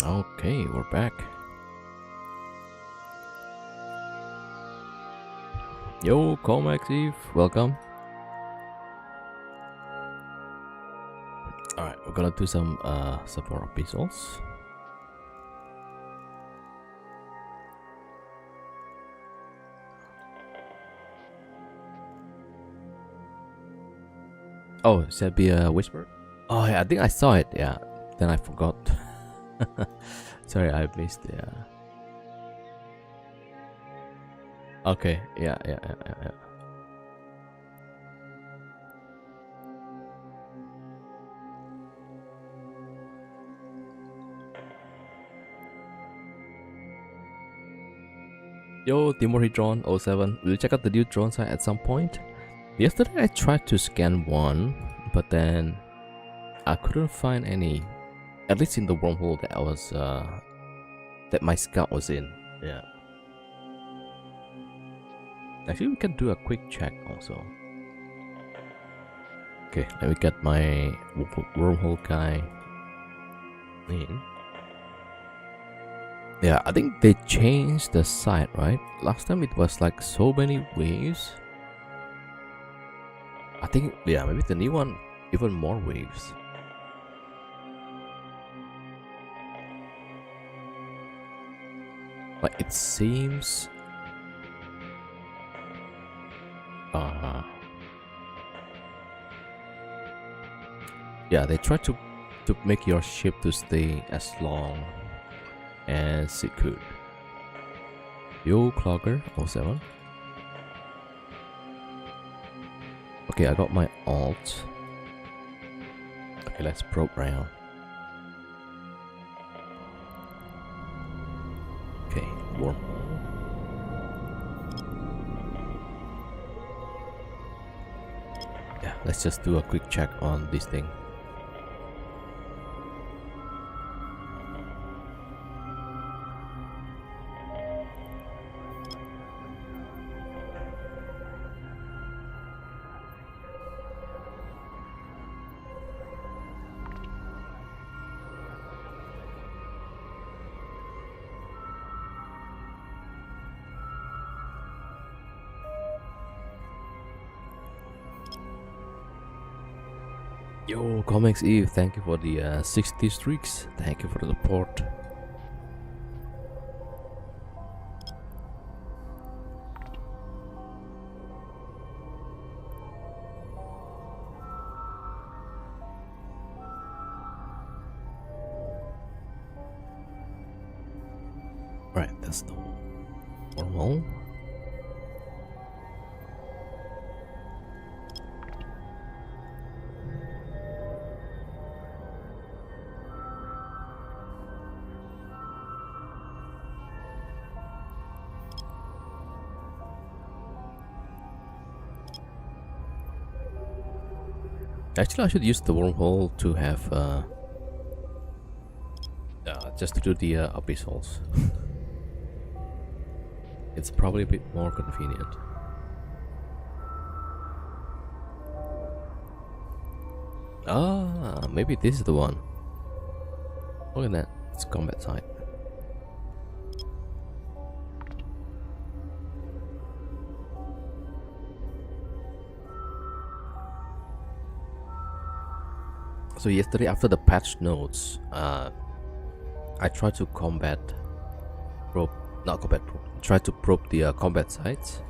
Okay, we're back. Yo, Comex Eve, welcome. Alright, we're gonna do some more abyssals. Oh, should that be a whisper? Oh yeah, I think I saw it, yeah. Then I forgot. Sorry, I missed it, yeah. Okay, yeah. Yo, Timothy Drone 07. Will you check out the new drone site at some point? Yesterday I tried to scan one, but then I couldn't find any. At least in the wormhole that I was that my scout was in. Yeah. Actually, we can do a quick check also. Okay, let me get my wormhole guy in. Yeah, I think they changed the site, right? Last time it was like so many waves. I think, yeah, maybe the new one, even more waves. Like it seems yeah, they try to make your ship to stay as long as it could. Yo, Clogger 07. Okay, I got my alt. Okay, let's probe round. Okay, wormhole. Yeah, let's just do a quick check on this thing. Yo, Comics Eve, thank you for the 60 streaks. Thank you for the support. Right, that's the wormhole. Actually, I should use the wormhole to have just to do the abyssals. It's probably a bit more convenient. Ah, maybe this is the one. Look at that, it's combat site. So yesterday after the patch notes, I tried to tried to probe the combat sites,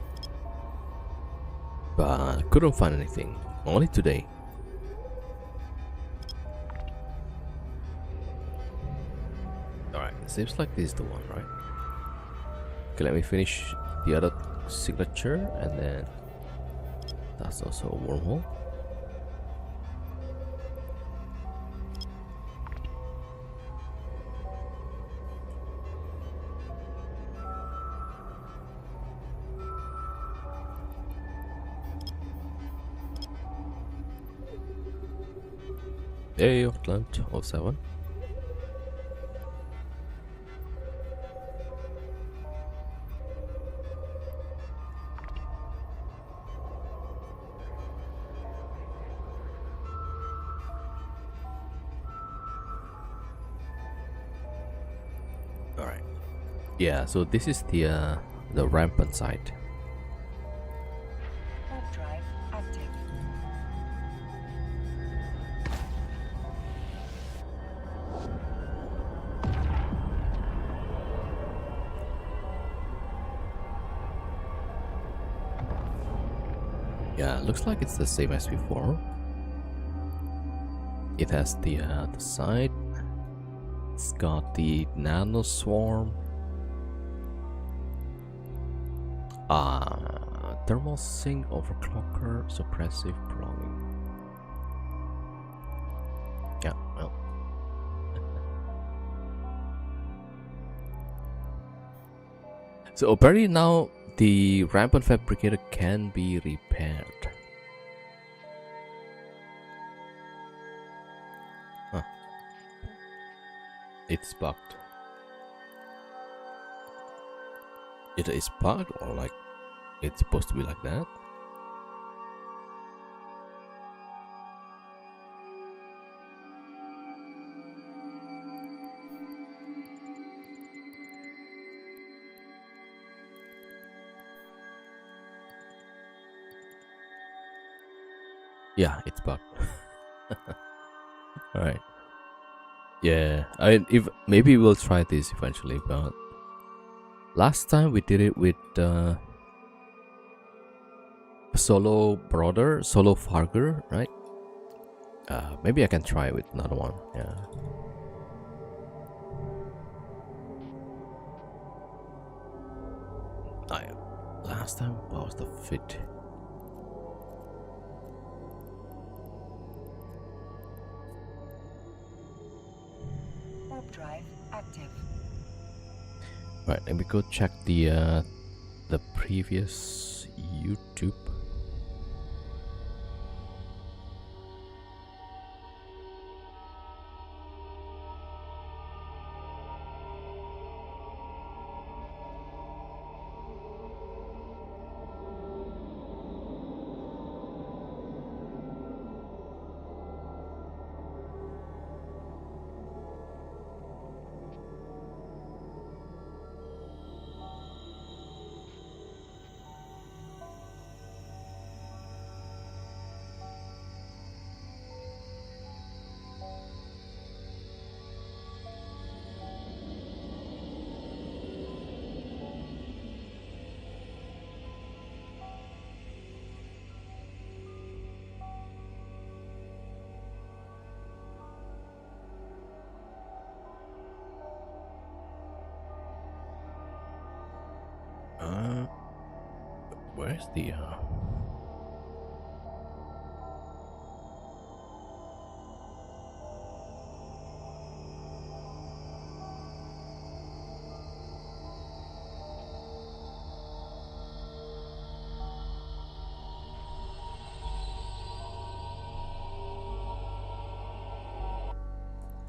but couldn't find anything. Only today. Alright, seems like this is the one, right? Okay, let me finish the other signature, and then that's also a wormhole. Hey, Auckland 07. Yeah, so this is the rampant side. Warp drive active. Yeah, looks like it's the same as before. It has the side. It's got the nano swarm. Thermal sync overclocker suppressive prolonging. Yeah, well. So apparently now the rampant fabricator can be repaired. Huh. It's bugged. It is bugged or like it's supposed to be like that? Yeah, it's bugged. Alright. Yeah, if maybe we'll try this eventually, but last time we did it with Solo Brother, Solo Farger, right? Maybe I can try it with another one. Yeah. I last time what was the fit? Warp drive active. Right, let me go check the previous YouTube. Where's the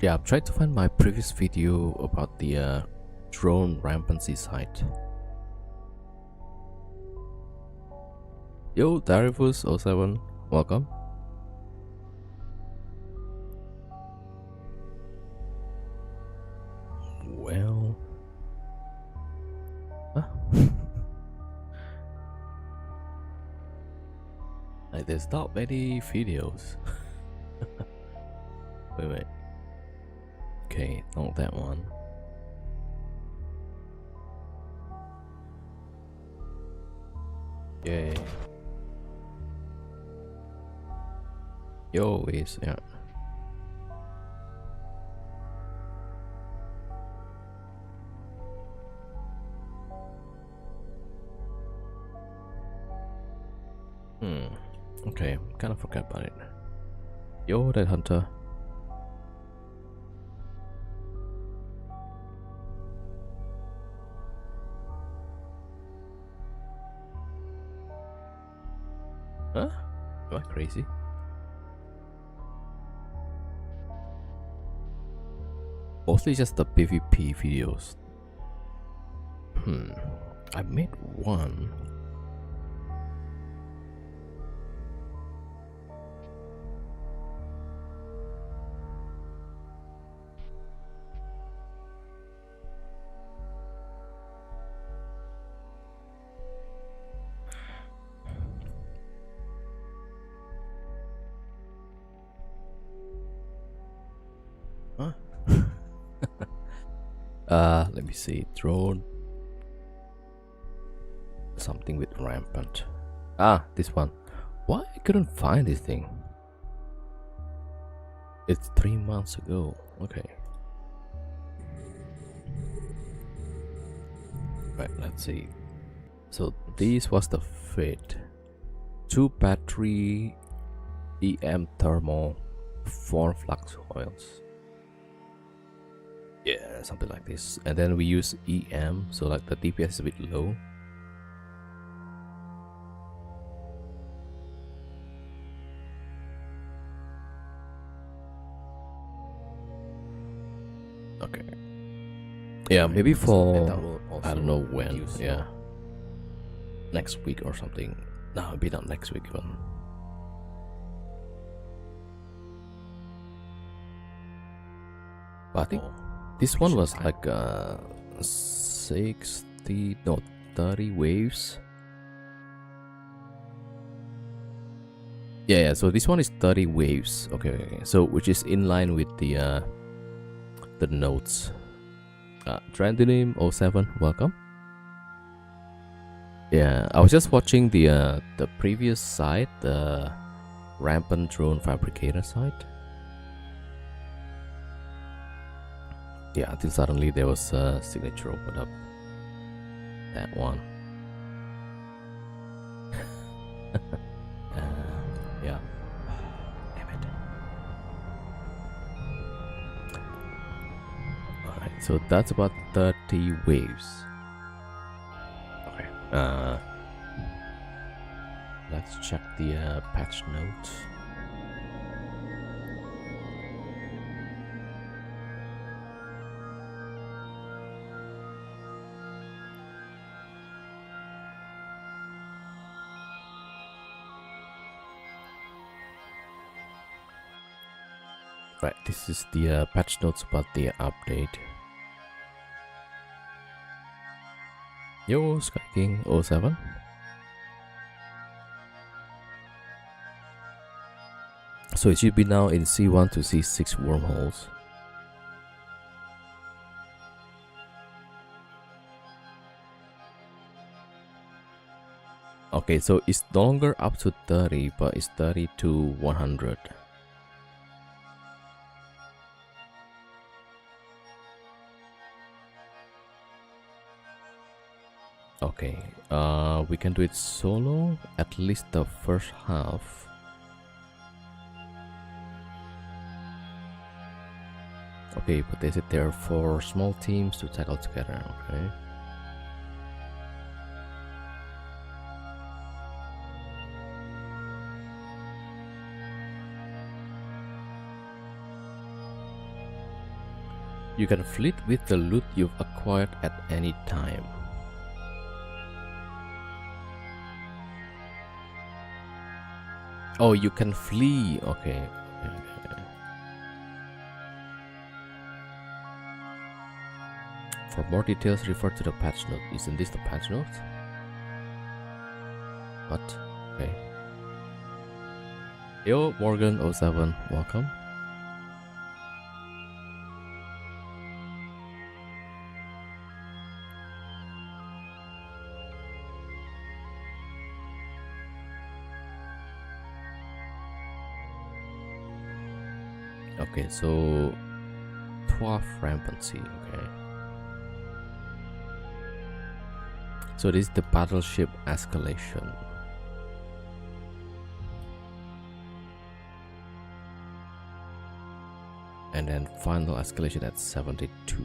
Yeah, I'm trying to find my previous video about the drone rampancy site. Yo, Darifus07, welcome. Well, huh? Like, there's not many videos. Wait. Okay, not that one. Yay. Yo, is yeah. Okay, kind of forgot about it. Yo, that hunter. Huh? Am I crazy? Mostly just the PvP videos. I made one. Huh? Let me see. Drone. Something with rampant. Ah, this one. Why I couldn't find this thing? It's 3 months ago. Okay. Right, let's see. So this was the fit. 2 battery EM thermal, 4 flux coils. Yeah, something like this. And then we use EM, so like the DPS is a bit low. Okay. Yeah, maybe for I don't know when. Yeah, next week or something. No, maybe not next week even. But I think this one was like 60, no, 30 waves. Yeah, so this one is 30 waves. Okay, so which is in line with the notes. Trendinim 07, welcome. Yeah, I was just watching the previous site, the Rampant Drone Fabricator site. Yeah, until suddenly there was a signature open up. That one. Yeah. Damn it. Alright, so that's about 30 waves. Okay. Let's check the patch notes. Right, this is the patch notes about the update. Yo, Sky King 07. So it should be now in C1 to C6 wormholes. Okay, so it's no longer up to 30, but it's 30 to 100. Okay, we can do it solo, at least the first half. Okay, but they said there are 4 small teams to tackle together, okay. You can fleet with the loot you've acquired at any time. Oh, you can flee. Okay. For more details, refer to the patch note. Isn't this the patch note? What? Okay. Yo, Morgan07, welcome. Okay, so 12 rampancy, okay. So this is the battleship escalation. And then final escalation at 72.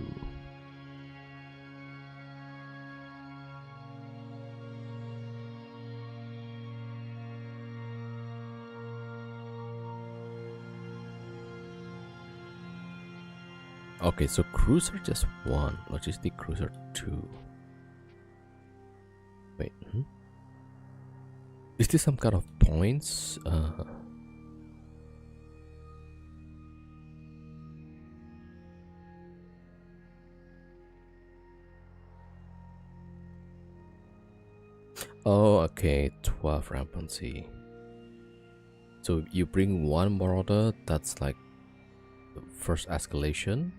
Okay, so cruiser just 1, logistic cruiser 2. Wait, is this some kind of points? Oh, okay, 12 rampancy. So you bring 1 marauder, that's like first escalation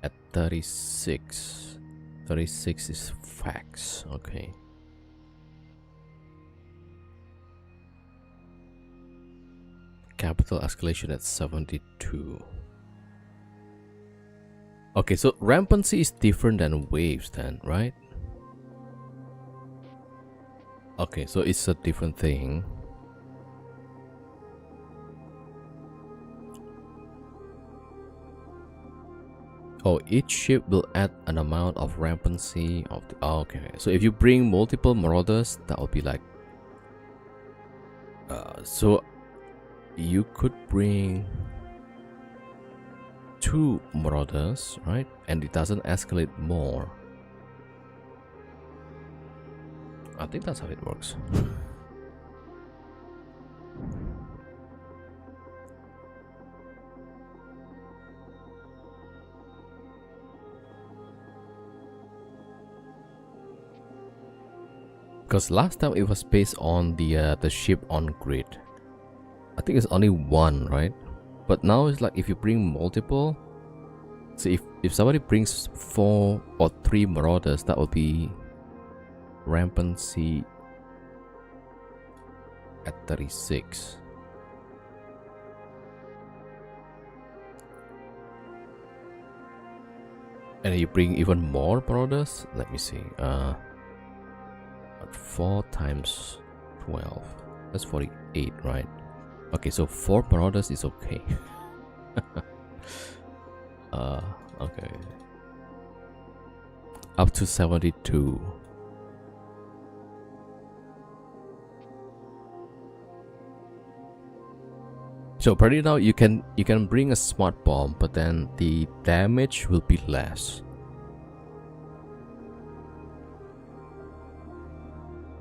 at 36. 36 is facts. Okay. Capital escalation at 72. Okay, so rampancy is different than waves then, right? Okay, so it's a different thing. Oh, each ship will add an amount of rampancy of the... Oh, okay, so if you bring multiple marauders, that will be like... so you could bring 2 marauders, right? And it doesn't escalate more. I think that's how it works. Because last time it was based on the ship on grid. I think it's only 1, right? But now it's like if you bring multiple. So if somebody brings 4 or 3 marauders, that will be rampancy at 36. And you bring even more marauders. Let me see. 4 times 12. That's 48, right? Okay, so 4 marauders is okay. Okay. Up to 72. So pretty now you can bring a smart bomb, but then the damage will be less.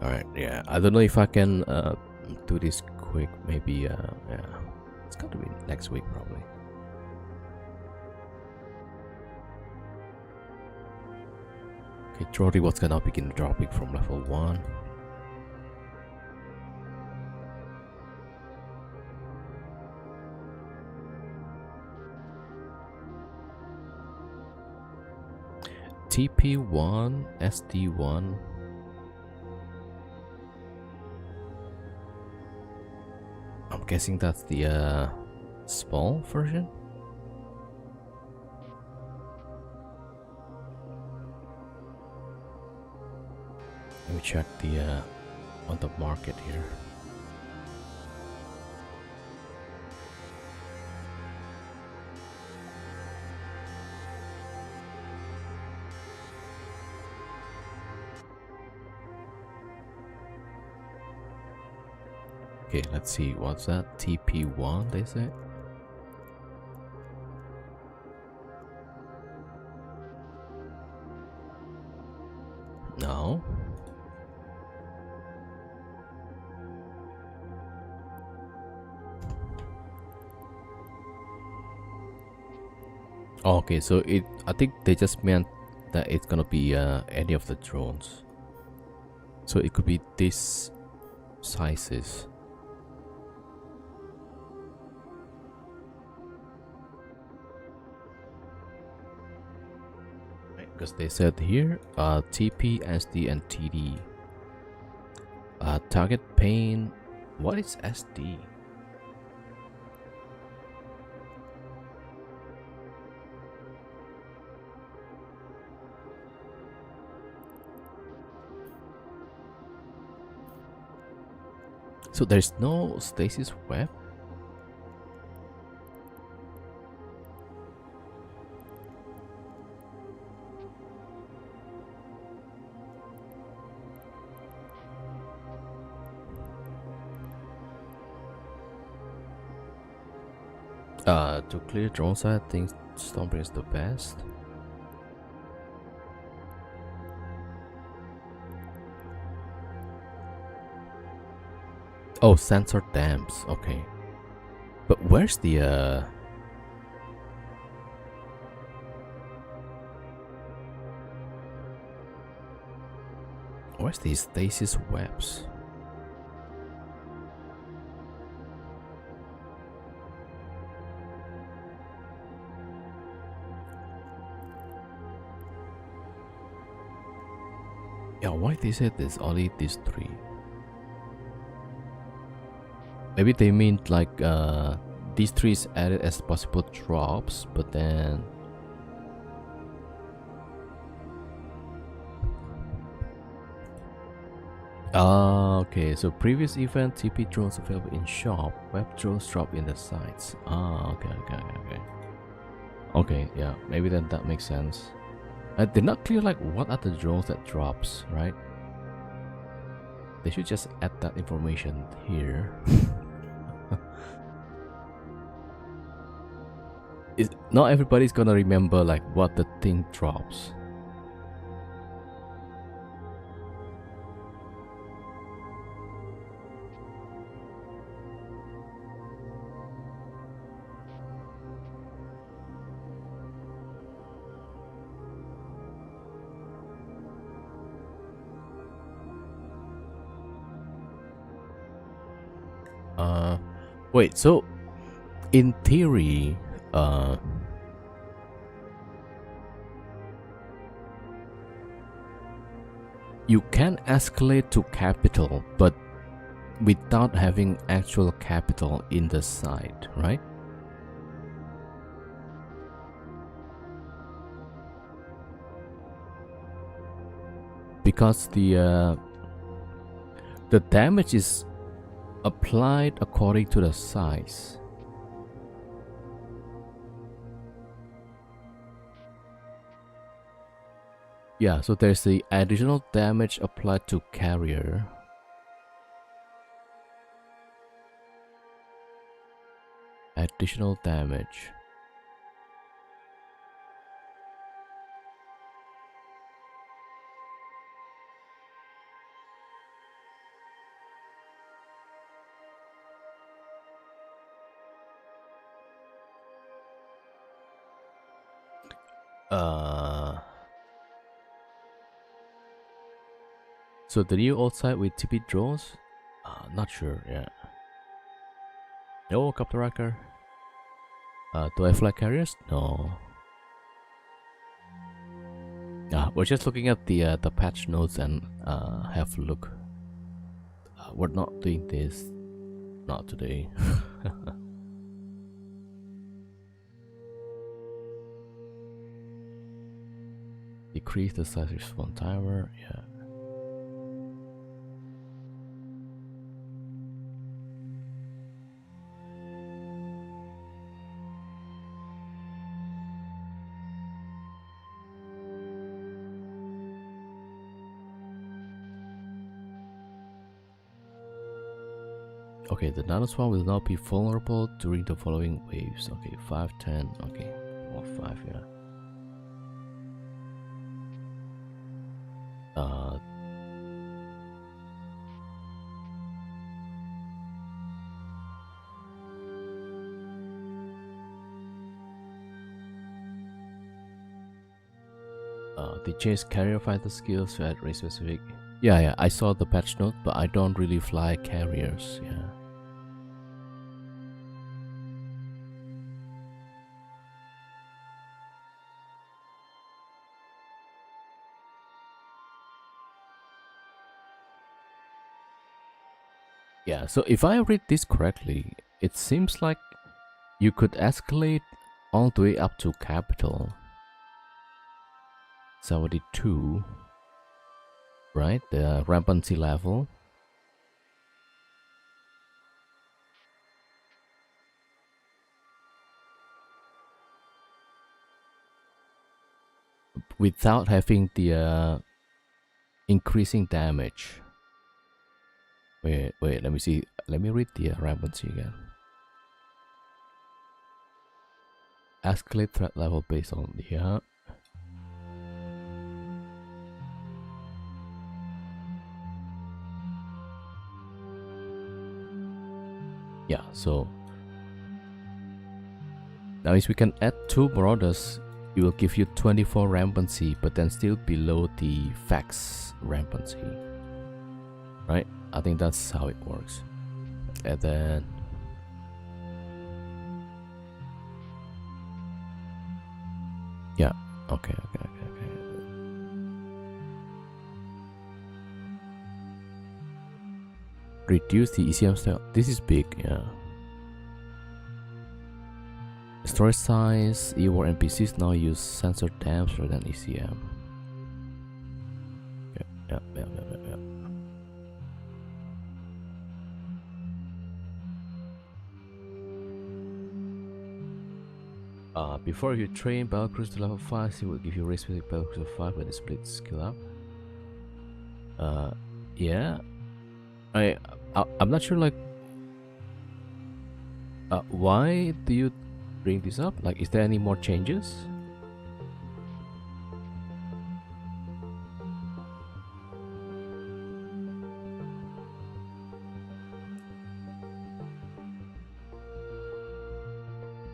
Alright, yeah. I don't know if I can do this quick. Maybe yeah. It's gotta be next week probably. Okay, draw rewards can now begin dropping from level 1. TP1, SD1. I'm guessing that's the small version. Let me check the on the market here. Okay, let's see. What's that? TP1, they say? No. Okay, so I think they just meant that it's gonna be any of the drones. So it could be this sizes. Because they said here TP, SD, and TD. Target pane. What is SD? So there's no stasis web? To clear drone side, I think Stormbreaker is the best. Oh, sensor dams. Okay, but where's the where's these stasis webs? Yeah, why they said this? Only these three. Maybe they mean like these three is added as possible drops, but then okay, so previous event TP drones available in shop, web drones drop in the sites. Okay. Okay, yeah, maybe then that makes sense. They're not clear like what are the drones that drops, right? They should just add that information here. Not everybody's gonna remember like what the thing drops. Wait, so in theory, you can escalate to capital, but without having actual capital in the site, right? Because the damage is applied according to the size. Yeah, so there's the additional damage applied to carrier. Additional damage. So the new old site with TP drones? Not sure, yeah. No, Captain Racker. Do I fly carriers? No. We're just looking at the patch notes and have a look. We're not doing this. Not today. Decrease the size of one timer, yeah. Okay, the nanoswarm will not be vulnerable during the following waves. Okay, 5, 10, okay, or 5, yeah. They changed carrier fighter skills to add race specific. Yeah, I saw the patch note, but I don't really fly carriers, yeah. Yeah, so if I read this correctly, it seems like you could escalate all the way up to capital 72, right? The rampancy level. Without having the increasing damage. Wait, let me see. Let me read the rampancy again. Escalate threat level based on the yeah, so now if we can add 2 marauders, it will give you 24 rampancy, but then still below the fax rampancy, right? I think that's how it works. And then yeah, okay. Reduce the ECM style. This is big, yeah. Storage size. EWAR NPCs now use sensor dams rather than ECM. Yeah. Before you train Battlecruiser to level 5, he will give you race specific Battlecruiser 5 when it splits skill up. Yeah. I'm not sure, like, why do you bring this up? Like, is there any more changes?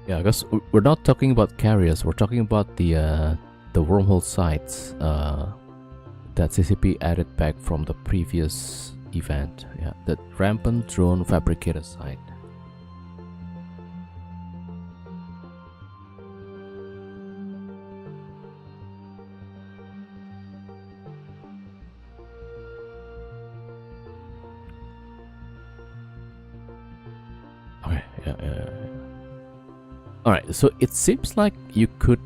Yeah, because we're not talking about carriers. We're talking about the wormhole sites that CCP added back from the previous event. Yeah, the rampant drone fabricator site. Okay, yeah. Alright, so it seems like you could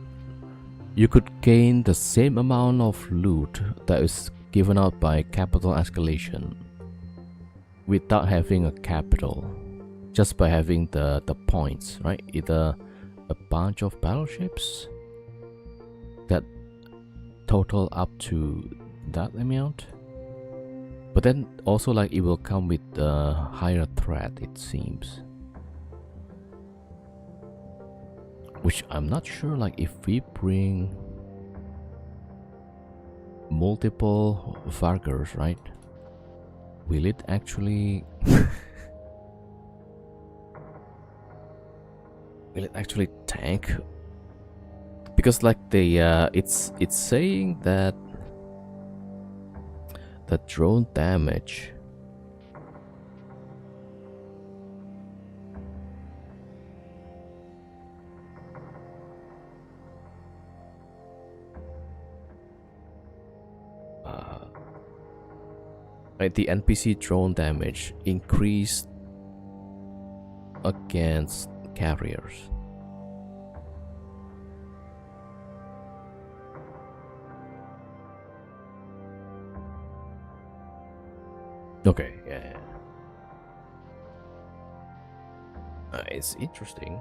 gain the same amount of loot that is given out by capital escalation without having a capital, just by having the points, right? Either a bunch of battleships that total up to that amount, but then also, like, it will come with a higher threat, it seems. Which I'm not sure, like, if we bring multiple Vargers, right? Will it actually tank? Because, like, it's saying that the drone damage right, the NPC drone damage increased against carriers. Okay, yeah. It's interesting.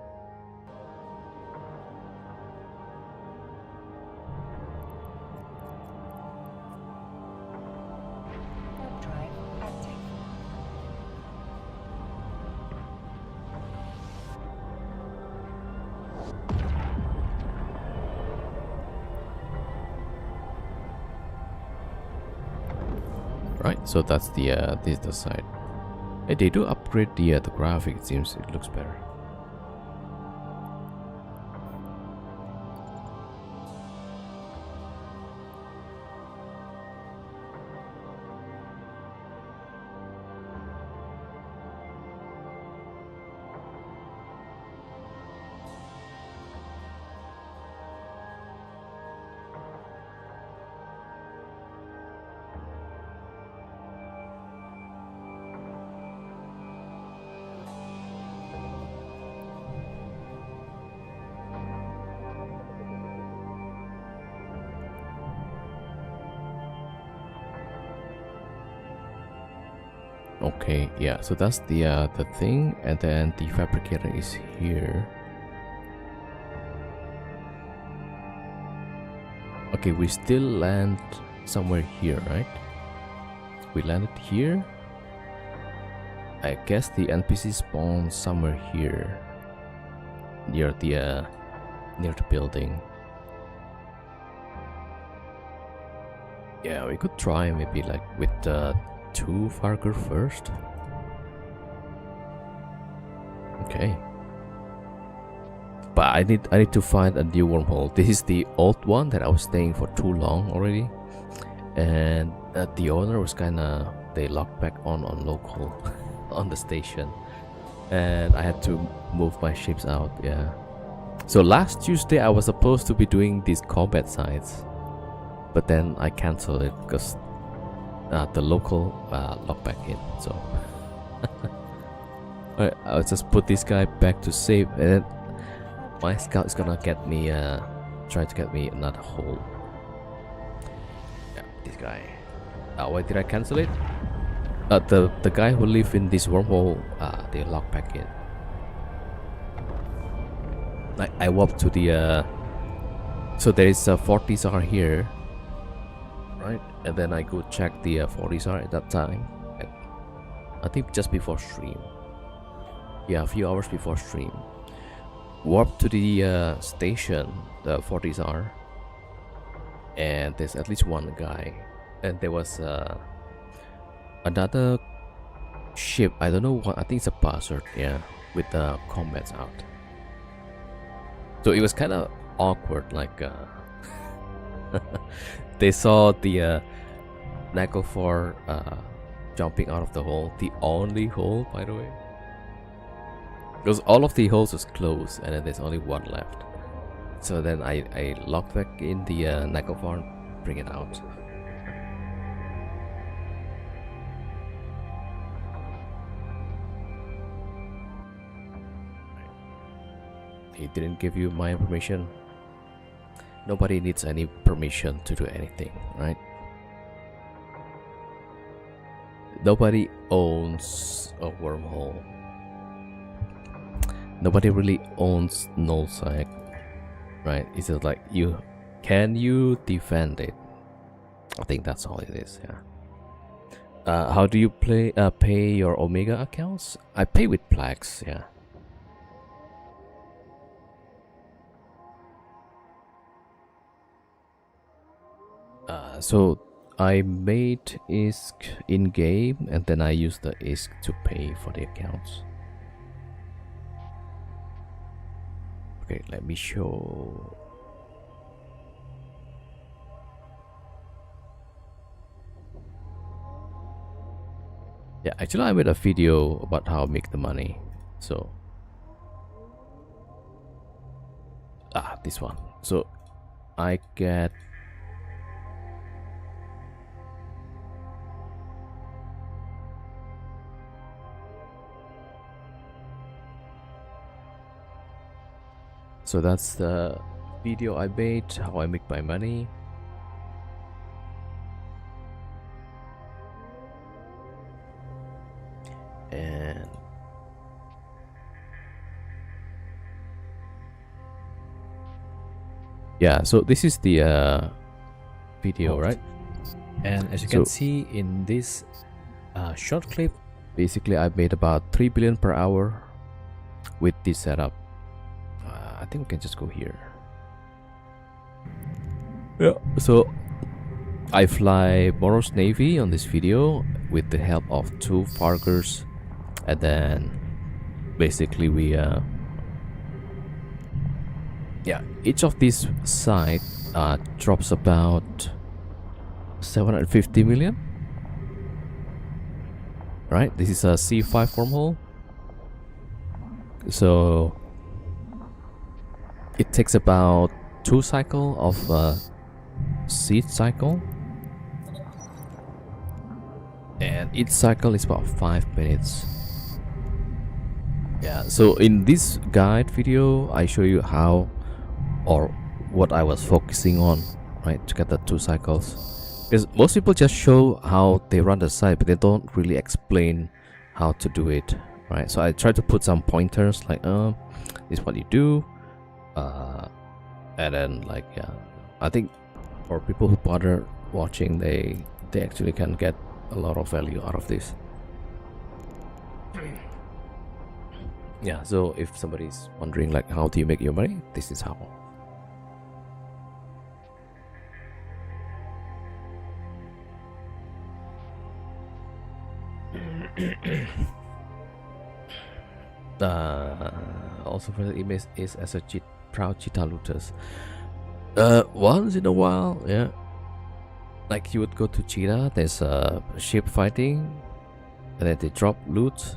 Right, so that's the this is the side. Hey, they do upgrade the graphic. It seems it looks better. Okay, yeah, so that's the thing, and then the fabricator is here. Okay, we still land somewhere here, right? We landed here. I guess the NPC spawned somewhere here, near the building. Yeah, we could try maybe, like, with the 2 Varger first. Okay. But I need to find a new wormhole. This is the old one that I was staying for too long already, and the owner was kinda, they locked back on local on the station, and I had to move my ships out. Yeah. So last Tuesday I was supposed to be doing these combat sites, but then I canceled it because the local locked back in. So Alright, I'll just put this guy back to save, and then my scout is gonna get me, try to get me another hole. Yeah, this guy. Why did I cancel it? The guy who live in this wormhole, they lock back in. Like I walked to the, so there is a 40s here, right? And then I go check the 40s at that time. I think just before stream. Yeah, a few hours before stream. Warp to the station, the 40s and there's at least one guy. And there was another ship. I don't know what. I think it's a buzzard. Yeah, with the combats out. So it was kind of awkward. Like they saw the Naglfar jumping out of the hole. The only hole, by the way. Because all of the holes was closed, and then there's only one left. So then I locked back in the Naglfar and bring it out. He didn't give you my permission. Nobody needs any permission to do anything, right? Nobody owns a wormhole. Nobody really owns nullsec, right? It's just like can you defend it? I think that's all it is. Yeah. How do you pay your Omega accounts? I pay with Plex. Yeah. So I made ISK in game, and then I use the ISK to pay for the accounts. Okay, let me show. Yeah, actually I made a video about how I make the money. So this one. So I get so that's the video I made, how I make my money. And yeah, so this is the video, right? And as you can see in this short clip, basically I made about 3 billion per hour with this setup. I think we can just go here. Yeah, so I fly Boros Navy on this video with the help of 2 Fargers, and then basically we yeah, each of these sites drops about 750 million, right? This is a C5 wormhole, so it takes about 2 cycles of seed cycle, and each cycle is about 5 minutes. Yeah, so in this guide video I show you how or what I was focusing on, right, to get the 2 cycles, because most people just show how they run the site but they don't really explain how to do it, right? So I try to put some pointers like this is what you do, and then like, yeah, I think for people who bother watching, they actually can get a lot of value out of this. Yeah, so if somebody's wondering like how do you make your money, this is how. Also for the image is as a proud cheetah looters. Once in a while, yeah. Like you would go to cheetah, there's a ship fighting, and then they drop loot.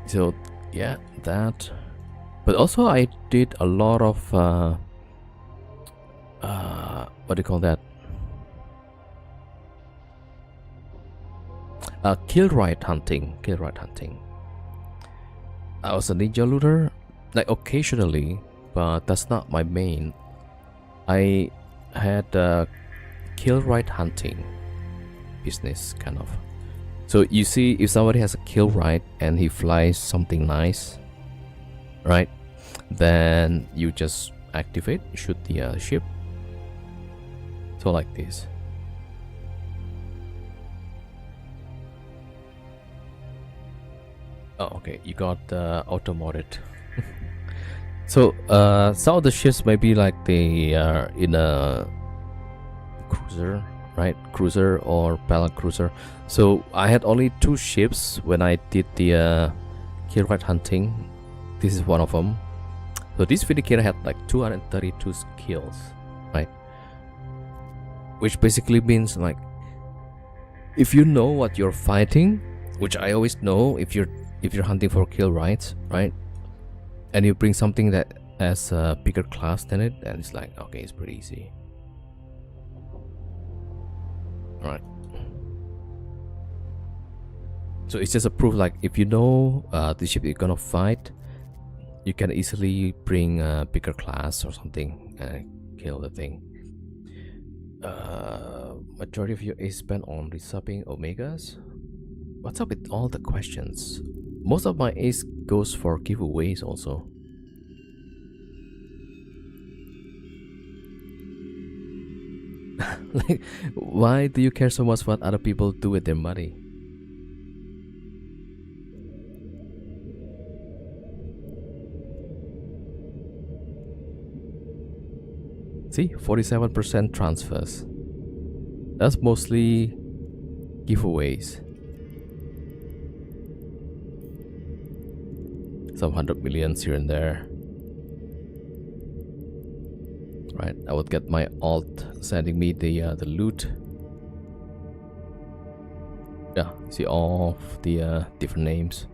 So yeah, that. But also I did a lot of what do you call that? Kill right hunting. Kill right hunting. I was a ninja looter, like occasionally, but that's not my main. I had kill right hunting business kind of. So you see, if somebody has a kill right and he flies something nice, right? Then you just activate, shoot the ship. So like this. Oh, okay, you got auto-modded. So some of the ships may be like they are in a cruiser, right? Cruiser or battle cruiser. So I had only 2 ships when I did the kill right hunting. This is one of them. So this vindicator had like 232 kills, right? Which basically means like, if you know what you're fighting, which I always know if you're hunting for kill rights, right? And you bring something that has a bigger class than it, and it's like, okay, it's pretty easy. Alright. So it's just a proof, like if you know the ship you're gonna fight, you can easily bring a bigger class or something and kill the thing. Majority of your is spent on resubbing Omegas. What's up with all the questions? Most of my ace goes for giveaways also. Like, why do you care so much what other people do with their money? See, 47% transfers. That's mostly giveaways. Some 100 millions here and there. Right, I would get my alt sending me the loot. Yeah, see all of the different names.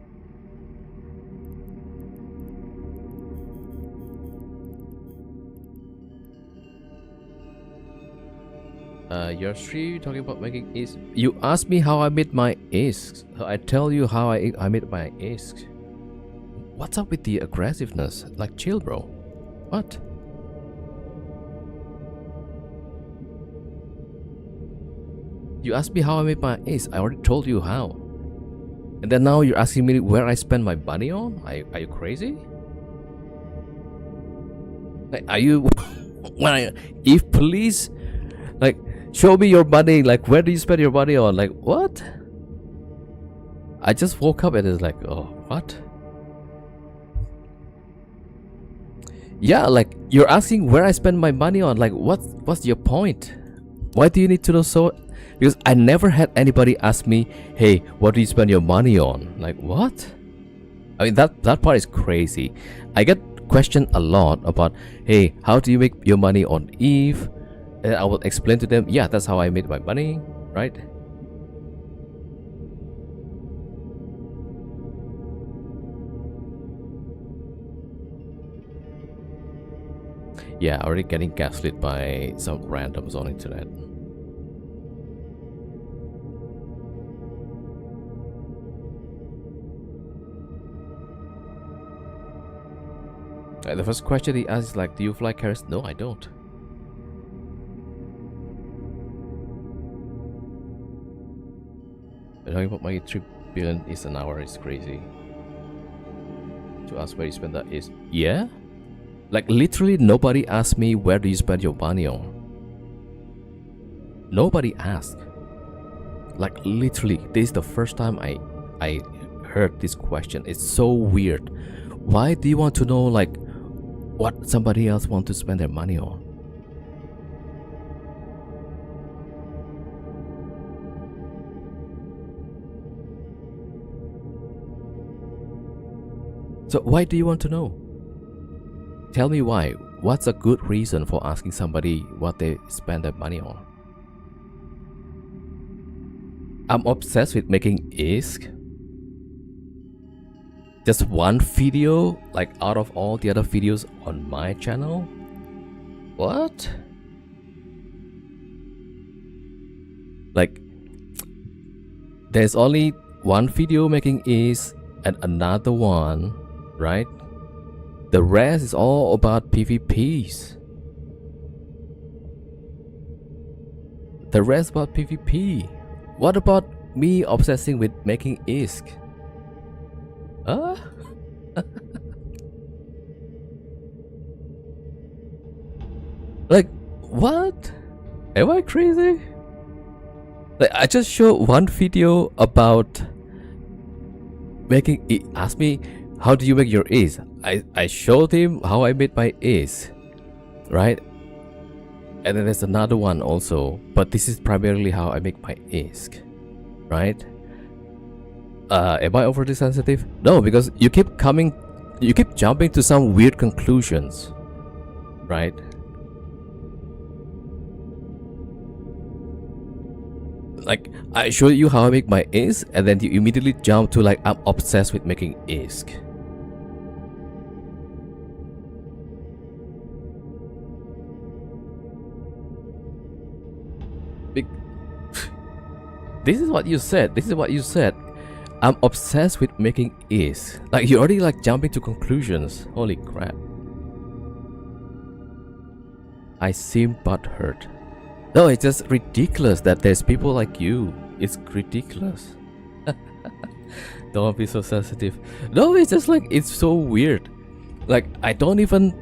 Your stream talking about making ace. You asked me how I made my ace. So I tell you how I made my ace. What's up with the aggressiveness? Like, chill, bro. What? You asked me how I made my ace. I already told you how. And then now you're asking me where I spend my money on? Are you crazy? Like, are you... if please... Like, show me your money. Like, where do you spend your money on? Like, what? I just woke up and it's like, oh, what? Yeah, like, you're asking where I spend my money on. Like, what's your point? Why do you need to know so? Because I never had anybody ask me, hey, what do you spend your money on? Like, what? I mean, that part is crazy. I get questioned a lot about, hey, how do you make your money on Eve? And I will explain to them, yeah, that's how I made my money, right? Yeah, already getting gaslit by some randoms on internet. The first question he asks is like, do you fly carrots? No, I don't. Talking about my 3 billion is an hour is crazy. To ask where you spend that is, yeah? Like, literally nobody asked me where do you spend your money on. Nobody asked. Like, literally, this is the first time I heard this question. It's so weird. Why do you want to know, like, what somebody else wants to spend their money on? So why do you want to know? Tell me why. What's a good reason for asking somebody what they spend their money on? I'm obsessed with making ISK. Just one video, like out of all the other videos on my channel? What? Like, there's only one video making is and another one, right? The rest is all about PvPs. The rest about PvP. What about me obsessing with making ISK? Huh? Like, what? Am I crazy? Like, I just showed one video about making it. Ask me, how do you make your ISK? I showed him how I made my ISK, right? And then there's another one also, but this is primarily how I make my ISK, right? Am I overly sensitive? No, because you keep jumping to some weird conclusions, right? Like, I showed you how I make my ISK, and then you immediately jump to like, I'm obsessed with making ISK. This is what you said. I'm obsessed with making ISK. Like, you're already like jumping to conclusions. Holy crap. I seem butthurt. No, it's just ridiculous that there's people like you. It's ridiculous. Don't be so sensitive. No, it's just like, it's so weird. Like, I don't even...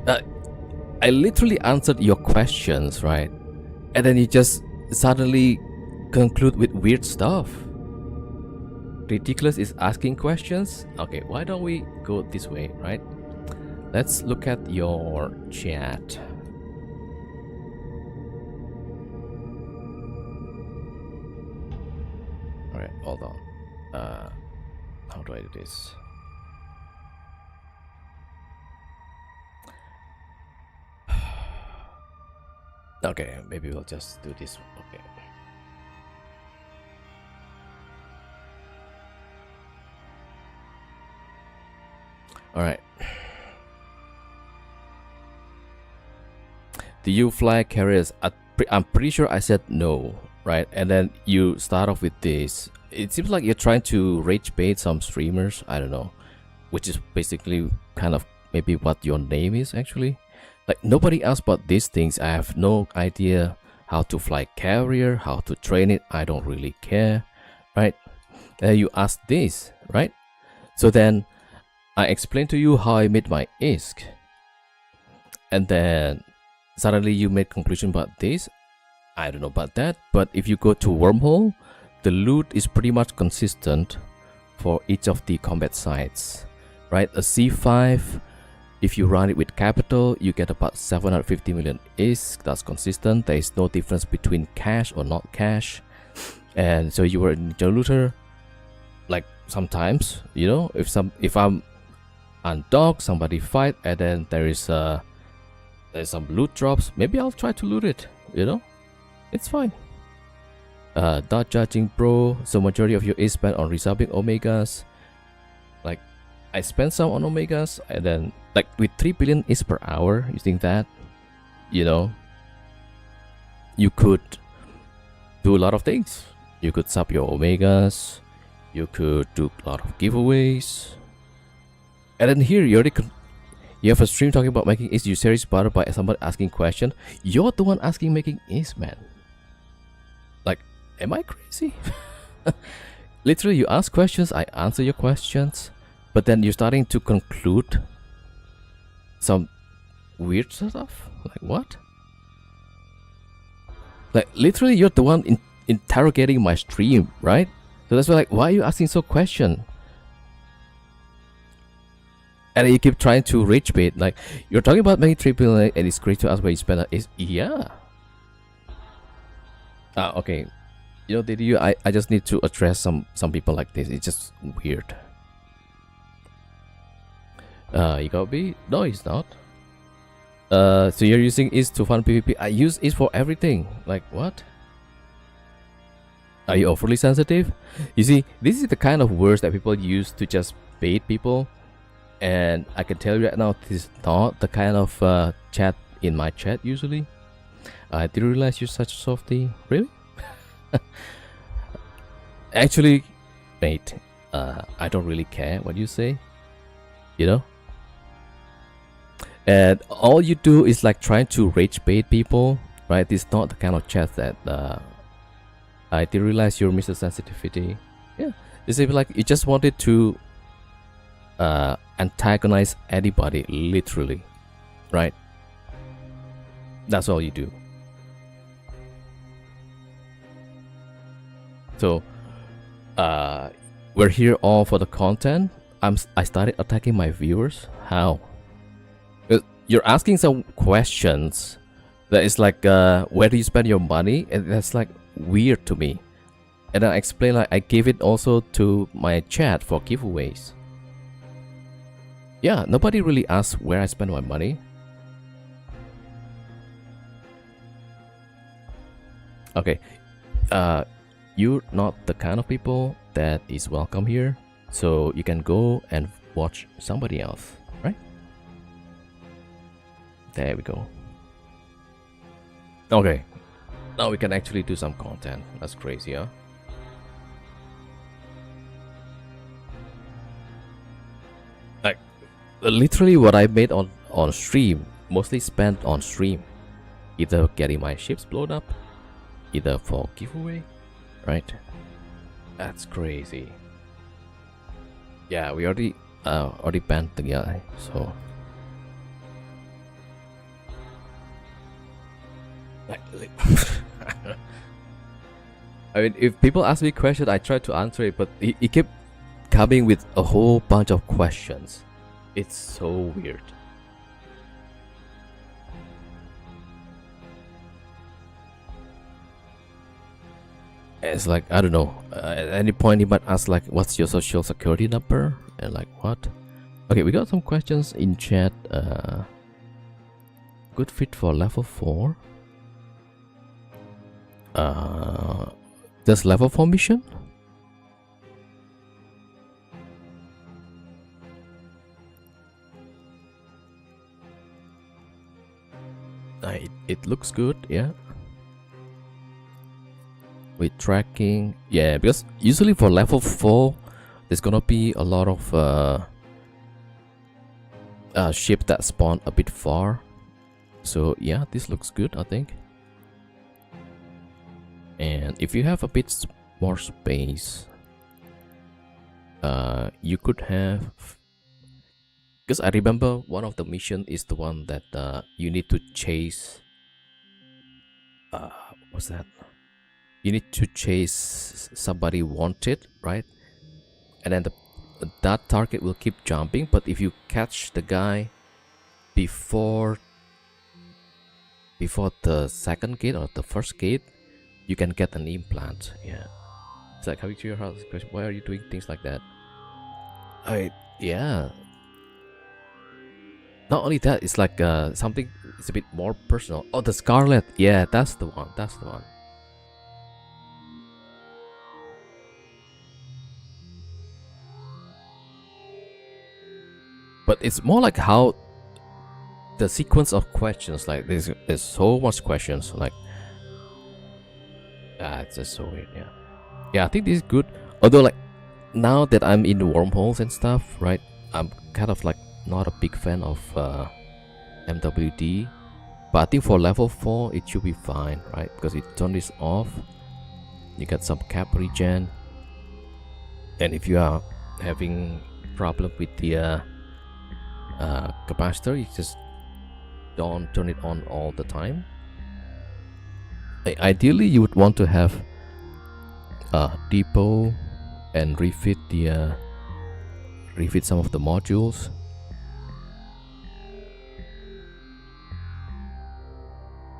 I literally answered your questions, right? And then you just suddenly conclude with weird stuff. Ridiculous is asking questions. Okay, why don't we go this way, right? Let's look at your chat. Alright, hold on. How do I do this? Okay, maybe we'll just do this. Okay. All right. Do you fly carriers? I'm pretty sure I said no, right? And then you start off with this. It seems like you're trying to rage bait some streamers. I don't know, which is basically kind of maybe what your name is actually. Like, nobody else but these things. I have no idea how to fly carrier, how to train it. I don't really care, right? You ask this, right? So then I explained to you how I made my ISK, and then suddenly you made conclusion about this. I don't know about that, but if you go to wormhole, the loot is pretty much consistent for each of the combat sites, right? A C5, if you run it with capital, you get about 750 million ISK. That's consistent. There is no difference between cash or not cash. And so you were a ninja looter. Like, sometimes, you know, if I'm on dog, somebody fight, and then there's some loot drops, maybe I'll try to loot it, you know. It's fine. Not judging, bro. So majority of your is spent on resubbing omegas. Like, I spent some on omegas, and then like with 3 billion is per hour, you think that, you know, you could do a lot of things. You could sub your omegas, you could do a lot of giveaways. And then here you already you have a stream talking about making is you series bothered by somebody asking question. You're the one asking making is, man. Like, am I crazy? Literally, you ask questions, I answer your questions, but then you're starting to conclude some weird stuff. Like, what? Like, literally, you're the one interrogating my stream, right? So that's why, like, why are you asking so question? And you keep trying to rage bait. Like, you're talking about making 3 billion and it's great to ask where you spend it. Yeah. Okay. You know, did you? I just need to address some people like this. It's just weird. You got me? No, it's not. So you're using is to fund PvP. I use is for everything. Like, what? Are you overly sensitive? You see, this is the kind of words that people use to just bait people. And I can tell you right now, this is not the kind of chat in my chat usually. I didn't realize you're such a softie. Really? Actually, mate, I don't really care what you say, you know. And all you do is like trying to rage bait people, right? It's not the kind of chat that I did realize your Mr. Sensitivity. Yeah, it's like you just wanted to antagonize anybody, literally, right? That's all you do. So, we're here all for the content. I started attacking my viewers. How? You're asking some questions that is like, where do you spend your money? And that's like weird to me. And then I explain like I gave it also to my chat for giveaways. Yeah, nobody really asks where I spend my money. Okay, you're not the kind of people that is welcome here, so you can go and watch somebody else, right? There we go. Okay, now we can actually do some content. That's crazy, huh? Like, literally what I made on stream, mostly spent on stream. Either getting my ships blown up, either for giveaway, right? That's crazy. Yeah, we already banned the guy, so I mean, if people ask me questions, I try to answer it, but he kept coming with a whole bunch of questions. It's so weird. It's like, I don't know, at any point he might ask like, what's your social security number? And like, what? Okay, we got some questions in chat. Good fit for level 4. Does level 4 mission? It looks good, yeah. With tracking, yeah, because usually for level 4 there's gonna be a lot of ship that spawn a bit far, so yeah, this looks good, I think. And if you have a bit more space, you could have, because I remember one of the mission is the one that you need to chase, what's that? You need to chase somebody wanted, right? And then that target will keep jumping, but if you catch the guy before the second gate or the first gate, you can get an implant. Yeah, it's like coming to your house. Why are you doing things like that? Yeah. Not only that, it's like something. It's a bit more personal. Oh, the Scarlet. Yeah, that's the one. That's the one. But it's more like how the sequence of questions. Like there's so much questions. Like. It's just so weird, yeah. Yeah, I think this is good. Although, like, now that I'm in the wormholes and stuff, right? I'm kind of like not a big fan of MWD. But I think for level 4, it should be fine, right? Because you turn this off, you get some cap regen. And if you are having problem with the capacitor, you just don't turn it on all the time. Ideally, you would want to have a depot and refit some of the modules.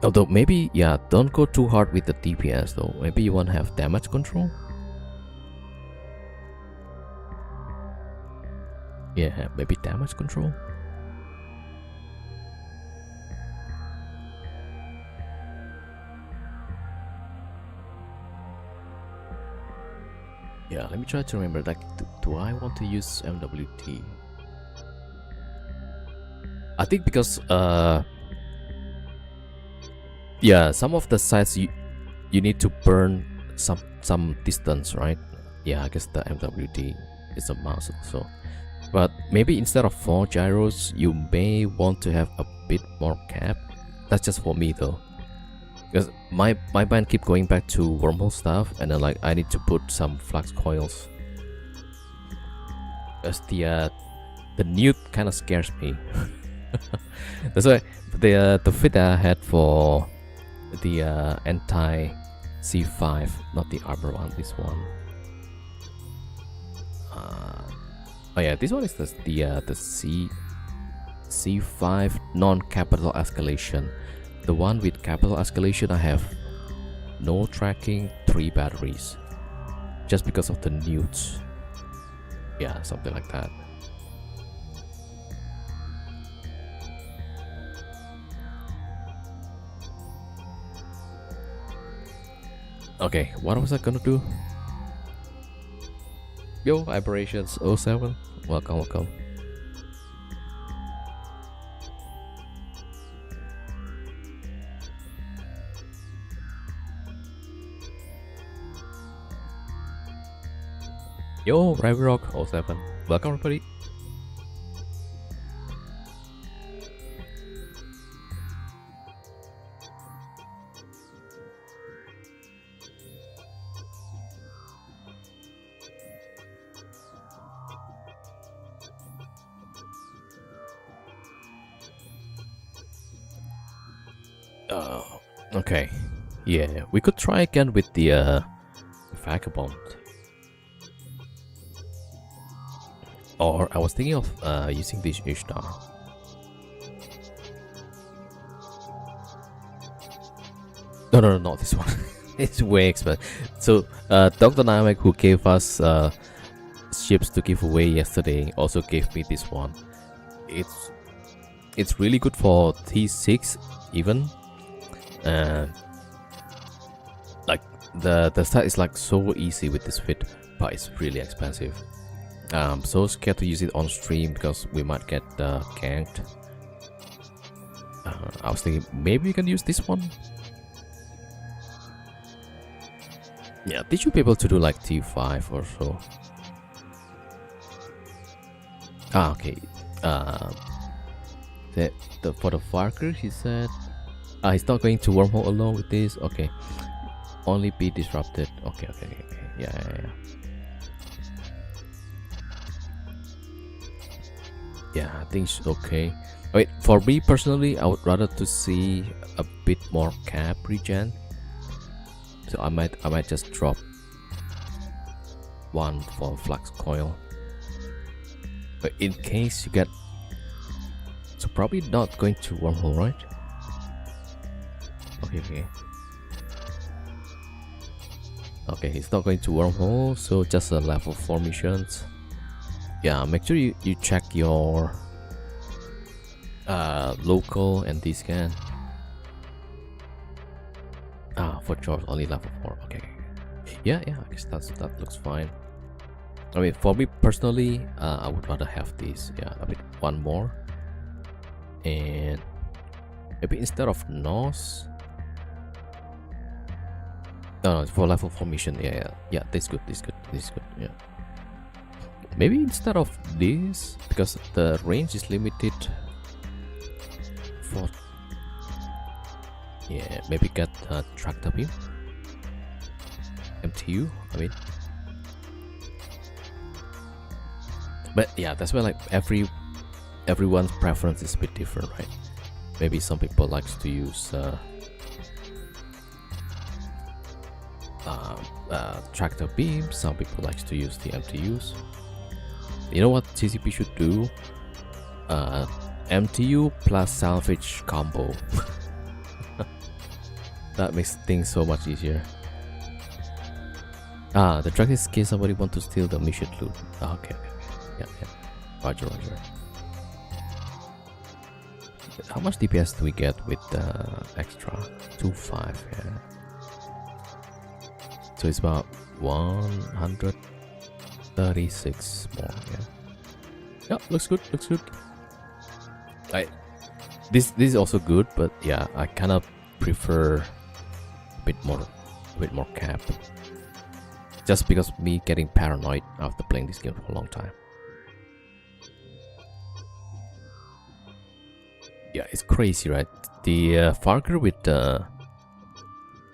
Although maybe, yeah, don't go too hard with the DPS though. Maybe you want to have damage control. Yeah, maybe damage control. Yeah, let me try to remember, like, do I want to use MWT? I think because, yeah, some of the sites you need to burn some distance, right? Yeah, I guess the MWD is a mouse also. But maybe instead of 4 gyros, you may want to have a bit more cap. That's just for me though. Because my mind keep going back to wormhole stuff, and then like I need to put some flux coils. Because the newt kind of scares me. That's why the fit that I had for the anti C5, not the armor one, this one. Oh yeah, this one is the C5 non-capital escalation. The one with capital escalation, I have no tracking, 3 batteries, just because of the newts. Yeah, something like that. Okay, what was I gonna do? Yo, Aberrations 07, welcome. Yo, Ravirock 07, welcome everybody. Okay, yeah, we could try again with the vagabond. Or I was thinking of using this Ishtar. No, not this one. It's way expensive. So Dr. Namek, who gave us ships to give away yesterday, also gave me this one. It's really good for T6 even. Like the start is like so easy with this fit, but it's really expensive. I'm so scared to use it on stream because we might get ganked. I was thinking maybe we can use this one. Yeah, they should be able to do like T5 or so. Okay. For the Farker, he said he's not going to wormhole alone with this. Okay. Only be disrupted. Okay. Yeah. Yeah, I think it's okay. Wait, for me personally, I would rather to see a bit more cap regen. So I might just drop one for flux coil. But in case you get, so probably not going to wormhole, right? Okay, he's not going to wormhole, so just a level 4 missions. Yeah, make sure you check your local and scan. For George only level 4. Okay. Yeah, I guess that looks fine. I mean, for me personally, I would rather have this. Yeah, a bit one more, and maybe instead of NOS. No, it's for level 4 mission. Yeah. This good. Yeah. Maybe instead of this, because the range is limited. For maybe get tractor beam, MTU. I mean, but yeah, that's where like everyone's preference is a bit different, right? Maybe some people likes to use tractor beam. Some people likes to use the MTUs. You know what TCP should do? MTU plus salvage combo. That makes things so much easier. The track is in case somebody want to steal the mission loot. Okay. Yeah. Roger. How much DPS do we get with extra? 2.5, yeah. So it's about 136 more, yeah. Yeah, looks good. This is also good, but yeah, I kind of prefer a bit more cap. just because me getting paranoid after playing this game for a long time. Yeah, it's crazy, right? The Farker with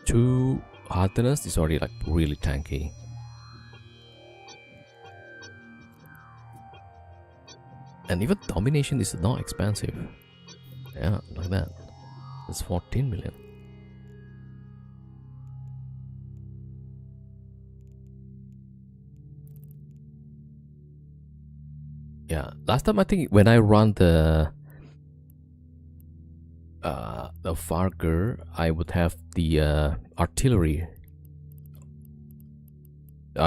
2 hardness is already like really tanky. And even domination is not expensive. Yeah, like that. It's 14 million. Yeah, last time I think when I run the Farger, I would have the artillery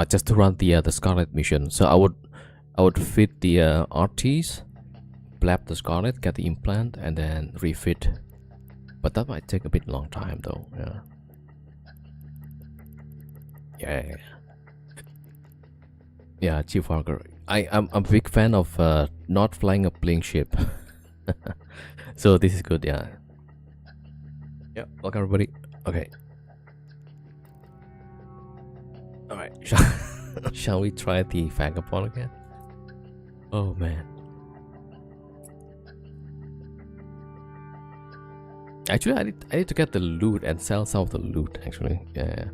just to run the Scarlet mission. So I would fit the RTs, blap the Scarlet, get the implant, and then refit. But that might take a bit long time though. Yeah, Chief Farger. I'm a big fan of not flying a playing ship. So this is good, yeah. Yeah, welcome everybody. Okay. Alright, shall we try the Vagabond again? Oh man. Actually, I need to get the loot and sell some of the loot actually. Yeah.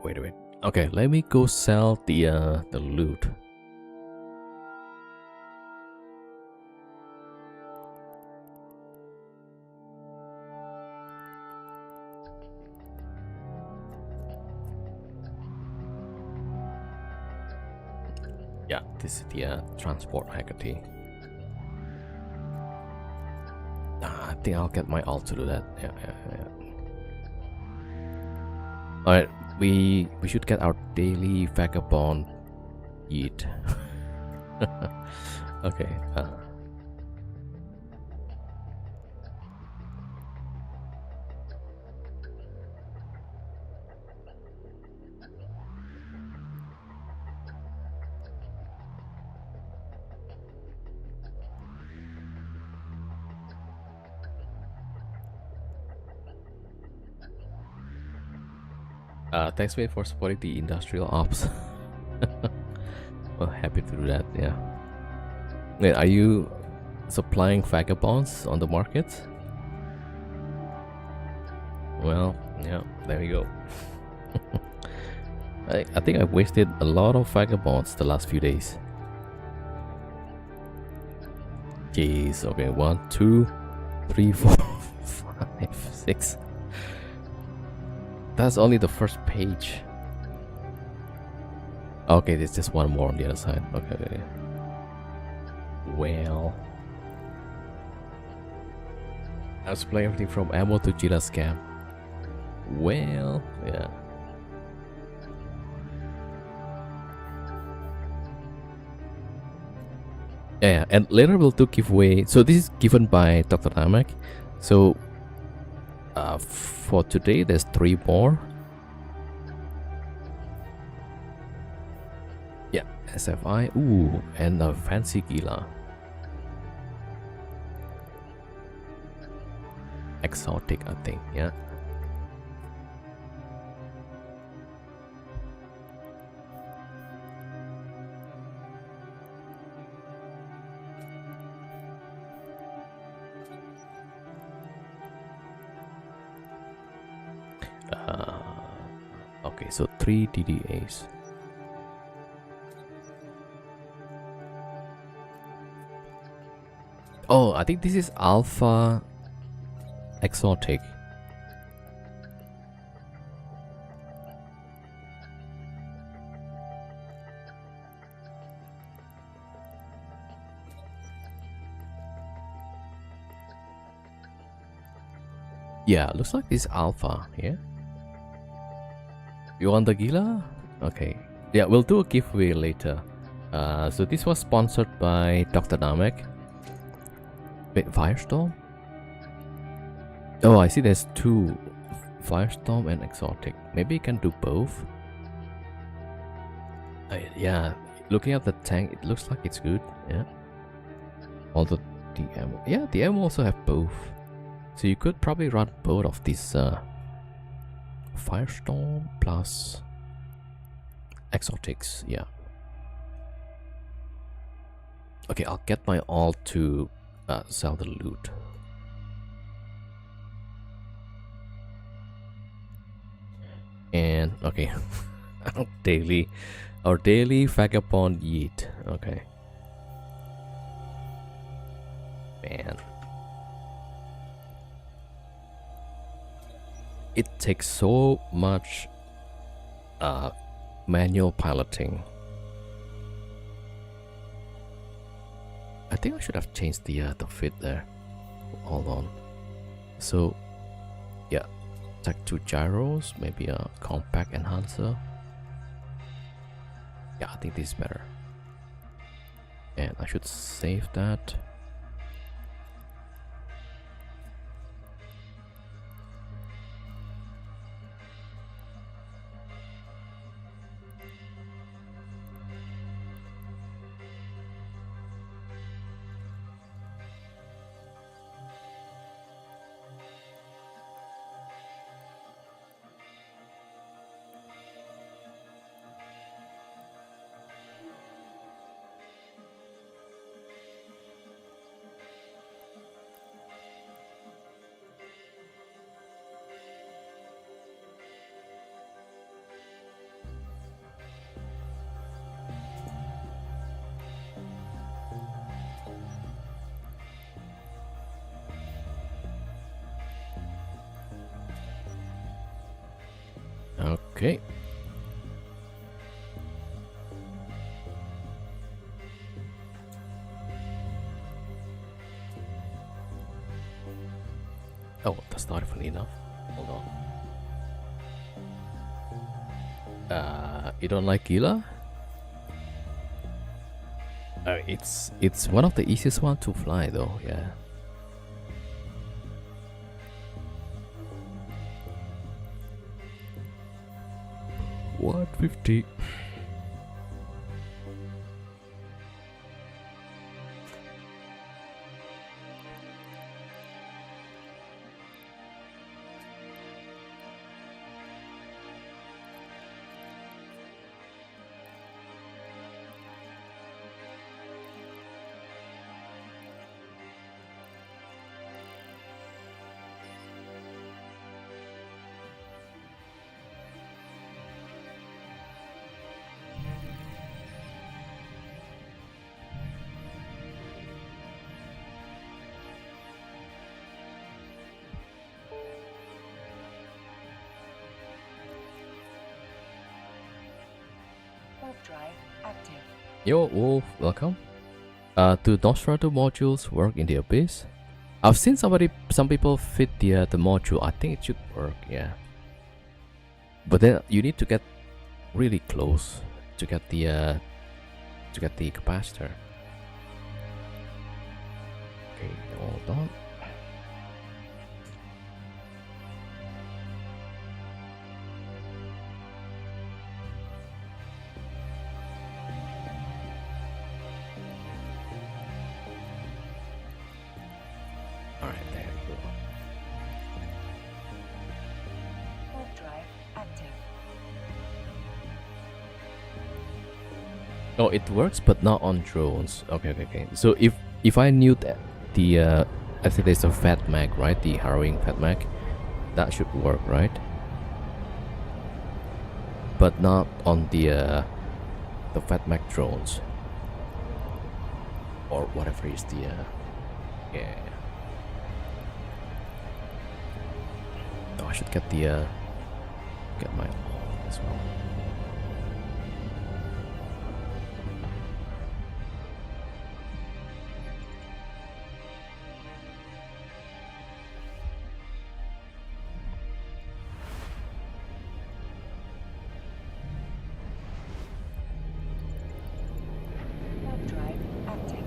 Wait a minute. Okay, let me go sell the loot. Yeah, this is the transport Haggerty. I think I'll get my alt to do that. Yeah. Alright, we should get our daily Vagabond eat. Okay. Thanks mate for supporting the industrial ops. Well, happy to do that. Yeah. Wait, are you supplying Vagabonds on the market? Well, yeah, there you go. I think I wasted a lot of Vagabonds the last few days. Jeez, okay, 1, 2, 3, 4, 5, 6. That's only the first page. Okay, there's just one more on the other side. Okay. Well, I was playing everything from ammo to Jita scam. Well, yeah. Yeah, and later we'll do giveaway. So this is given by Dr. Namek. So for today there's 3 more. Yeah, SFI. Ooh, and a fancy Gila. Exotic, I think. Yeah. Okay, so 3 DDAs. Oh, I think this is Alpha Exotic. Yeah, looks like this Alpha here. You want the Gila? Okay. Yeah, we'll do a giveaway later. So this was sponsored by Dr. Namek. Wait, Firestorm? Oh, I see there's 2 Firestorm and exotic. Maybe you can do both. Yeah, looking at the tank, it looks like it's good. Yeah. Although the ammo, yeah, the ammo also have both. So you could probably run both of these Firestorm plus exotics. Yeah. Okay, I'll get my alt to sell the loot. And okay, our daily vagabond yeet. Okay, man, it takes so much manual piloting. I think I should have changed the fit there. Hold on. So yeah, tech 2 gyros, maybe a compact enhancer. Yeah, I think this is better. And I should save that. Okay. Oh, that's not even enough. Hold on. You don't like Gila? It's one of the easiest one to fly though. Yeah. $150. Warp drive active. Yo, Wolf, welcome. Do Nosferatu modules work in the Abyss? I've seen some people fit the module. I think it should work, yeah. But then you need to get really close to get the capacitor. Okay, hold on. Alright, there you go. Warp drive active. Oh, it works, but not on drones. Okay. So if I knew that the I think there's a fat mag, right? The harrowing fat mag, that should work, right? But not on the fat mag drones or whatever is the yeah. No, I should get the get my own as well. Warp drive active.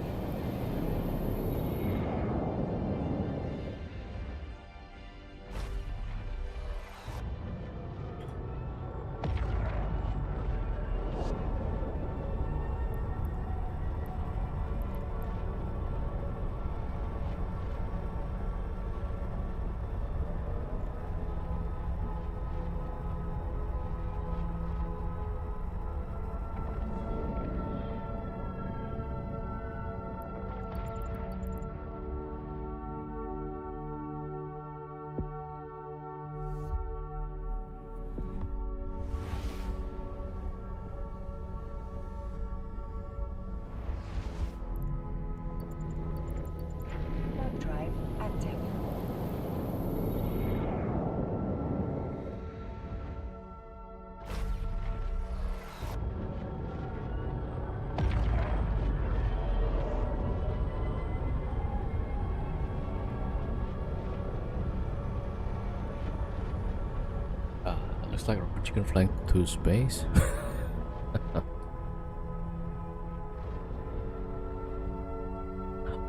looks like a chicken flying to space.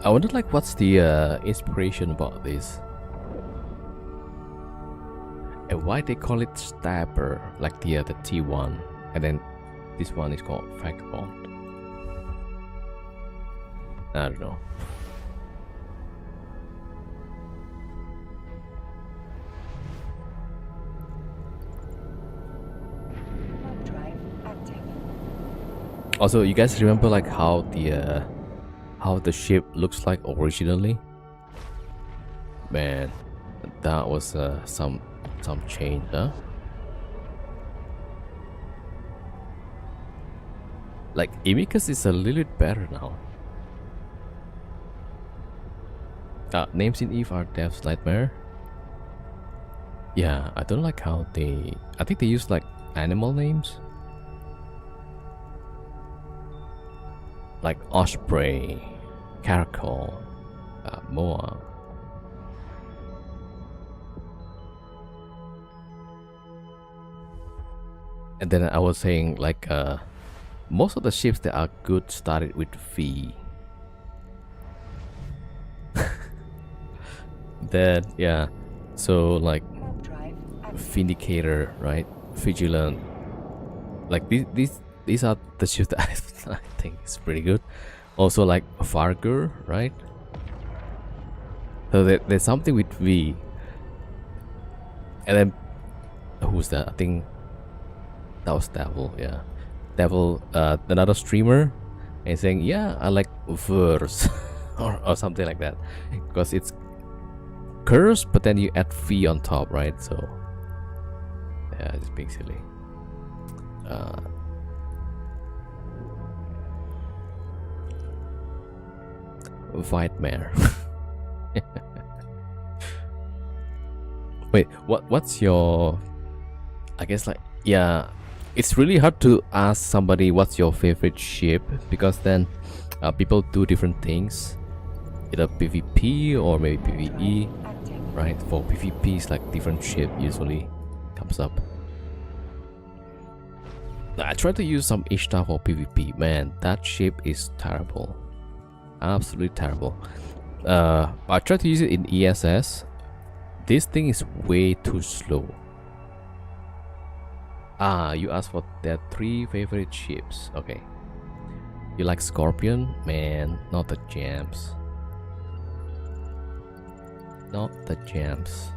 I wonder like what's the inspiration about this, and why they call it stabber, like the T1, and then this one is called vagabond. I don't know. Warp drive active. Also, you guys remember like how the ship looks like originally? Man, that was some change, huh? Like Imicus is a little bit better now. Names in Eve are Dev's Nightmare. Yeah, I don't like how I think they use like animal names. Like Osprey, Caracol, Moa. And then I was saying like most of the ships that are good started with V. Then yeah, so like Warp drive active. Vindicator, right? Vigilant. Like these are the ships that I think is pretty good. Also like Fargur, right? So there's something with V. And then who's that? I think that was Devil, yeah. Devil, another streamer, and saying, yeah, I like verse or something like that, because it's curse, but then you add V on top, right? So yeah, it's being silly. Nightmare. Wait, what's your? I guess like yeah, it's really hard to ask somebody what's your favorite ship, because then people do different things, either PvP or maybe PvE, Active. right? For PvP, it's like different ship usually comes up. I tried to use some Ishtar for PvP. Man, that ship is terrible, absolutely terrible. I tried to use it in ESS. This thing is way too slow. You asked for their 3 favorite ships. Okay. You like Scorpion? Man, not the jams. Not the jams.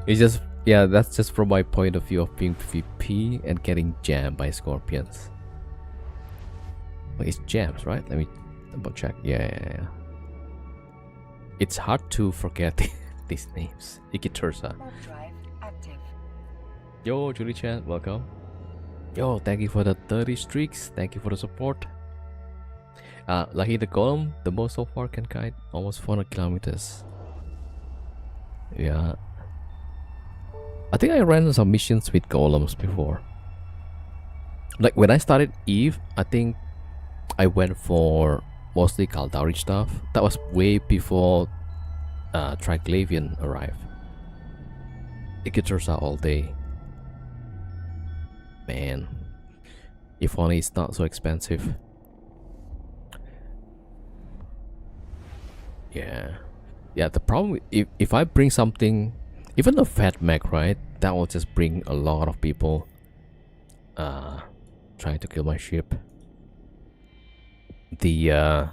It's just, yeah, that's just from my point of view of being PvP and getting jammed by Scorpions. Wait, it's jams, right? Let me double check. Yeah. It's hard to forget these names. Ikitursa. Warp drive active. Yo, Julie Chan, welcome. Yo, thank you for the 30 streaks. Thank you for the support. Lucky the Golem, the most so far can kite almost 400 kilometers. Yeah. I think I ran some missions with Golems before. Like when I started Eve, I think I went for mostly Kaldari stuff. That was way before Triglavian arrived. Ikitursa all day. Man, if only it's not so expensive. Yeah, the problem if I bring something, even a fat mech, right, that will just bring a lot of people trying to kill my ship. The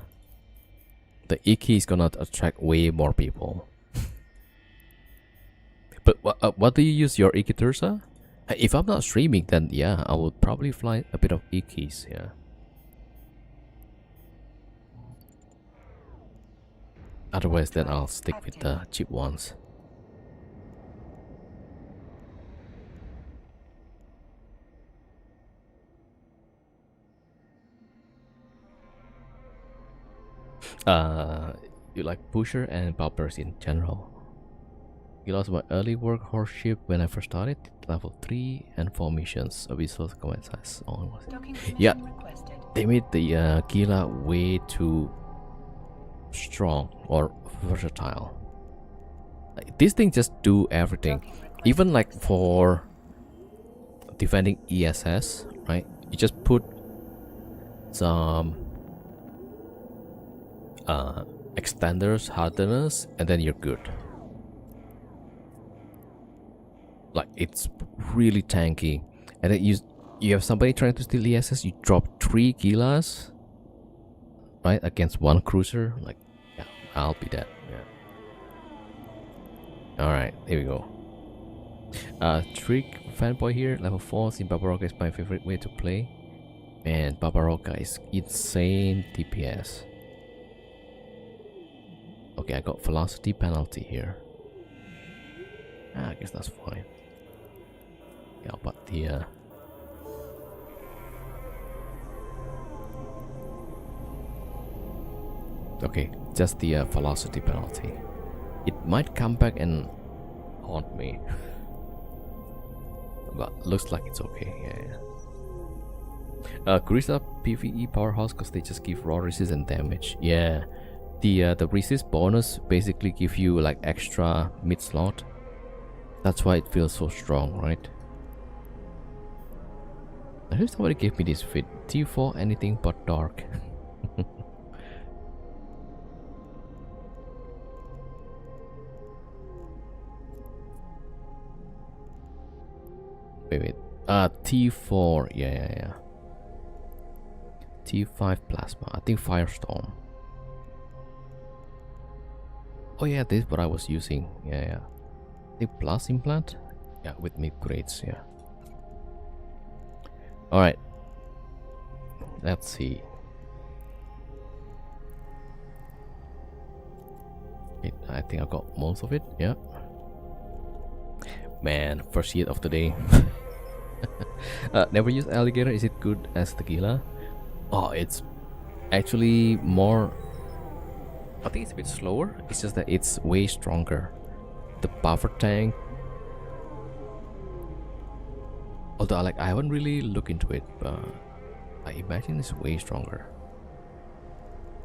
Iki is gonna attract way more people. But what do you use your Ikitursa? If I'm not streaming, then yeah, I would probably fly a bit of Ikis, yeah. Otherwise, then I'll stick with the cheap ones. You like pusher and boppers in general. You lost my early workhorse ship when I first started. Level 3 and 4 missions. Abyssal command size. Docking permission Yeah. requested. They made the Gila way too strong or versatile. Like, this thing just do everything. Docking requested. even like for defending ESS, right? You just put some extenders, hardeners, and then you're good. Like it's really tanky. And then you have somebody trying to steal ESS, you drop 3 Gilas, right, against 1 cruiser. Like, yeah, I'll be dead. Yeah. Alright, here we go. Trick fanboy here, level 4. See, Barbarossa is my favorite way to play. And Barbarossa is insane DPS. Okay, I got velocity penalty here. I guess that's fine. Yeah, but the okay, just the velocity penalty. It might come back and haunt me. But looks like it's okay, yeah. Gurista PvE powerhouse because they just give raw resist and damage. Yeah. The resist bonus basically give you like extra mid slot. That's why it feels so strong, right? I heard somebody gave me this fit. T4 anything but dark. Wait. T4. Yeah. T5 plasma. I think Firestorm. Oh yeah, this is what I was using. Yeah. I think plus implant. Yeah, with mid grades. Yeah. All right. Let's see. I think I got most of it. Yeah. Man, first hit of the day. Never used alligator. Is it good as tequila? Oh, it's actually more. I think it's a bit slower. It's just that it's way stronger. The buffer tank. Although I haven't really looked into it, but I imagine it's way stronger.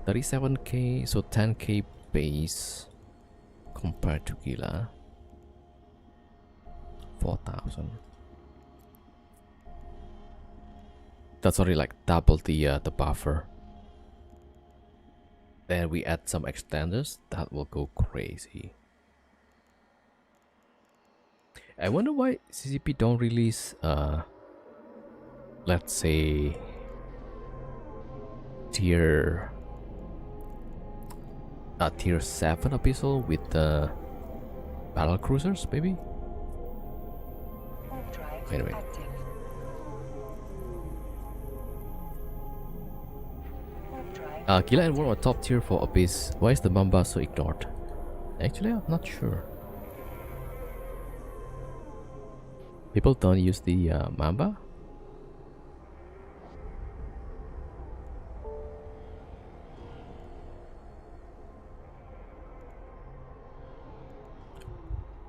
37k, so 10k base compared to Gila. 4,000. That's already like double the buffer. Then we add some extenders. That will go crazy. I wonder why CCP don't release let's say tier 7 abyssal with the battle cruisers, maybe. Anyway, Gila and War are top tier for Abyss. Why is the Mamba so ignored? Actually, I'm not sure. People don't use the Mamba?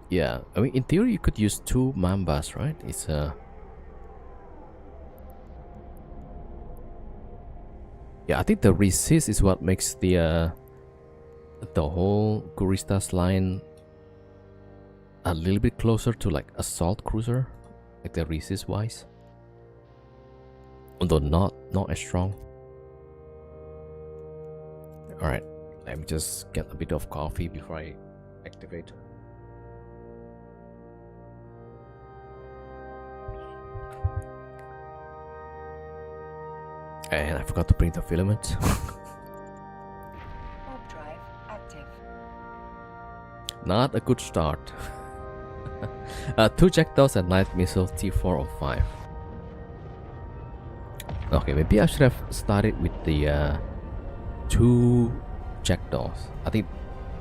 Yeah, I mean, in theory, you could use 2 Mambas, right? It's yeah, I think the resist is what makes the whole Guristas line a little bit closer to like assault cruiser, like the resist wise, although not as strong. All right, let me just get a bit of coffee before I activate. And I forgot to bring the filament. Warp drive active. Not a good start. 2 jackdaws and light missile T4 or 5. Okay, maybe I should have started with the 2 jackdaws. I think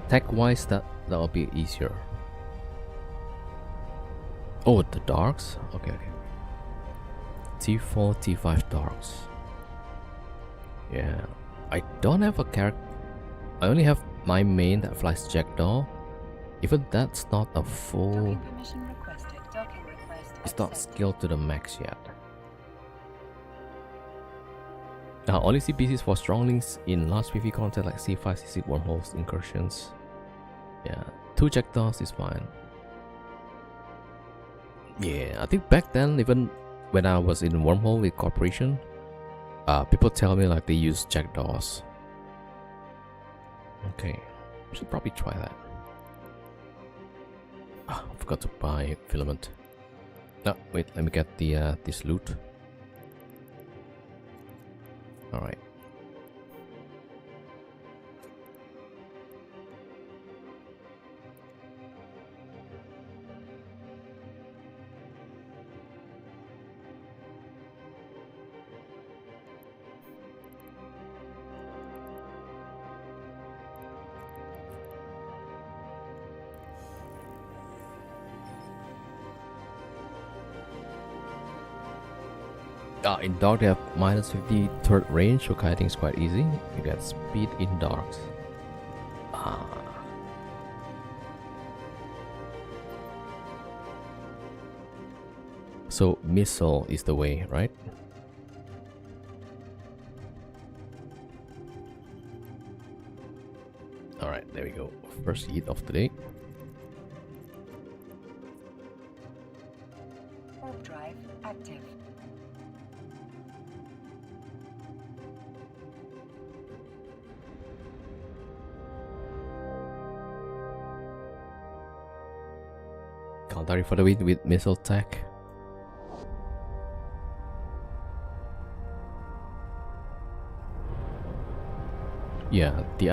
tech wise that will be easier. Oh, the darks? Okay. T4, T5 darks. Yeah, I don't have a character. I only have my main that flies jackdaw. Even that's not a full. Docking permission requested. Docking request It's not accepted. scaled to the max yet. Now only see pieces for stronglings in large PV content like C5, C6 wormholes, incursions. Yeah, 2 jackdaws is fine. Yeah, I think back then, even when I was in Wormhole with Corporation, people tell me like they use jackdaws. Okay, should probably try that. I forgot to buy filament. No, wait, let me get the this loot. All right. In dark they have minus 50 third range, okay, I think it's quite easy. You get speed in darks. So missile is the way, right? Alright, there we go. First hit of the day. Warp drive active. Counter for the win with missile tech. Yeah, the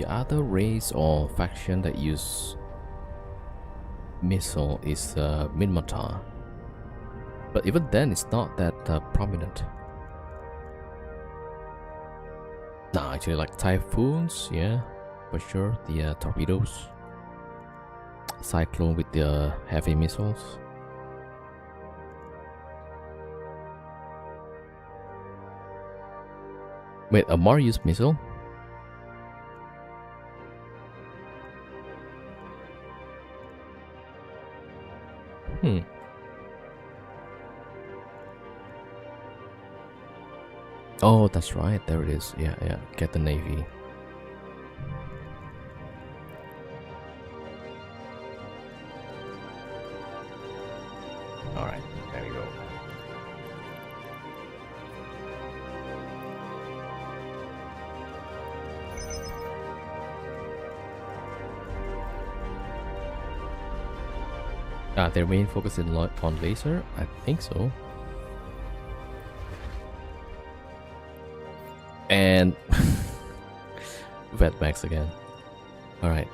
other race or faction that use missile is Minmatar, but even then it's not that prominent. Nah, actually, like typhoons, yeah, for sure. The torpedoes, cyclone with the heavy missiles. Wait, a Marius missile? Oh, that's right. There it is. Yeah, yeah. Get the Navy. All right, there we go. Their main focus is on laser? I think so. And Wetbacks again. Alright.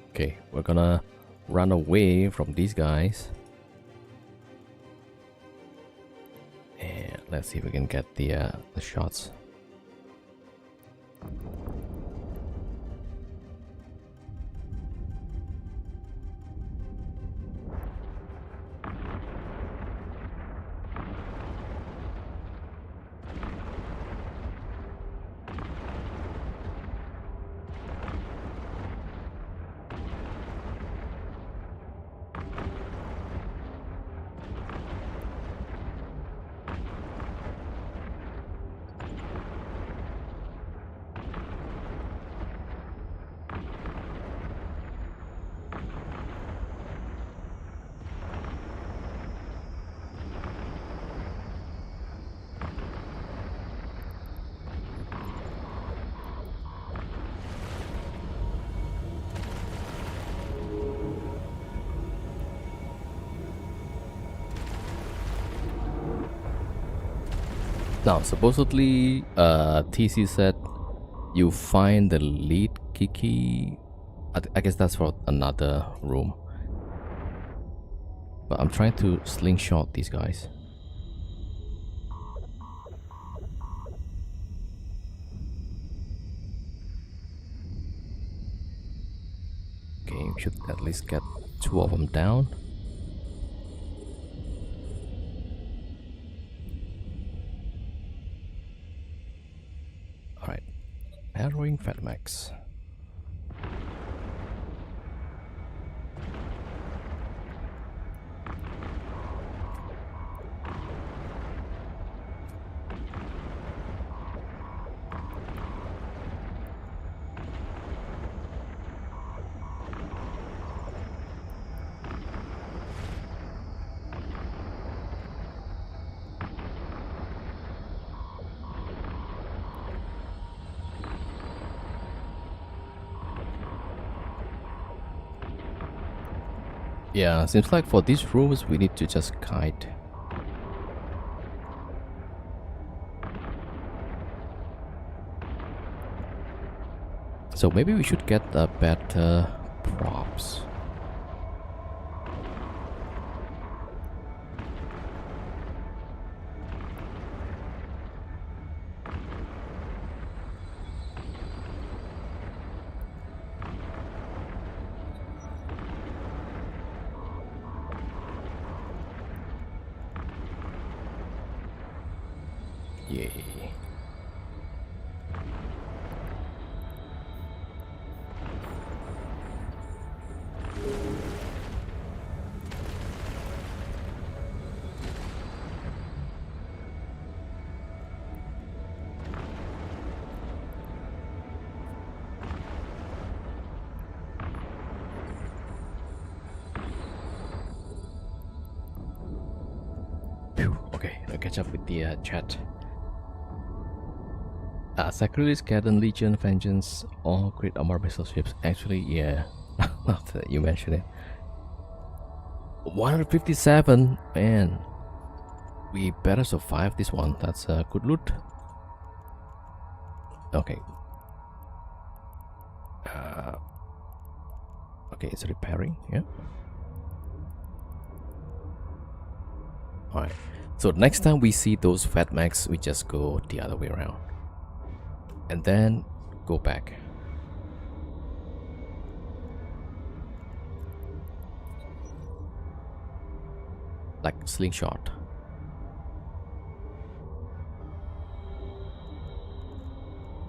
Okay, we're gonna run away from these guys. And let's see if we can get the shots. Now, supposedly, TC said you find the lead Kiki. I guess that's for another room. But I'm trying to slingshot these guys. Okay, we should at least get 2 of them down. Alright, harrowing Fatmax. Yeah, seems like for these rooms we need to just kite. So maybe we should get better props. Yay. Phew, okay, I'll catch up with the chat. Sacrilegious, Garden, Legion, Vengeance, all great armor vessel ships. Actually, yeah, now that you mention it. 157, man. We better survive this one. That's a good loot. Okay. Okay, it's repairing, yeah. Alright, so next time we see those fat mags, we just go the other way around. And then go back. Like slingshot.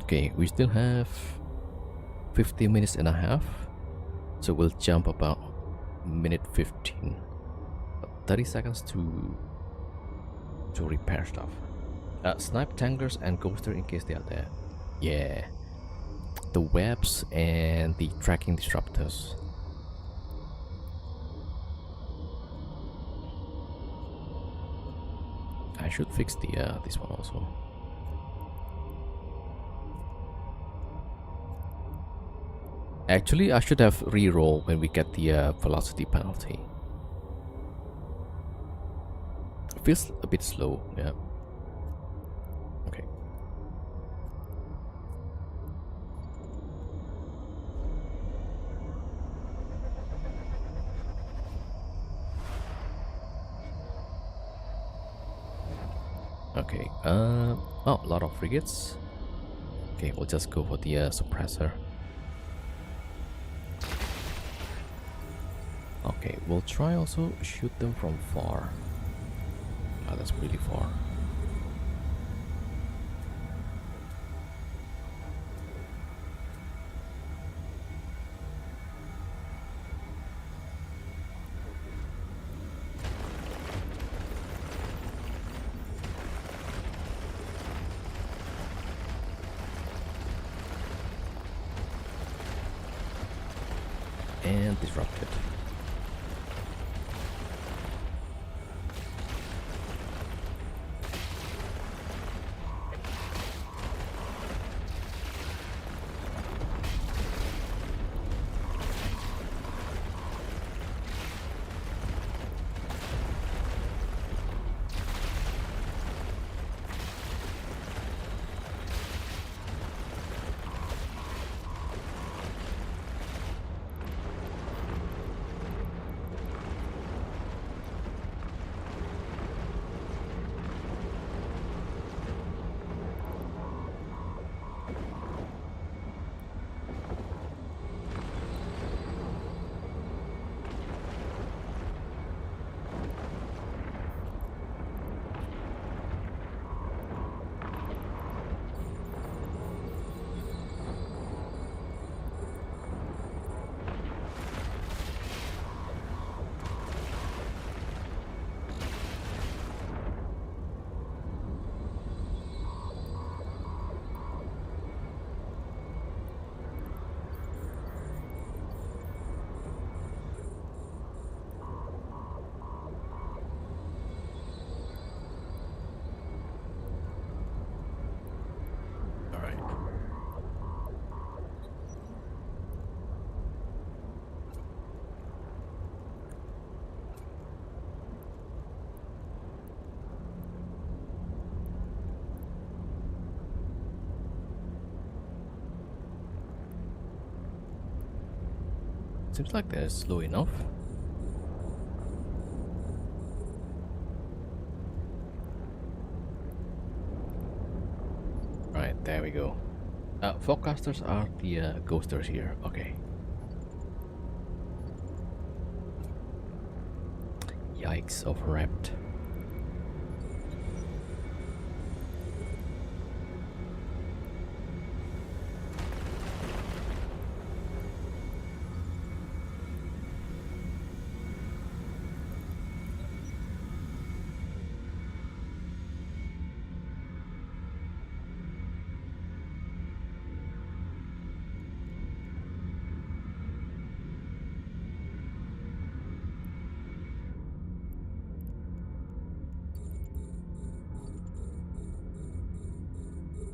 Okay, we still have 15 minutes and a half. So we'll jump about minute 15. 30 seconds to repair stuff. Snipe tanglers and ghoster in case they are there. Yeah. The webs and the tracking disruptors. I should fix the this one also. Actually, I should have re-roll when we get the velocity penalty. It feels a bit slow, yeah. Okay. Okay, oh, a lot of frigates. Okay, we'll just go for the suppressor. Okay, we'll try also shoot them from far. Oh, that's really far. And disrupted. seems like they're slow enough. Right, there we go. Forecasters are the ghosters here. Okay. Yikes, overwrapped.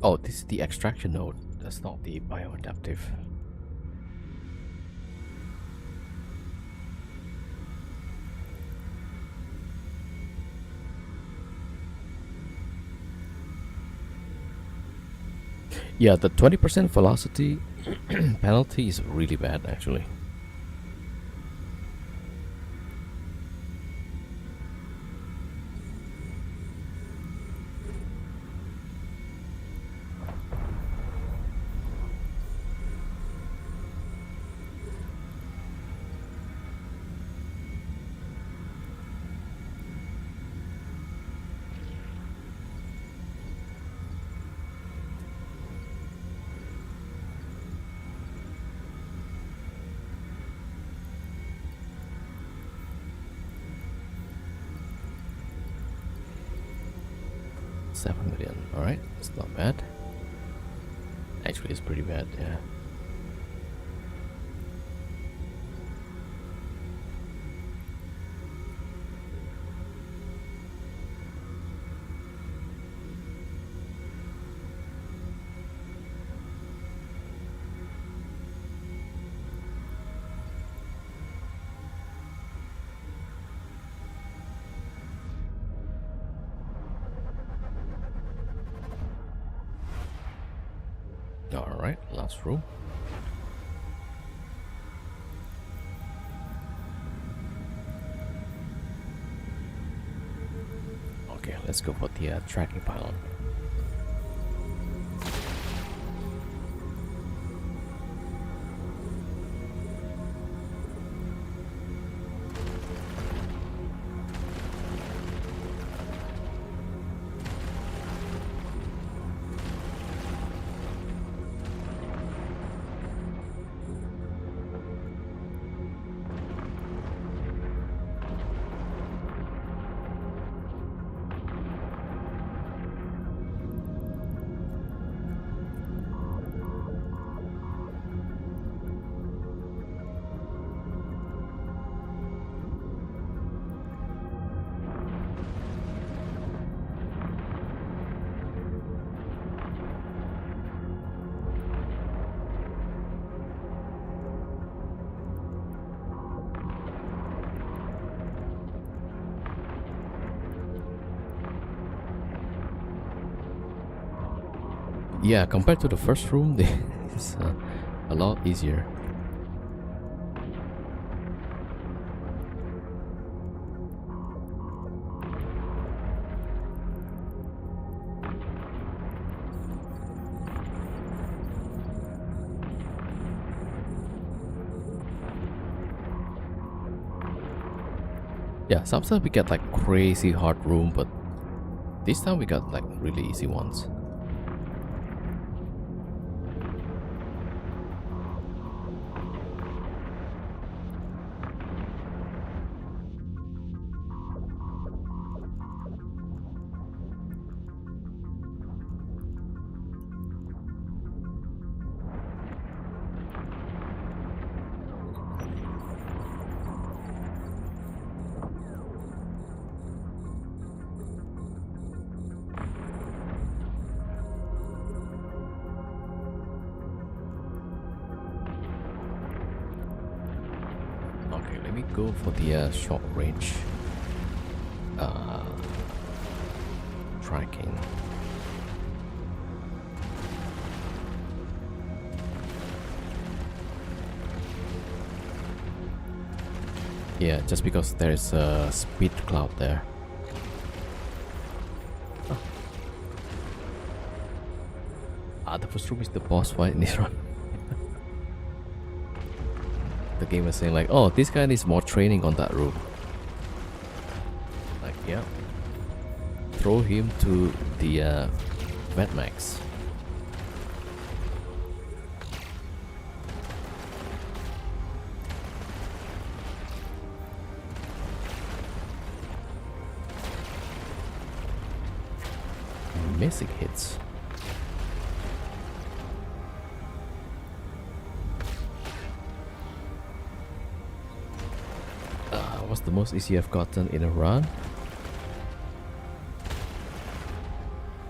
Oh, this is the extraction node. That's not the bioadaptive. Yeah, the 20% velocity penalty is really bad actually. $7 million. Alright, it's not bad. Actually, it's pretty bad, yeah. Alright, last room. Okay, let's go for the tracking pylon. Yeah, compared to the first room, it's a lot easier. Yeah, sometimes we get like crazy hard room, but this time we got like really easy ones. Okay, let me go for the short range tracking. Yeah, just because there's a speed cloud there. The first room is the boss fight in this run. The game was saying like, oh, this guy needs more training on that room. Like, yeah. Throw him to the Mad Max. Missing hits. What's the most easy I've gotten in a run?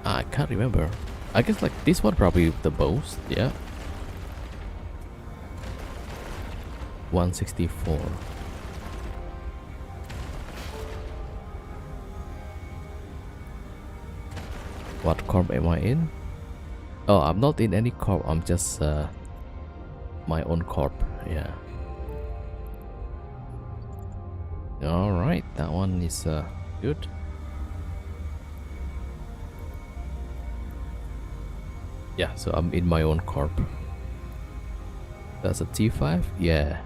I can't remember. I guess like this one probably the most, yeah. 164. What corp am I in? Oh, I'm not in any corp, I'm just my own corp, yeah. Alright, that one is good. Yeah, so I'm in my own corp. That's a T5? Yeah.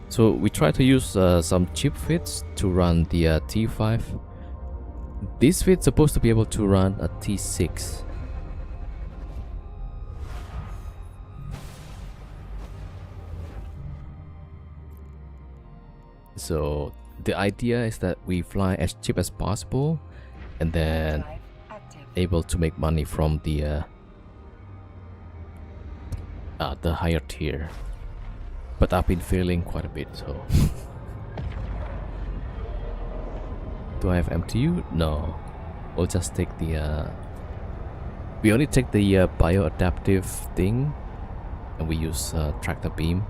So we try to use some cheap fits to run the T5. This fit's supposed to be able to run a T6. So the idea is that we fly as cheap as possible and then able to make money from the higher tier. But I've been failing quite a bit, so do I have MTU? No. We'll just take the we only take the bioadaptive thing and we use tractor beam.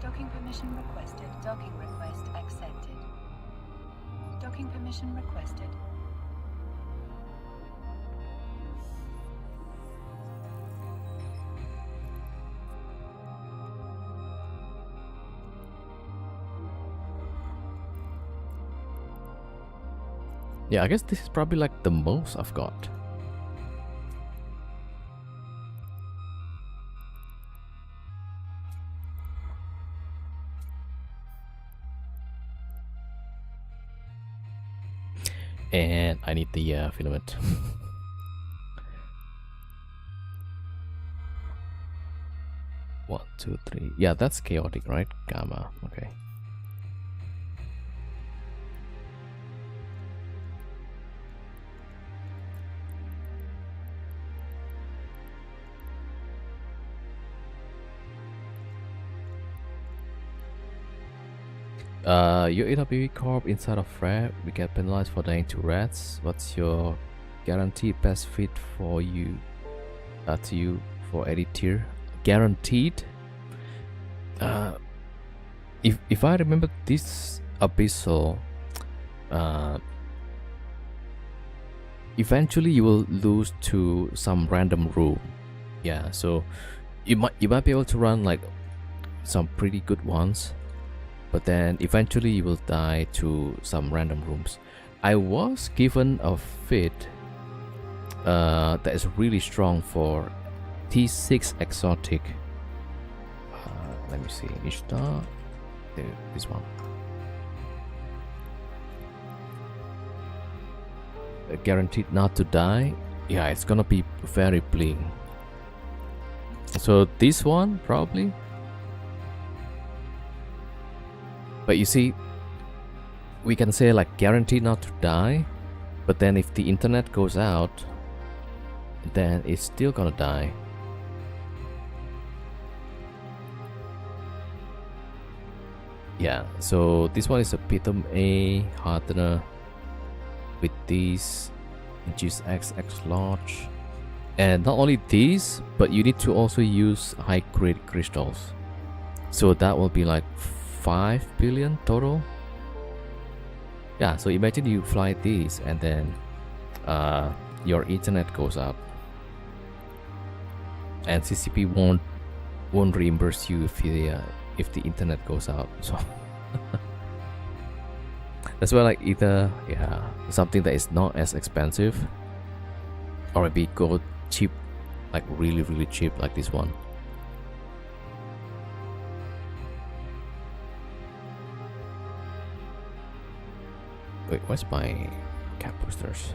Docking permission requested. Docking request accepted. Docking permission requested. Yeah, I guess this is probably like the most I've got. And I need the filament. One, two, three. Yeah, that's chaotic, right? Gamma. Okay. You're in a BB Corp inside of Rare. We get penalized for dying to rats. What's your guaranteed best fit for you? To you for any tier? Guaranteed? If I remember this abyssal, eventually you will lose to some random room. Yeah, so you might be able to run like some pretty good ones, but then eventually you will die to some random rooms. I was given a fit that is really strong for T6 exotic. Let me see, Ishtar, this one. Guaranteed not to die. Yeah, it's gonna be very bling. So this one probably. But you see, we can say like guaranteed not to die, but then if the internet goes out, then it's still gonna die. Yeah, so this one is a Python A hardener with these GX large, and not only these, but you need to also use high grade crystals. So that will be like 5 billion total. Yeah, so imagine you fly this and then your internet goes up, and CCP won't reimburse you if the internet goes out. So that's why, like, either something that is not as expensive, or maybe go cheap, like really cheap, like this one. Wait, where's my cap boosters?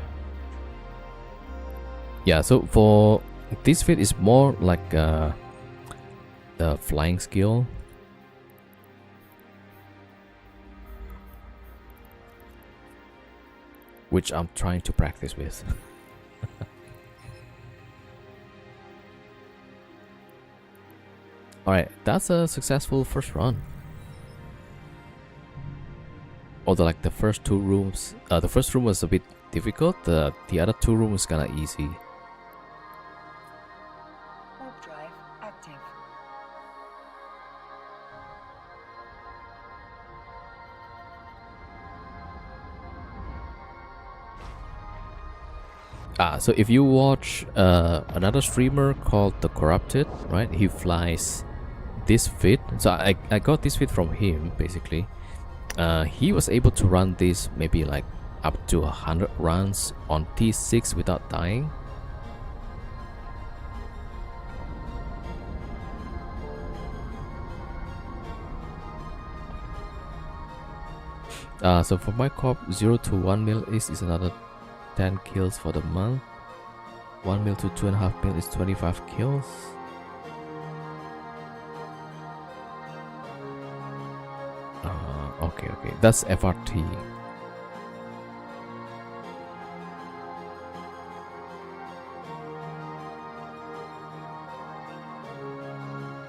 Yeah, so for this fit is more like the flying skill. Which I'm trying to practice with. Alright, that's a successful first run. Although, like, the first two rooms, the first room was a bit difficult. The other two rooms was kind of easy. Warp drive active. So if you watch another streamer called The Corrupted, right? He flies this fit. So I got this fit from him, basically. He was able to run this maybe like up to 100 runs on T6 without dying. So for my corp, 0 to 1 mil is another 10 kills for the month. 1 mil to 2.5 mil is 25 kills. Okay, that's FRT.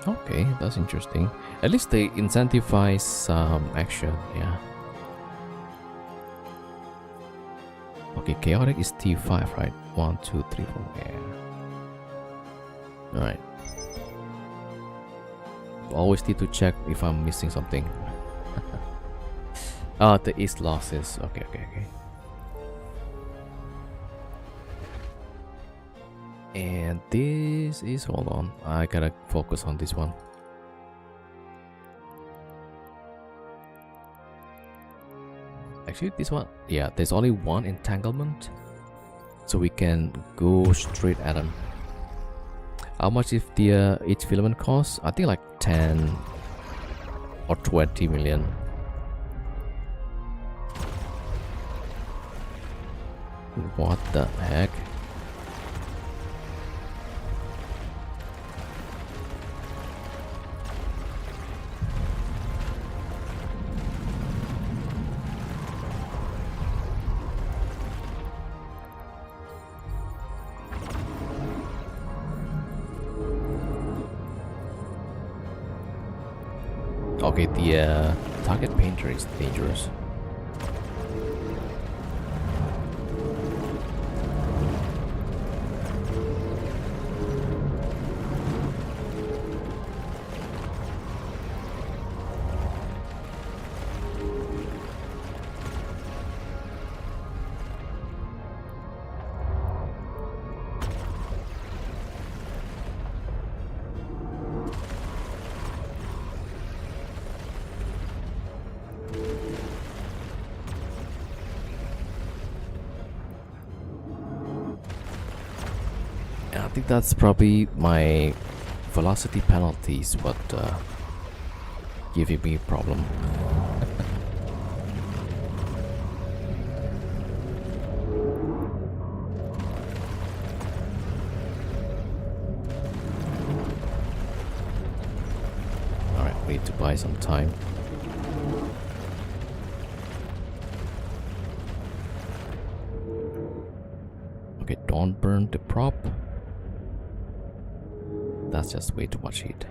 Okay, that's interesting. At least they incentivize some action, yeah. Okay, chaotic is T5, right? 1, 2, 3, 4, yeah. Alright. Always need to check if I'm missing something. Oh, the east losses. Okay. And this is, hold on, I gotta focus on this one. Actually, this one, yeah, there's only one entanglement, so we can go straight at them. How much if the each filament costs? I think like 10 or 20 million. What the heck? Okay, the target painter is dangerous. I think that's probably my velocity penalties, but giving me a problem. Alright, we need to buy some time. Okay, don't burn the prop. That's just way too much heat.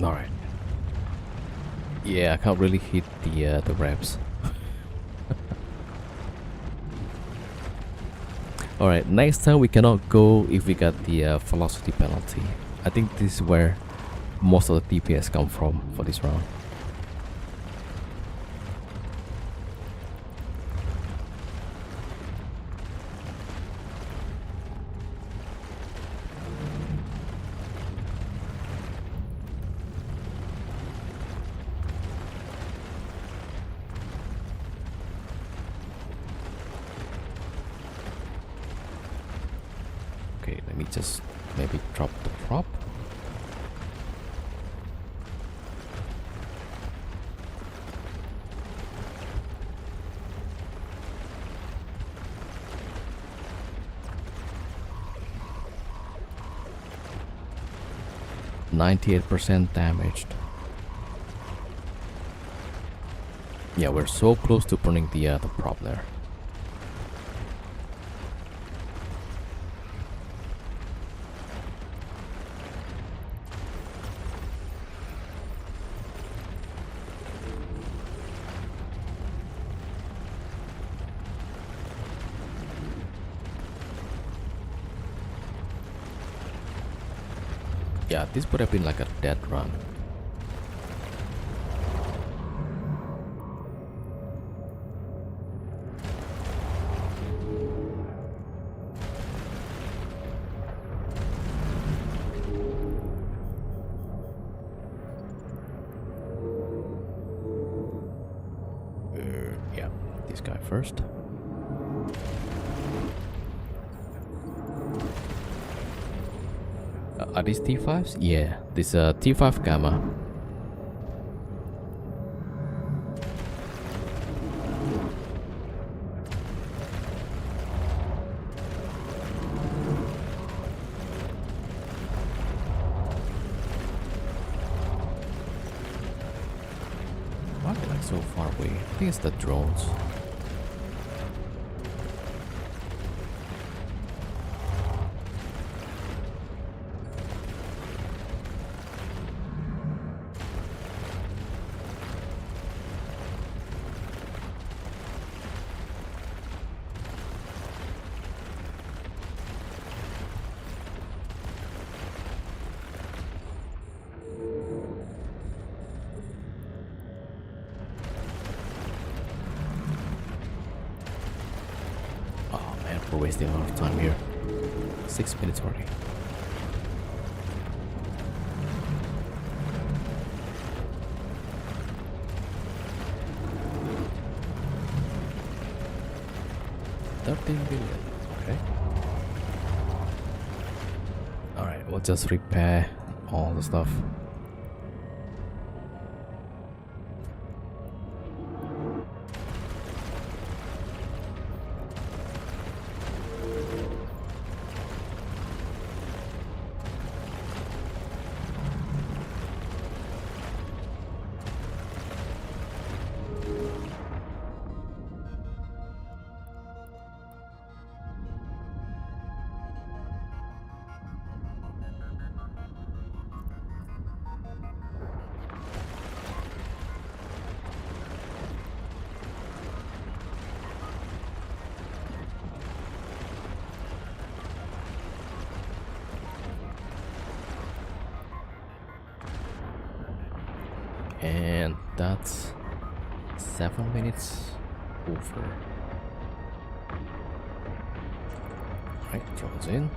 All right. Yeah, I can't really hit the reps. All right. Next time we cannot go if we got the velocity penalty. I think this is where most of the DPS come from for this round. Okay, let me just maybe drop the prop. %98 damaged. Yeah, we're so close to burning the prop there. Yeah, this would have been like a dead run. Yeah, this guy first. Are these T5s? Yeah, this T5 Gamma. Why are they like so far away? I think it's the drones. We're wasting a lot of time here. 6 minutes already. $13 billion. Okay. Alright, we'll just repair all the stuff. And that's 7 minutes over. Right, drones in.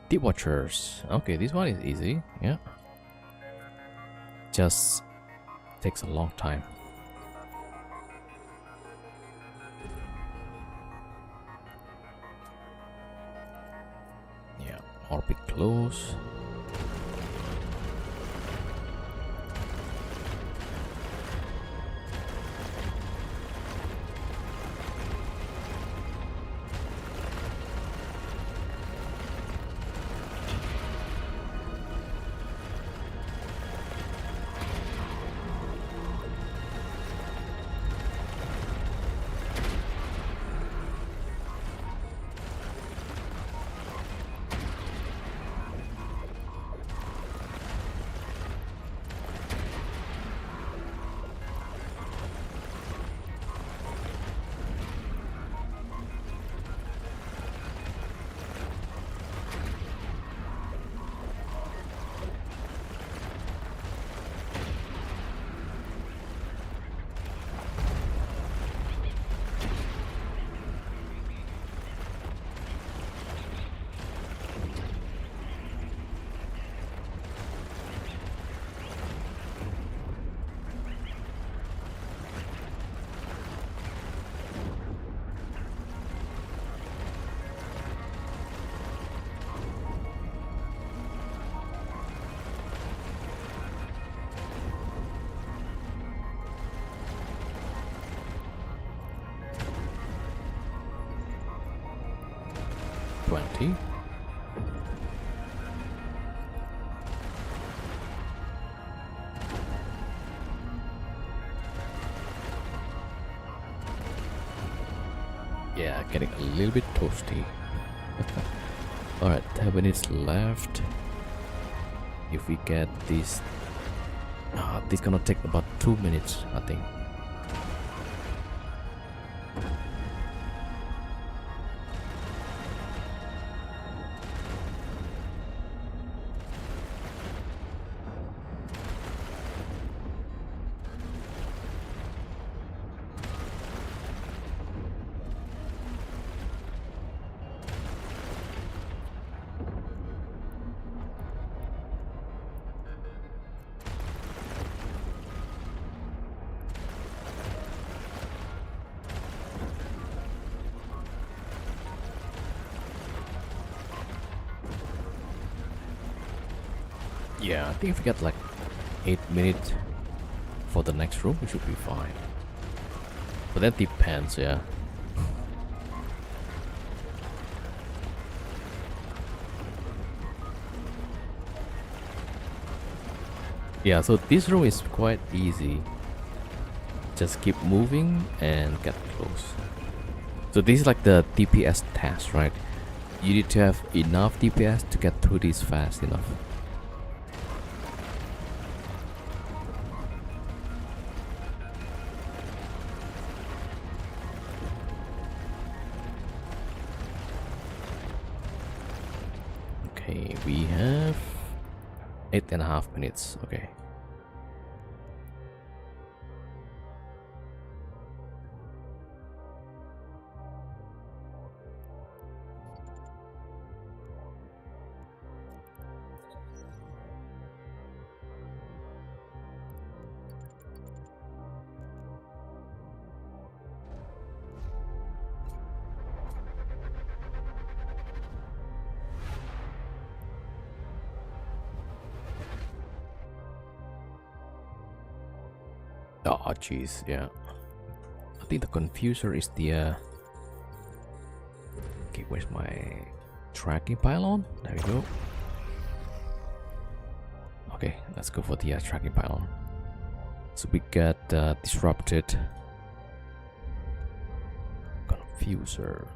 Deep Watchers. Okay, this one is easy. Yeah. Just takes a long time. Yeah, orbit close. 20. Yeah, getting a little bit toasty. Alright, 10 minutes left. If we get this, this gonna take about 2 minutes, I think. Yeah, I think if we get like 8 minutes for the next room, we should be fine. But that depends, yeah. Yeah, so this room is quite easy. Just keep moving and get close. So this is like the DPS task, right? You need to have enough DPS to get through this fast enough. Okay, we have 8.5 minutes. Okay. Oh, jeez, yeah. I think the confuser is the. Okay, where's my tracking pylon? There we go. Okay, let's go for the tracking pylon. So we got disrupted confuser.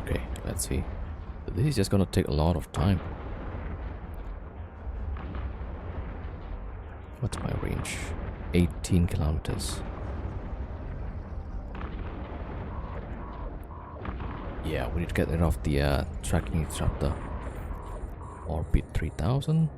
Okay, let's see. This is just gonna take a lot of time. What's my range? 18 kilometers. Yeah, we need to get rid of the tracking disruptor. Orbit 3000.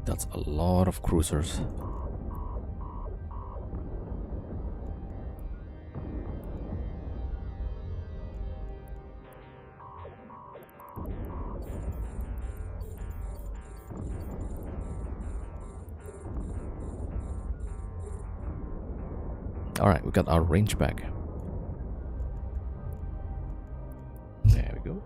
That's a lot of cruisers. Alright, we got our range back. There we go.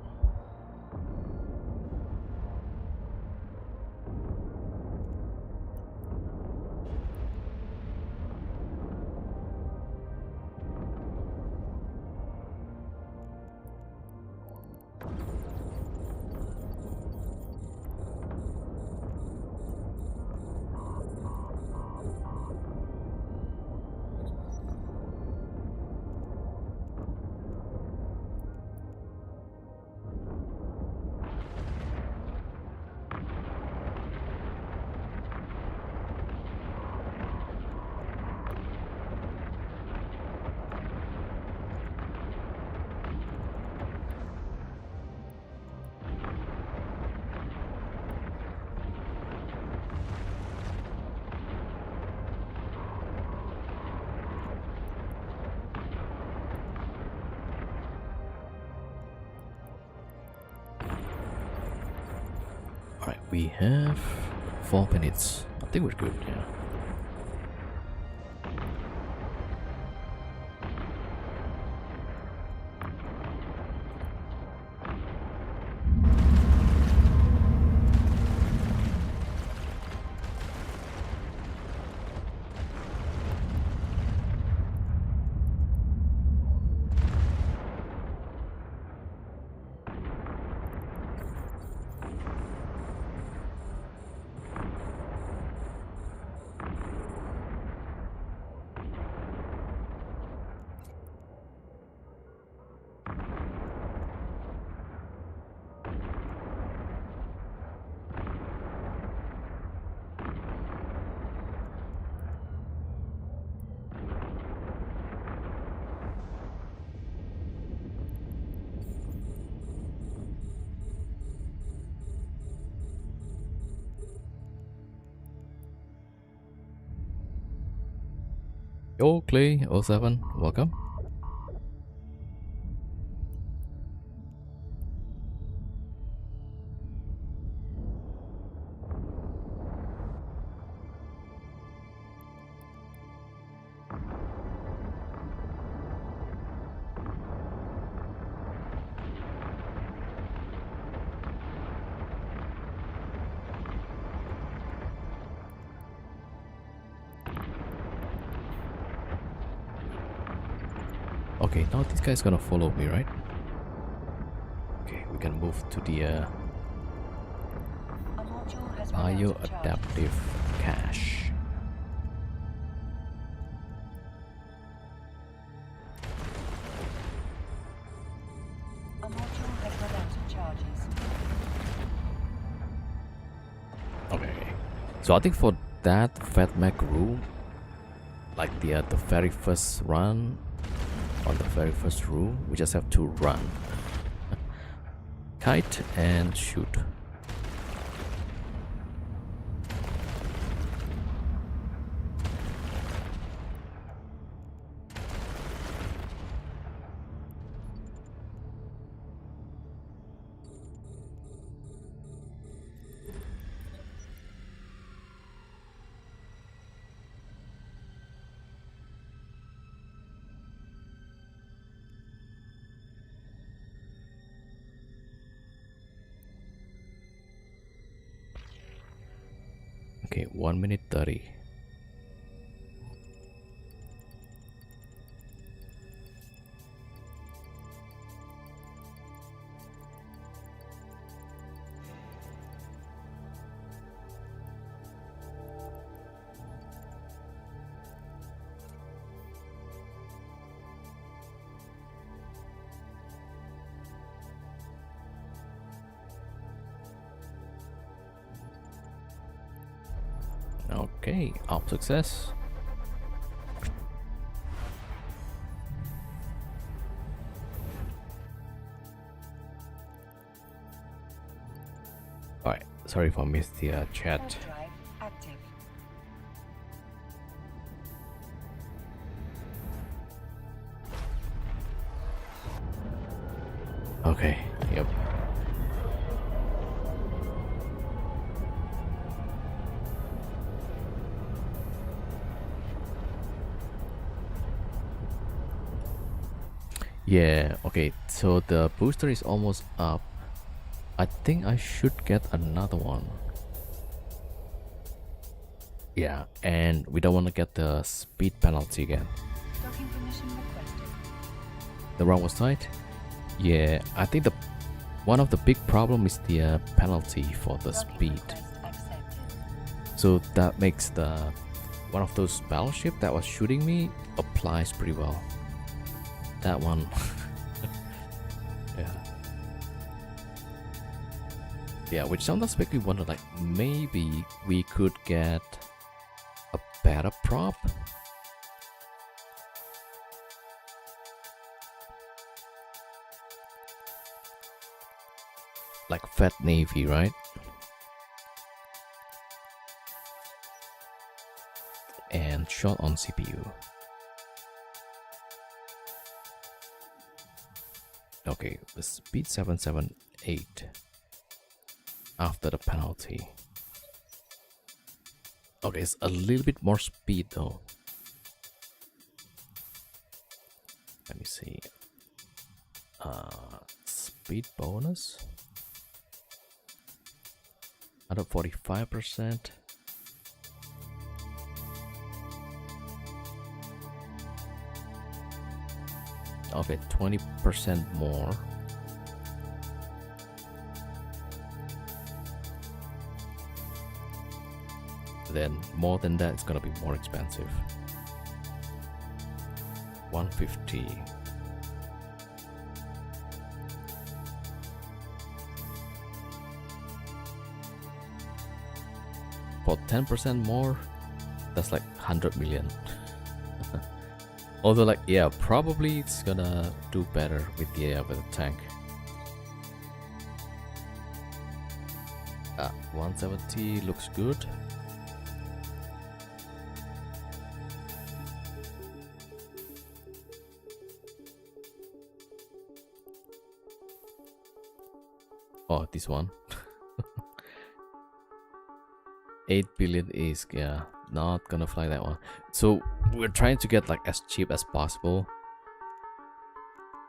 We have 4 minutes. I think we're good, yeah. Yo, Clay 07, welcome. Okay, now this guy's gonna follow me, right? Okay, we can move to the A module has run out of charges. bioadaptive cache. A module has run out of charges. Okay, so I think for that Fat Mac room, like the very first run, on the very first room, we just have to run, kite and shoot. Okay, 1 minute 30. Okay, up success. Alright, sorry if I missed the chat. Warp drive active. Okay, yep. Yeah, okay, so the booster is almost up. I think I should get another one. Yeah, and we don't want to get the speed penalty again. Docking permission requested. The run was tight. Yeah, I think the one of the big problem is the penalty for the Docking speed. request accepted. So that makes the one of those battleship that was shooting me applies pretty well. That one. Yeah. Yeah, which sometimes make me wonder, like, maybe we could get a better prop. Like Fat Navy, right? And shot on CPU. Okay, the speed 778. after the penalty. Okay, it's a little bit more speed though. Let me see. Speed bonus. 145%. Okay, 20% more. Then more than that, it's gonna be more expensive. 150. For 10% more, that's like 100 million. Although, like, yeah, probably it's gonna do better with the tank. 170 looks good. Oh, this one. 8 billion is, yeah, not gonna fly that one. So we're trying to get like as cheap as possible.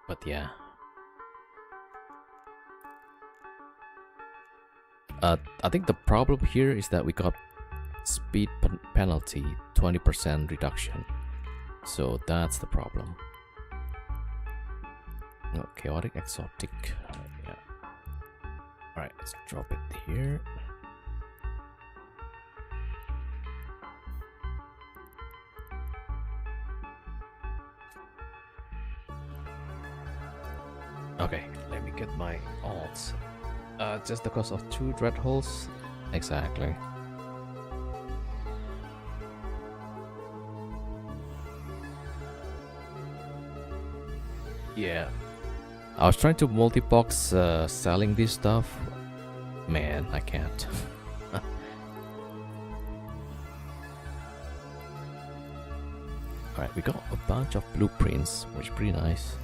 But yeah. I think the problem here is that we got speed penalty, 20% reduction. So that's the problem. Oh, chaotic, exotic. Yeah. Alright, let's drop it here. Okay, let me get my alts. Just the cost of 2 dread holes. Exactly. Yeah. I was trying to multi-box selling this stuff. Man, I can't. Alright, we got a bunch of blueprints, which is pretty nice.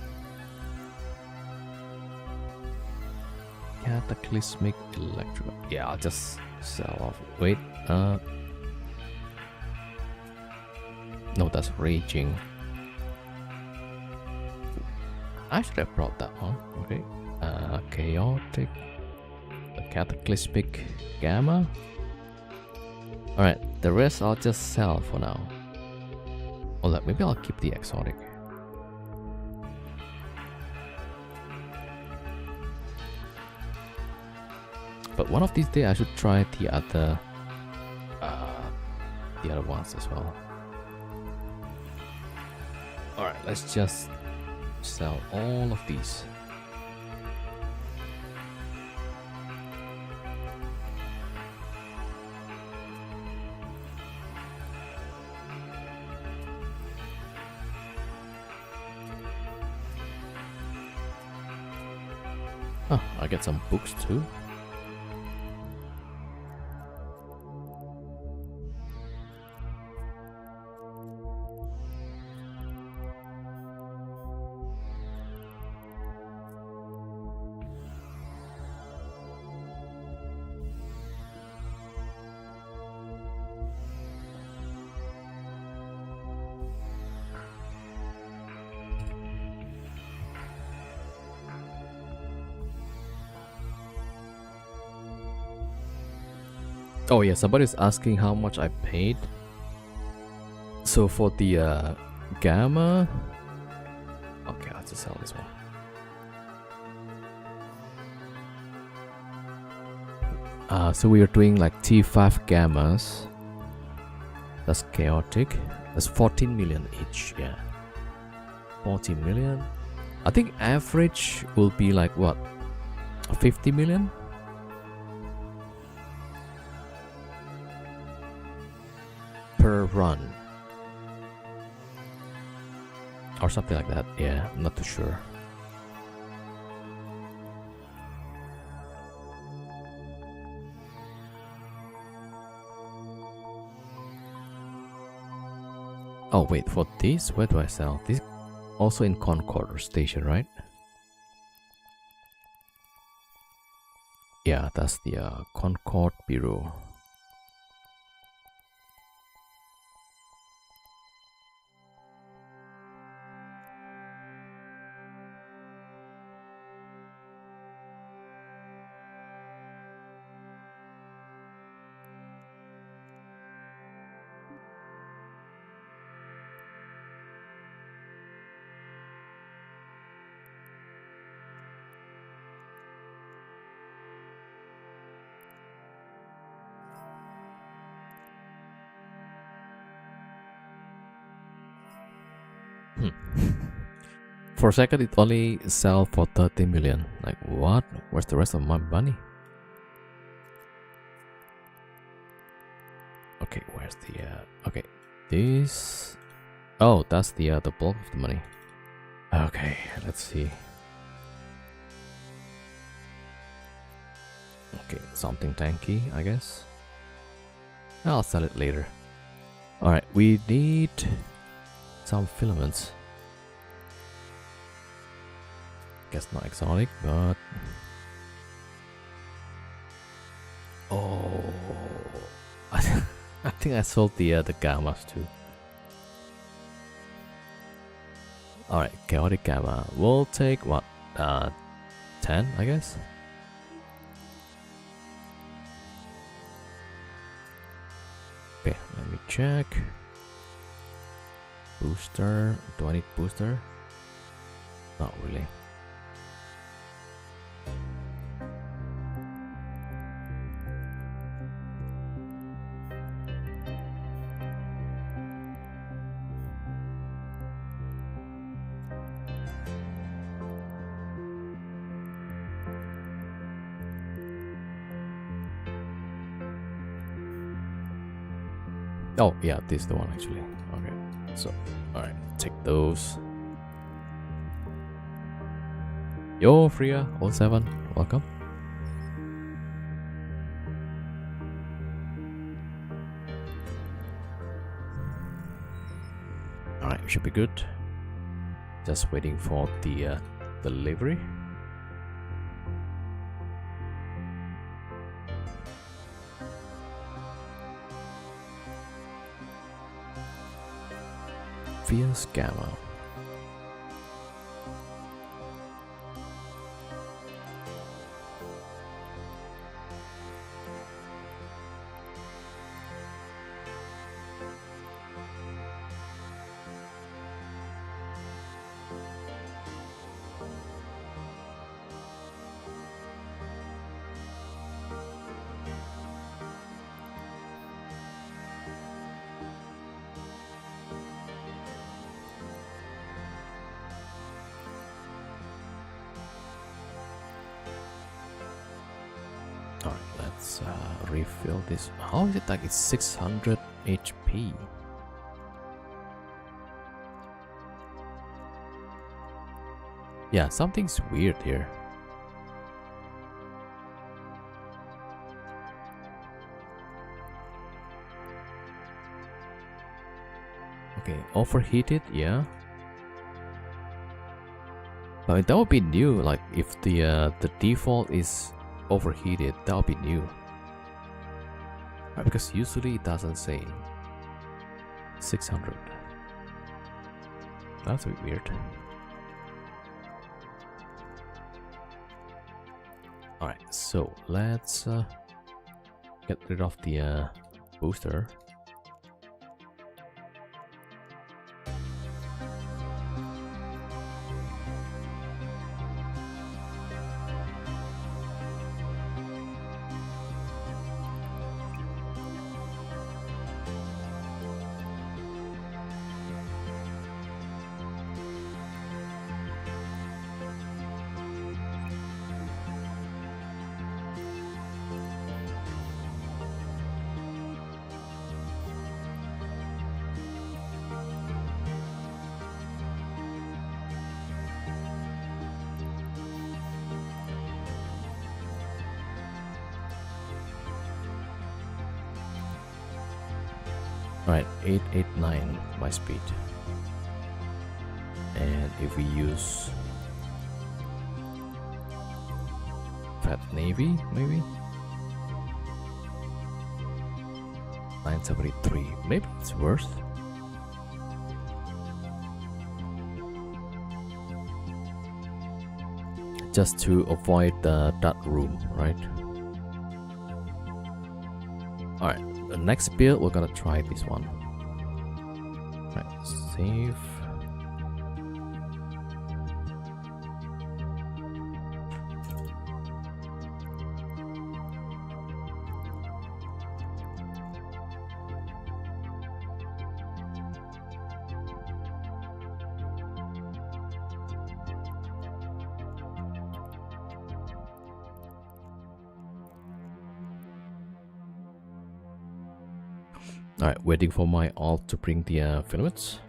Cataclysmic electrical. Yeah, I'll just sell off. Wait, no, that's raging. I should have brought that one. Okay. Chaotic. Cataclysmic gamma. Alright, the rest I'll just sell for now. Hold up, maybe I'll keep the exotic. But one of these days I should try the other ones as well. Alright, let's just sell all of these. Oh, I get some books too. Oh yeah, somebody's asking how much I paid. So for the gamma, okay, I'll just sell this one. So we are doing like T5 gammas. That's chaotic. That's 14 million each. Yeah, 14 million. I think average will be like what, 50 million. Per run or something like that. Yeah, I'm not too sure. Oh wait, for this, where do I sell this? Also in Concord Station, right? Yeah, that's the Concord Bureau. For a second, it only sell for 30 million. Like what? Where's the rest of my money? Okay, where's the okay, this. Oh, that's the bulk of the money. Okay, let's see. Okay, something tanky, I guess. I'll sell it later. All right, we need some filaments. Guess not exotic, but oh, I think I sold the gammas too. All right, chaotic gamma. We'll take what 10, I guess. Okay, let me check. Booster. Do I need booster? Not really. Oh yeah, this is the one actually. Okay, so all right, take those. Yo, Freya 07, welcome. All right, should be good. Just waiting for the delivery. Fierce Gamma. Alright, let's refill this. How is it like it's 600 HP? Yeah, something's weird here. Okay, overheated, yeah. But that would be new, like if the default is overheated, that would be new. Right, because usually it doesn't say 600. That's a bit weird. Alright, so let's get rid of the booster. Alright, 889 my speed. And if we use Pet Navy, maybe? 973. Maybe it's worse. Just to avoid that room, right? Alright, the next build, we're gonna try this one. Right, save. Alright, waiting for my alt to bring the filaments.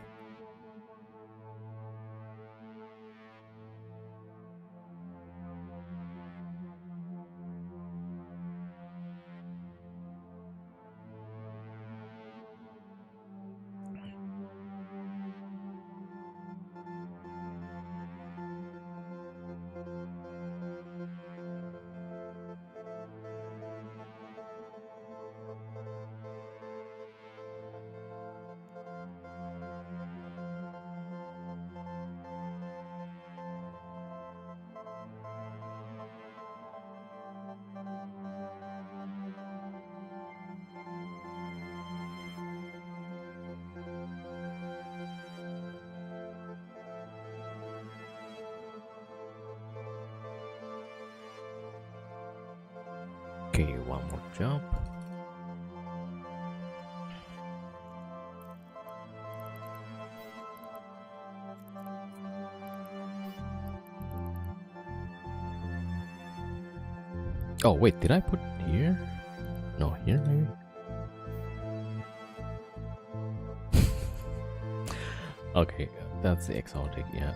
Okay, one more job. Oh wait, did I put here? No, here maybe? Okay, that's the exotic, yeah.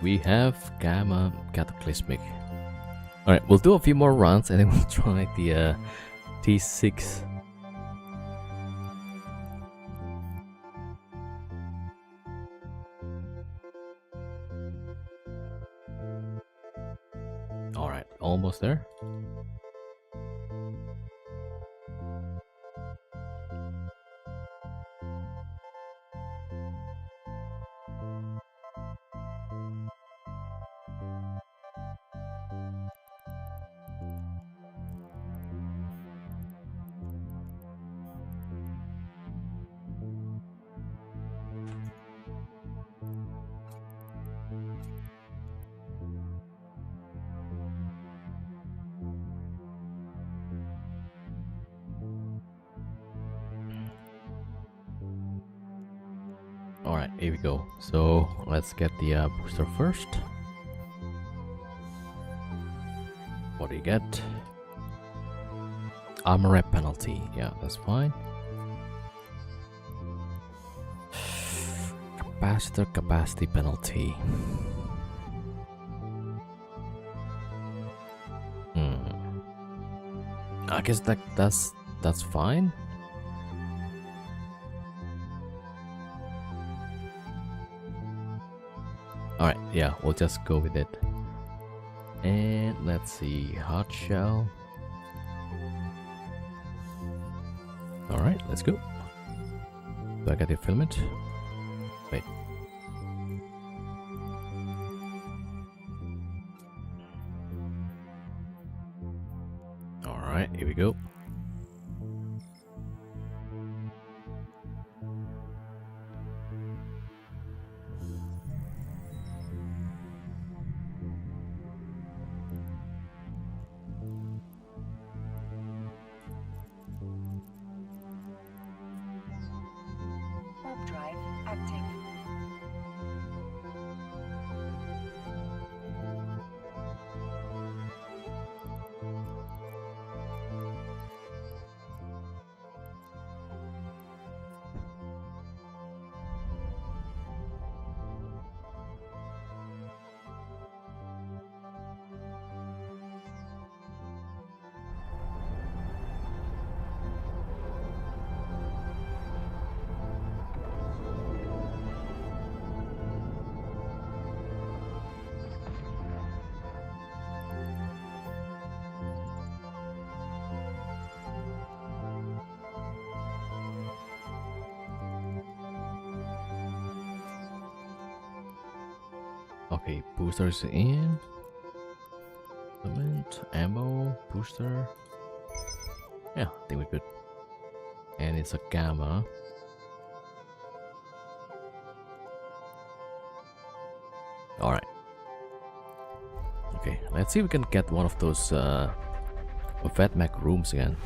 We have Gamma Cataclysmic. Alright, we'll do a few more rounds and then we'll try the T6. Alright, almost there. Alright, here we go. So let's get the booster first. What do you get? Armor rep penalty. Yeah, that's fine. Capacitor capacity penalty. I guess that's fine. Alright, yeah, we'll just go with it. And let's see, hard shell. Alright, let's go. Do I get the filament? Wait. Alright, here we go. Warp drive active. Okay, boosters in. Element, ammo, booster. Yeah, I think we're good. And it's a gamma. Alright. Okay, let's see if we can get one of those Vetmec rooms again.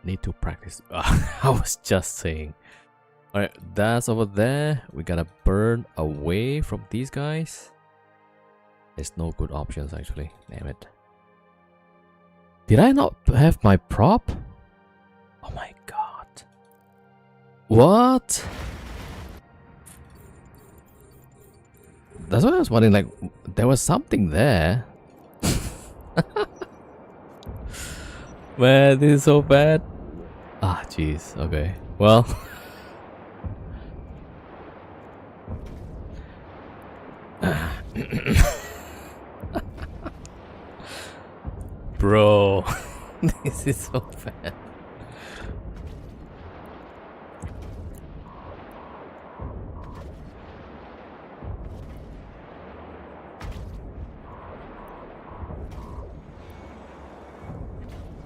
Need to practice. I was just saying. Alright, that's over there. We gotta burn away from these guys. There's no good options actually. Damn it. Did I not have my prop? Oh my god. What? That's what I was wondering, like, there was something there. Man, this is so bad. Ah, jeez. Okay. Well. Bro. This is so bad.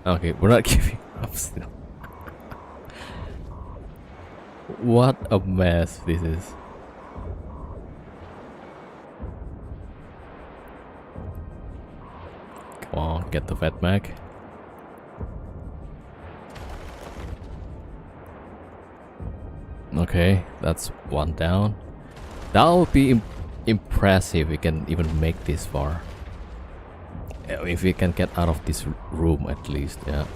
Okay, we're not giving up still. What a mess this is. Come on, get the fat mag. Okay, that's one down. That would be impressive if we can even make this far. If we can get out of this room at least, yeah.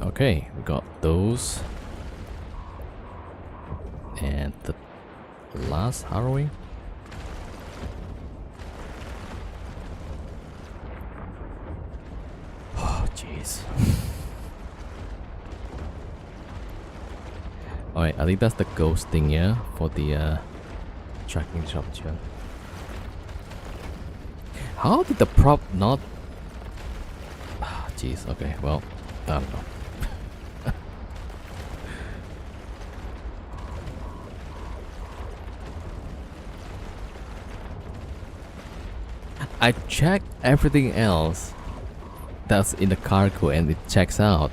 Okay, we got those. And the last harrowing. Oh, jeez. Alright, I think that's the ghost thing, yeah? For the tracking disruption. How did the prop not... Ah, jeez, okay, well, I don't know. I checked everything else that's in the cargo and it checks out.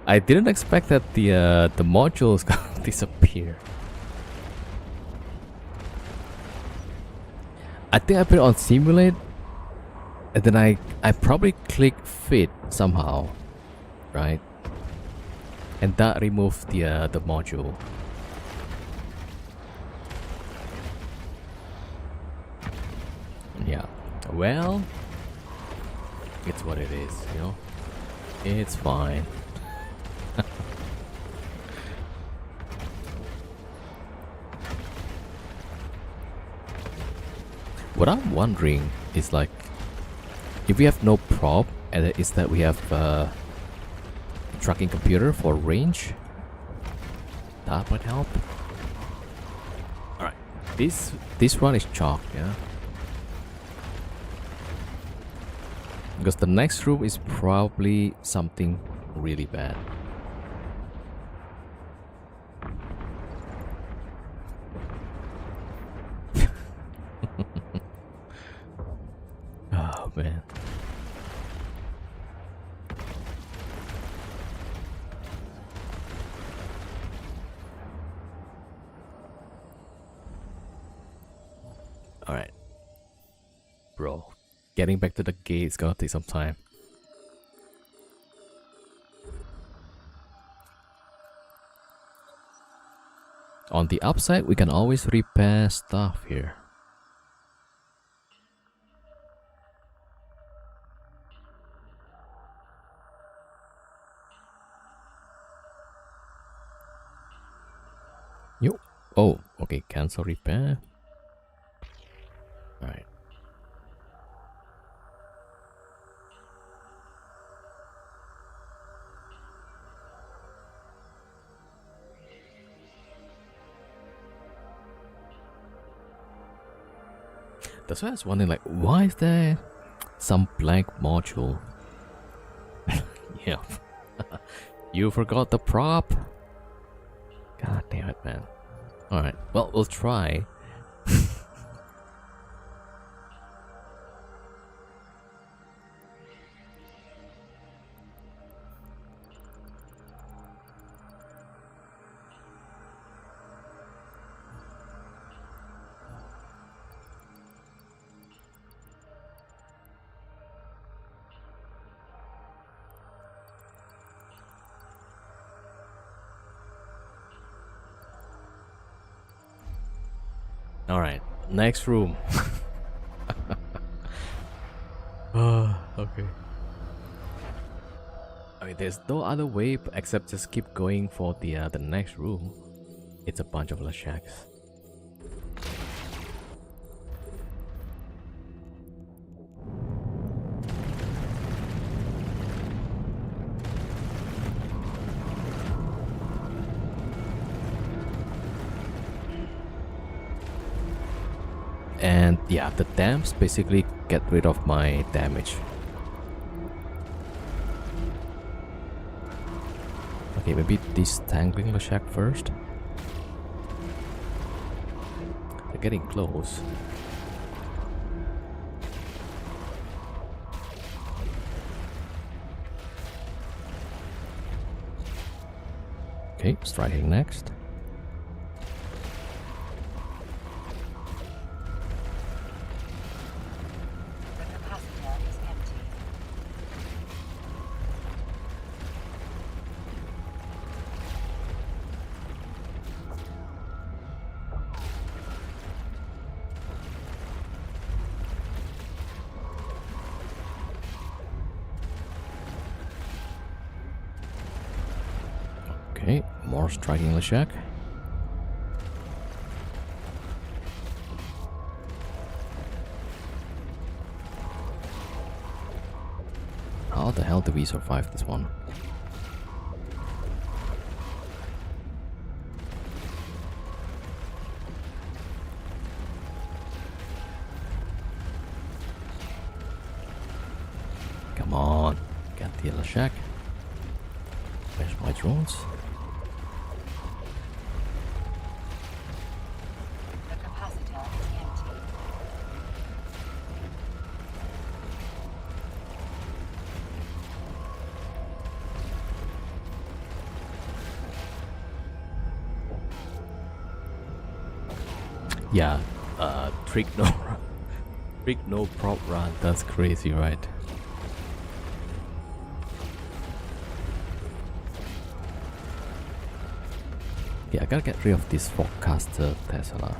I didn't expect that the modules gonna disappear. I think I put it on simulate and then I probably click fit somehow, right? And that removed the module. Yeah, well, it's what it is, you know. It's fine. What I'm wondering is, like, if we have no prop, and it's that we have tracking computer for range, that might help. All right, this one is chalk, yeah. Because the next room is probably something really bad. Oh man. Alright. Bro. Getting back to the gate is gonna take some time. On the upside, we can always repair stuff here. Yo. Oh, okay, cancel repair. That's why I was wondering, like, why is there some blank module? Yeah. You forgot the prop. God damn it, man. Alright, well, we'll try. Alright, next room. Okay. I mean, there's no other way except just keep going for the next room. It's a bunch of Lashaks. And yeah, the dams basically get rid of my damage. Okay, maybe detangling the shack first. They're getting close. Okay, striking next. The capacitor is empty. Okay, more striking the shack. How the hell do we survive this one? Come on, get the other shack. Where's my drones? The capacitor is empty. Yeah, trick no trick no prop run. That's crazy, right? Yeah, I gotta get rid of this forecaster Tesla.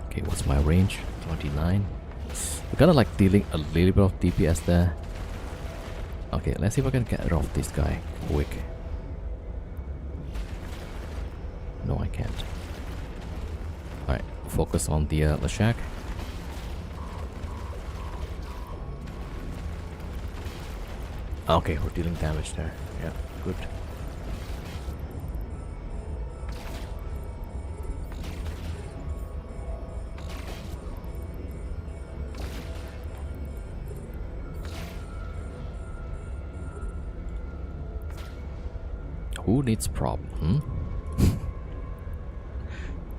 Okay, what's my range? 29. We gotta like dealing a little bit of DPS there. Okay, let's see if I can get rid of this guy quick. No, I can't. Alright, focus on the shack. Okay, we're dealing damage there. Yeah, good. Who needs prop?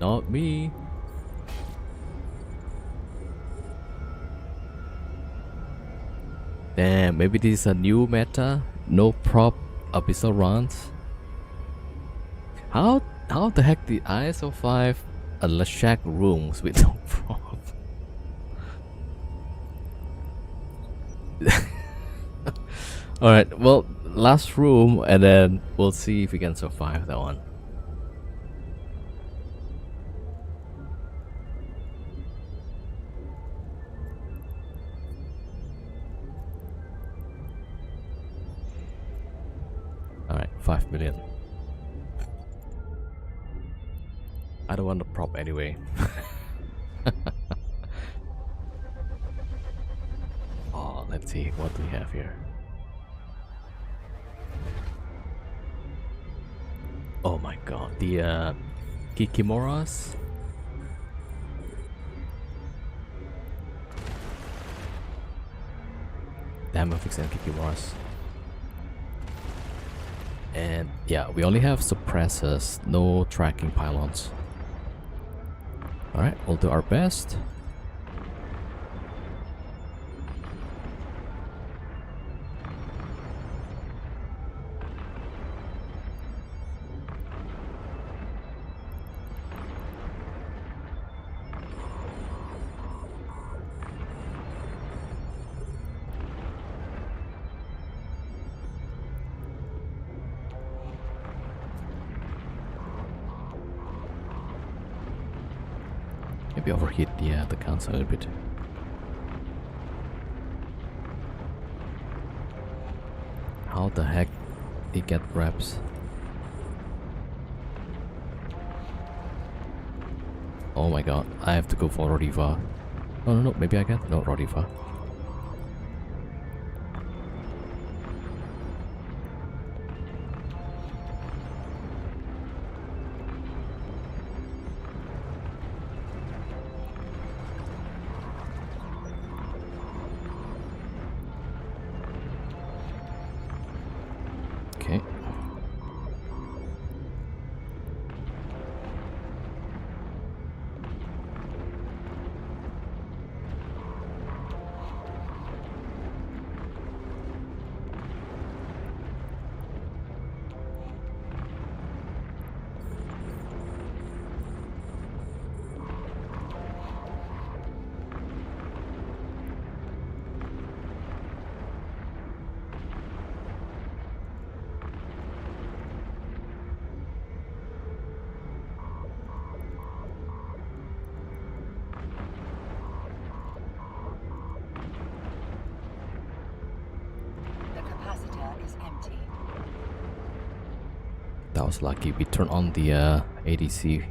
Not me. Damn, maybe this is a new meta. No prop abyssal runs. How the heck did I survive a Lashak rooms with no prop? Alright, well, last room and then we'll see if we can survive that one. Alright, 5 million. I don't want the prop anyway. Oh, let's see what we have here. Oh my god, the Kikimoras. Damn, I'm fixing Kikimoras. And yeah, we only have suppressors, no tracking pylons. Alright, we'll do our best. Maybe overheat the guns a little bit. How the heck it get reps? Oh my god, I have to go for Rodiva. No, maybe I get no Rodiva. Okay. The capacitor is empty. That was lucky. We turned on the ADC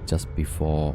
just before.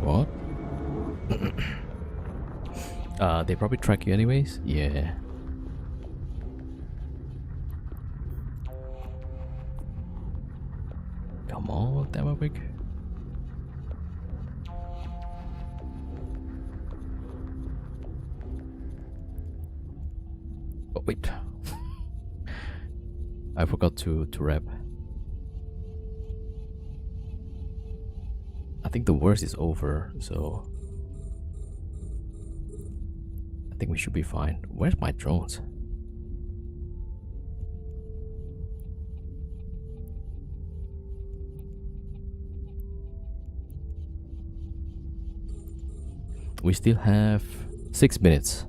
What? They probably track you anyways? Yeah. Come on, Damavik. Oh, wait. I forgot to wrap. I think the worst is over, so I think we should be fine. Where's my drones? We still have 6 minutes.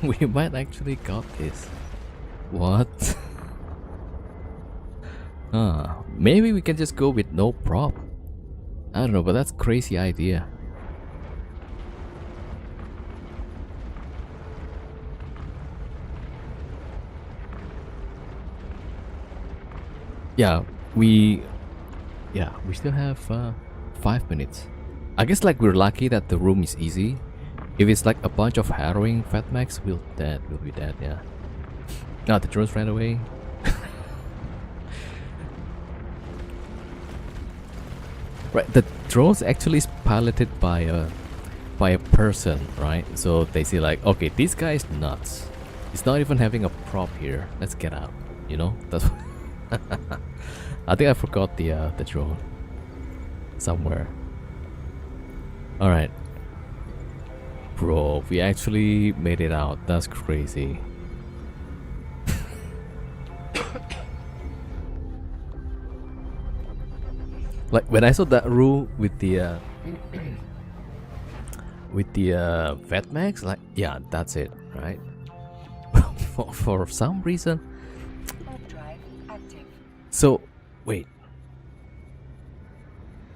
We might actually got this. What? Maybe we can just go with no prop. I don't know, but that's a crazy idea. Yeah, we still have 5 minutes. I guess like we're lucky that the room is easy. If it's like a bunch of harrowing fatmax, we'll be dead, yeah. No, the drones ran away. Right, the drones actually is piloted by a person, right? So they say like, okay, this guy is nuts. He's not even having a prop here. Let's get out. You know? That's I think I forgot the drone somewhere. Alright. Bro, we actually made it out. That's crazy. Like when I saw that rule with the Vetmax, like yeah, that's it, right? for some reason. Warp drive active. So wait,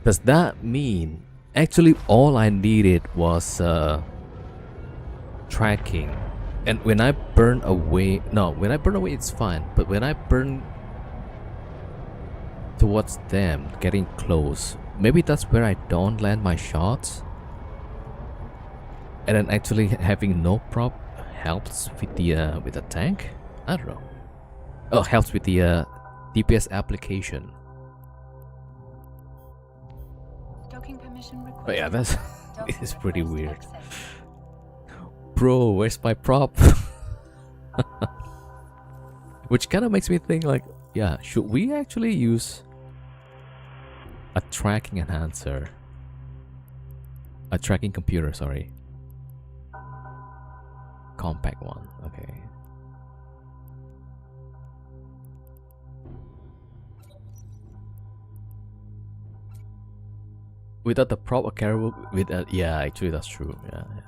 does that mean actually all I needed was tracking? And when I burn away, no, when I burn away it's fine, but when I burn towards them, getting close, maybe that's where I don't land my shots. And then actually having no prop helps with the tank. I don't know. Oh, helps with the DPS application. Docking permission requested. But yeah, that's Docking it's pretty request weird. accepted. Bro, where's my prop? Which kind of makes me think like, yeah, should we actually use a tracking enhancer? A tracking computer, sorry. Compact one, okay. Without the prop, a carrier with yeah, actually that's true. Yeah, yeah.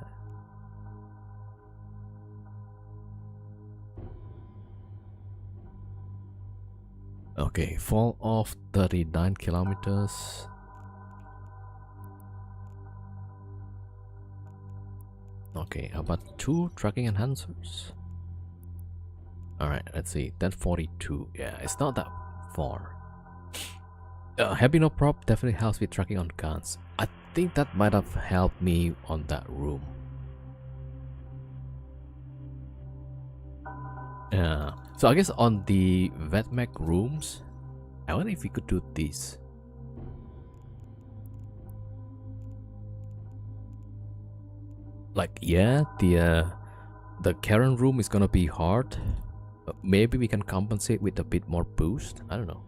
Okay, fall off 39 kilometers. Okay, how about 2 tracking enhancers? Alright, let's see. Then 42. Yeah, it's not that far. Having no prop definitely helps with tracking on guns. I think that might have helped me on that room. Yeah. So I guess on the Vetmec rooms, I wonder if we could do this. Like yeah, the Karen room is gonna be hard. But maybe we can compensate with a bit more boost. I don't know.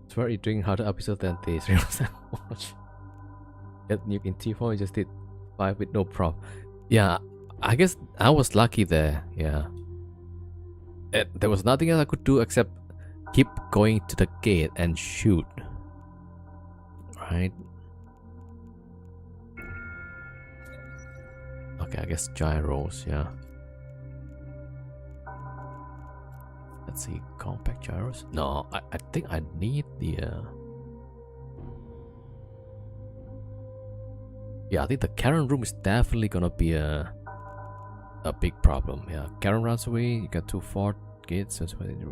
Swear you're doing harder episode than this. Watch. Get nuke in T4, you just did 5 with no prop. Yeah, I guess I was lucky there. Yeah. There was nothing else I could do except keep going to the gate and shoot. Right? Okay, I guess gyros, yeah. Let's see, compact gyros? No, I think I need the yeah, I think the Karen room is definitely gonna be a big problem. Yeah, Karen runs away, you got 2 fort gates,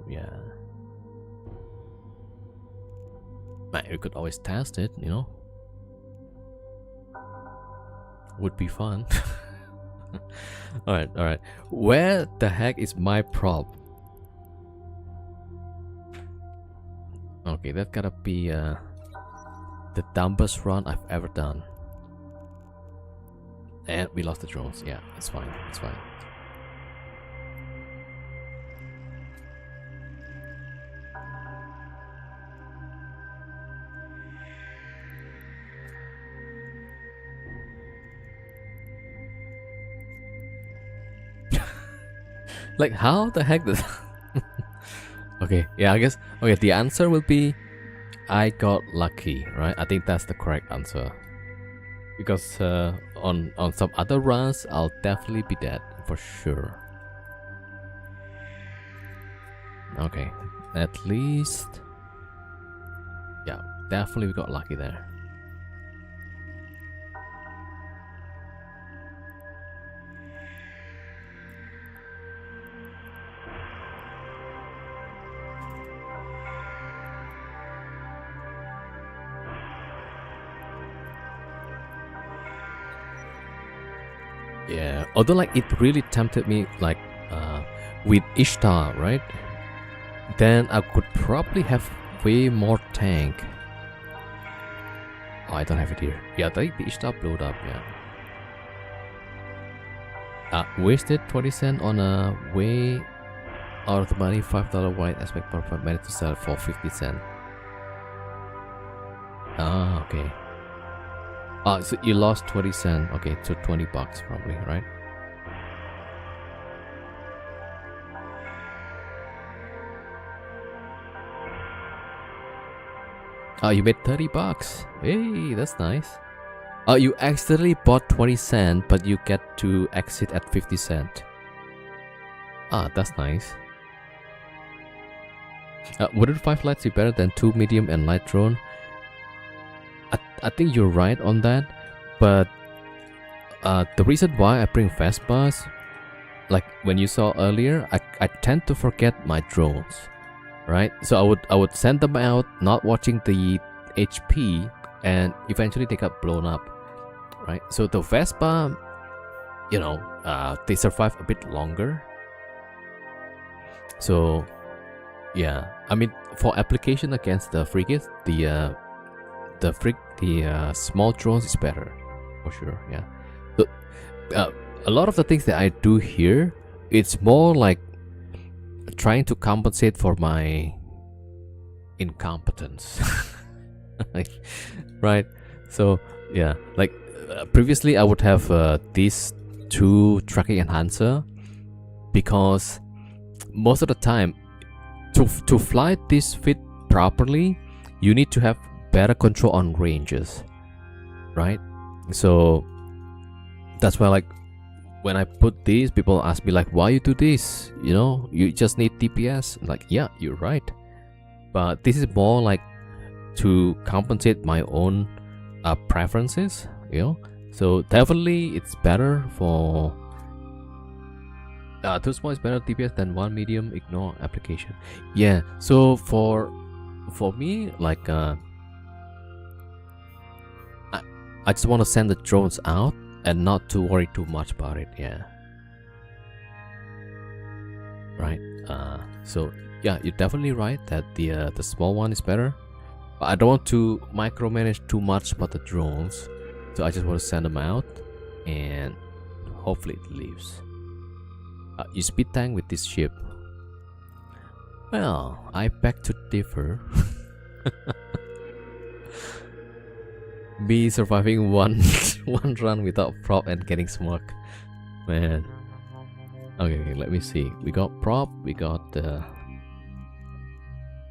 yeah. Man, we could always test it, you know? Would be fun. Alright, alright. Where the heck is my prop? Okay, that gotta be the dumbest run I've ever done. And we lost the drones. Yeah, it's fine. It's fine. Like, how the heck does... Okay, yeah, I guess... Okay, the answer will be... I got lucky, right? I think that's the correct answer. Because on some other runs, I'll definitely be dead, for sure. Okay, at least... Yeah, definitely we got lucky there. Yeah, although like it really tempted me like with Ishtar, right? Then I could probably have way more tank. Oh, I don't have it here. Yeah, I think the Ishtar blew it up, yeah. Wasted 20 cents on a way out of the money, $5 white aspect per managed to sell for 50 cents. Ah, okay. So you lost 20 cents. Okay, so 20 bucks probably, right? Oh, you made $30. Hey, that's nice. Oh, you accidentally bought 20 cent, but you get to exit at 50 cent. Ah, that's nice. Wouldn't 5 lights be better than 2 medium and light drone? I think you're right on that, but the reason why I bring Vespas, like when you saw earlier, I tend to forget my drones, right? So I would send them out, not watching the HP, and eventually they got blown up, right? So the Vespa, you know, they survive a bit longer. So yeah, I mean, for application against the frigates, the small drones is better for sure. Yeah, but a lot of the things that I do here, it's more like trying to compensate for my incompetence. Right? So yeah, like previously I would have these 2 tracking enhancer, because most of the time to fly this fit properly, you need to have better control on ranges, right? So that's why, like, when I put these, people ask me like, why you do this? You know, you just need DPS. Like, yeah, you're right, but this is more like to compensate my own preferences, you know. So definitely it's better for 2 small is better DPS than 1 medium. Ignore application. Yeah, so for me, like I just want to send the drones out and not to worry too much about it. Yeah, right. So yeah, you're definitely right that the small one is better, but I don't want to micromanage too much about the drones, so I just want to send them out and hopefully it leaves. You speed tank with this ship. Well, I beg to differ. Me surviving one run without prop and getting smoked, man. Okay, let me see. We got prop. We got the.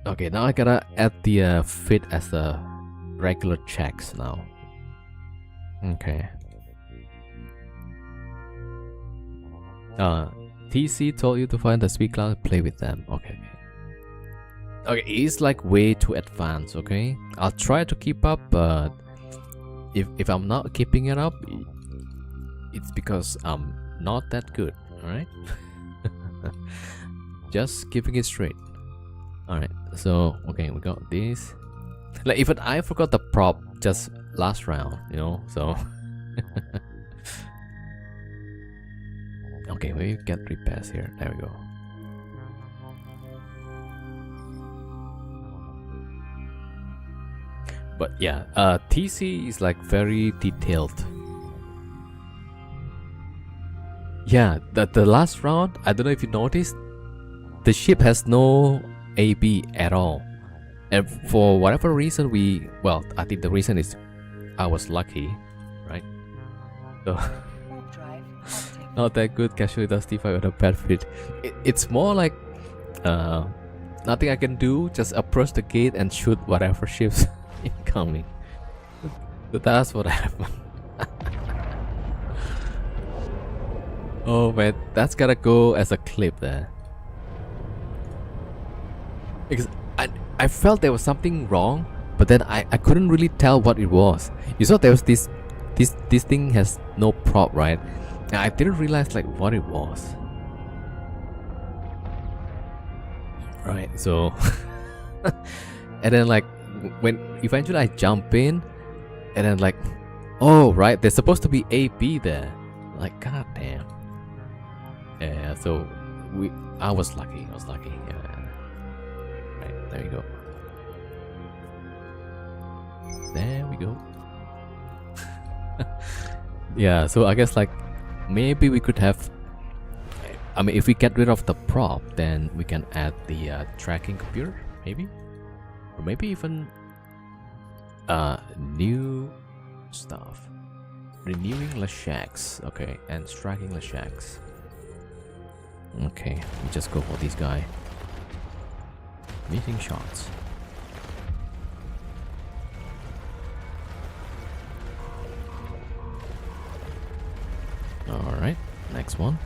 Okay, now I gotta add the fit as the regular checks now. Okay. TC told you to find the speed class and play with them. Okay. Okay, it's like way too advanced. Okay, I'll try to keep up, but if I'm not keeping it up, it's because I'm not that good. All right. Just keeping it straight. All right. So okay, we got this. Like even I forgot the prop just last round, you know. So. Okay, we get repairs here. There we go. But yeah, TC is like very detailed. Yeah, the last round, I don't know if you noticed, the ship has no AB at all. And for whatever reason I think the reason is I was lucky, right? So not that good, casually dusty fight with a bad fit. It's more like nothing I can do, just approach the gate and shoot whatever ships incoming. So that's what happened. Oh man, that's gotta go as a clip there. Because I felt there was something wrong, but then I couldn't really tell what it was. You saw there was this thing has no prop, right? And I didn't realize like what it was. Right, so and then like when eventually I jump in, and then like, oh right, there's supposed to be AB there. Like god damn. Yeah, so I was lucky. Yeah. Right, there you go. There we go. Yeah, so I guess like maybe we could have, I mean, if we get rid of the prop, then we can add the tracking computer, maybe, or maybe even new stuff, renewing Lashaks. Okay, and striking Lashaks. Okay, we just go for this guy. Meeting shots. Alright, next one.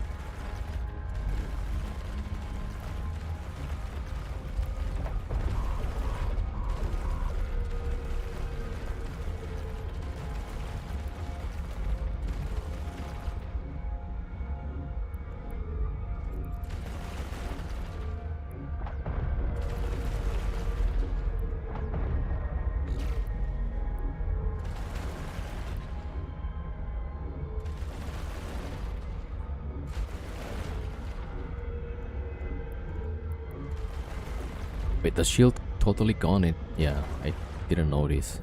Wait, the shield totally gone it. Yeah, I didn't notice.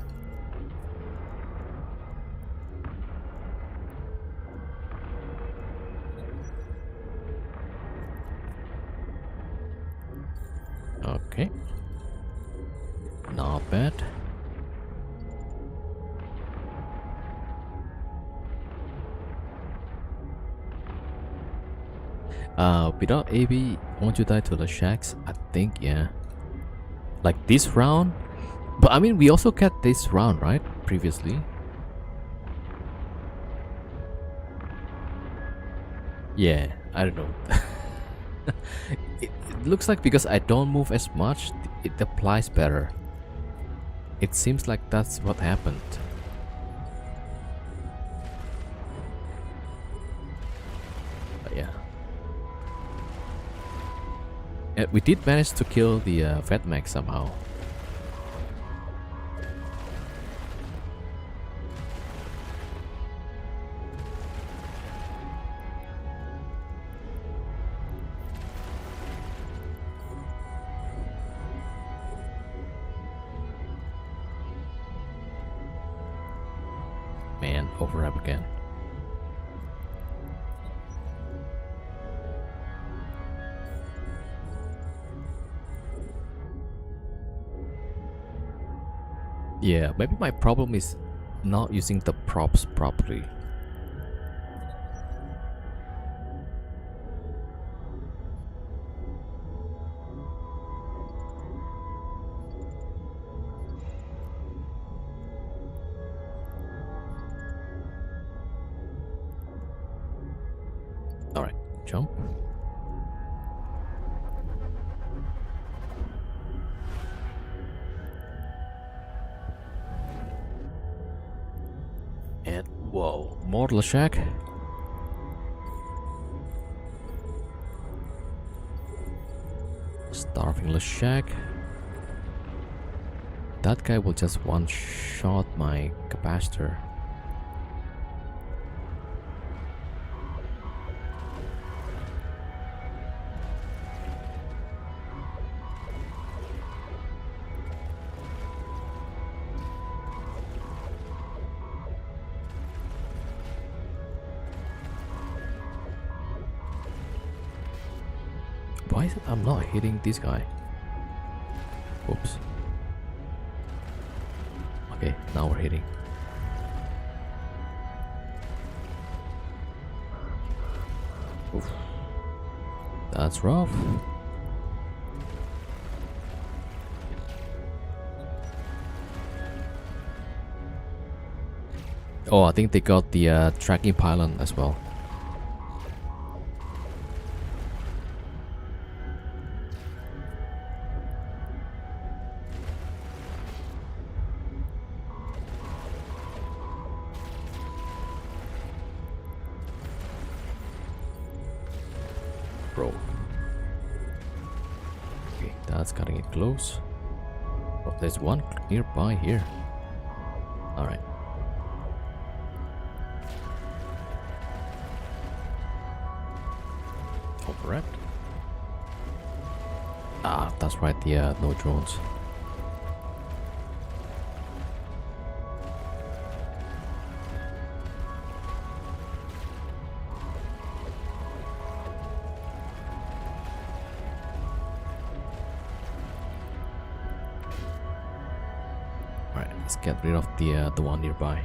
Okay. Not bad. Without AB, won't you die to the shacks? I think, yeah. Like this round? But I mean, we also got this round, right? Previously. Yeah, I don't know. It looks like because I don't move as much, it applies better. It seems like that's what happened. But yeah. We did manage to kill the Fat Mech somehow. Man, overwrap again. Yeah, maybe my problem is not using the props properly. Alright, jump. And whoa, more Lashak. Starving Lashak. That guy will just one-shot my capacitor. Why is it I'm not hitting this guy? Oops. Okay, now we're hitting. Oof. That's rough. Oh, I think they got the tracking pylon as well. Bro. Okay, that's cutting it close. Oh, there's one nearby here. Alright. Overwrapped. Ah, that's right, the no drones. Alright, let's get rid of the one nearby.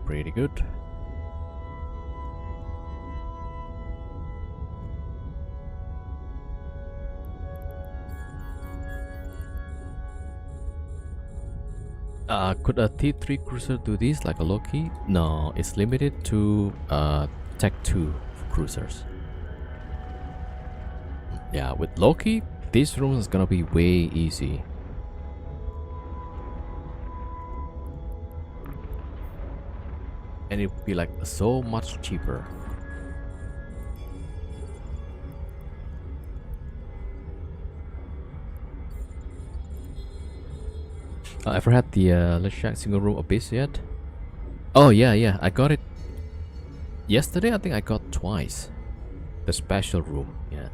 Pretty good. Could a T3 cruiser do this like a Loki? No, it's limited to Tech 2 cruisers. Yeah, with Loki, this room is gonna be way easy. And it would be like so much cheaper. Ever had the Let's Shack single room abyss yet? Oh yeah, I got it yesterday. I think I got twice. The special room, yeah,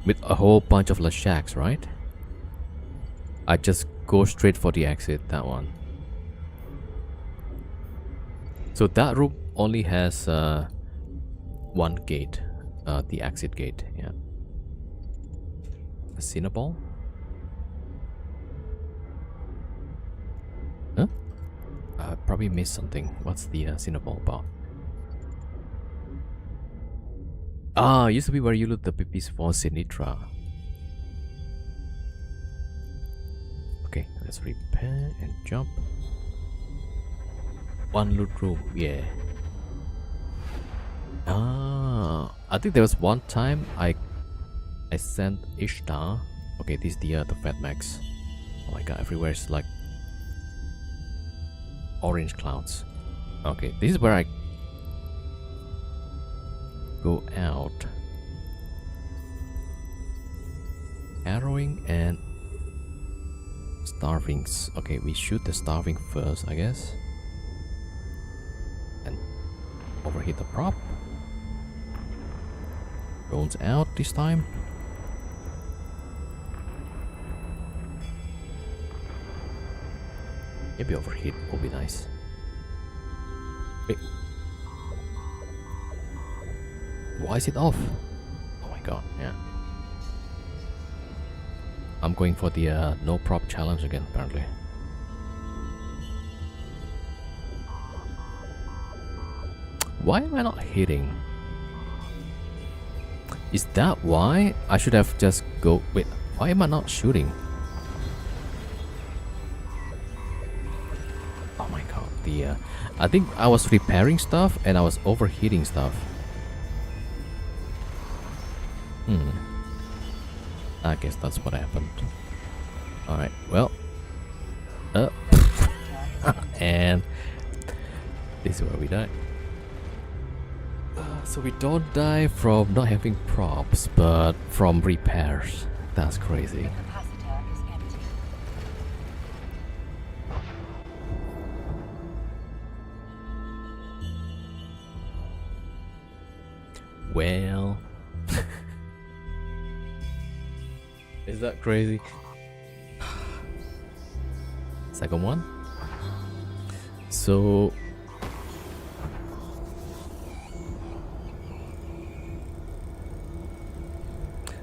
with a whole bunch of Let's Shacks, right? I just go straight for the exit, that one. So that room only has one gate, the exit gate, yeah. A Cinnaball? Huh? I probably missed something. What's the Cinnaball about? Ah, used to be where you loot the pippies for Sinitra. Okay, let's repair and jump. One loot room, yeah. Ah, I think there was one time I sent Ishtar. Okay, this is the Fat Max. Oh my god, everywhere is like orange clouds. Okay, this is where I go out. Arrowing and starvings. Okay, we shoot the starving first, I guess. And overhit the prop. Drones out this time. Maybe overheat will be nice. Wait. Why is it off? Oh my god, yeah. I'm going for the no prop challenge again, apparently. Why am I not hitting? Is that why? I should have just go... Wait, why am I not shooting? Oh my god, I think I was repairing stuff and I was overheating stuff. I guess that's what happened. Alright, well. And this is where we die. So we don't die from not having props, but from repairs. That's crazy. Capacitor is empty. Well. Is that crazy? Second one. So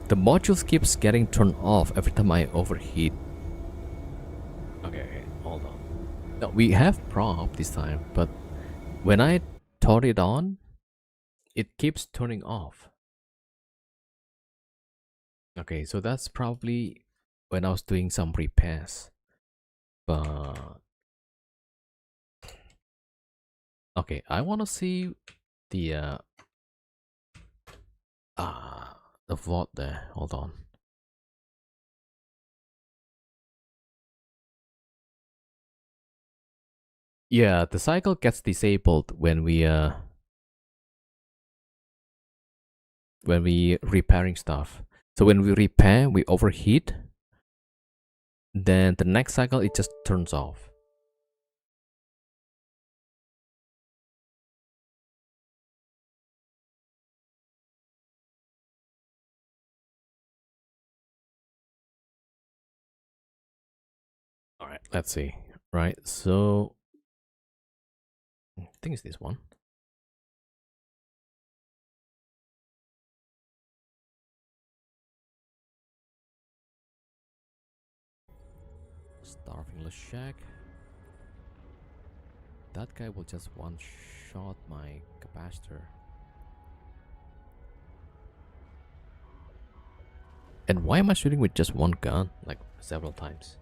the modules keeps getting turned off every time I overheat. Okay, hold on. No, we have prop this time, but when I turn it on, it keeps turning off. Okay, so that's probably when I was doing some repairs. But okay, I want to see the the VOD there. Hold on. Yeah, the cycle gets disabled when we repairing stuff. So when we repair, we overheat. Then the next cycle it just turns off. All right, let's see. Right, so I think it's this one. Starving the shack. that guy will just one-shot my capacitor. And why am I shooting with just one gun, like several times?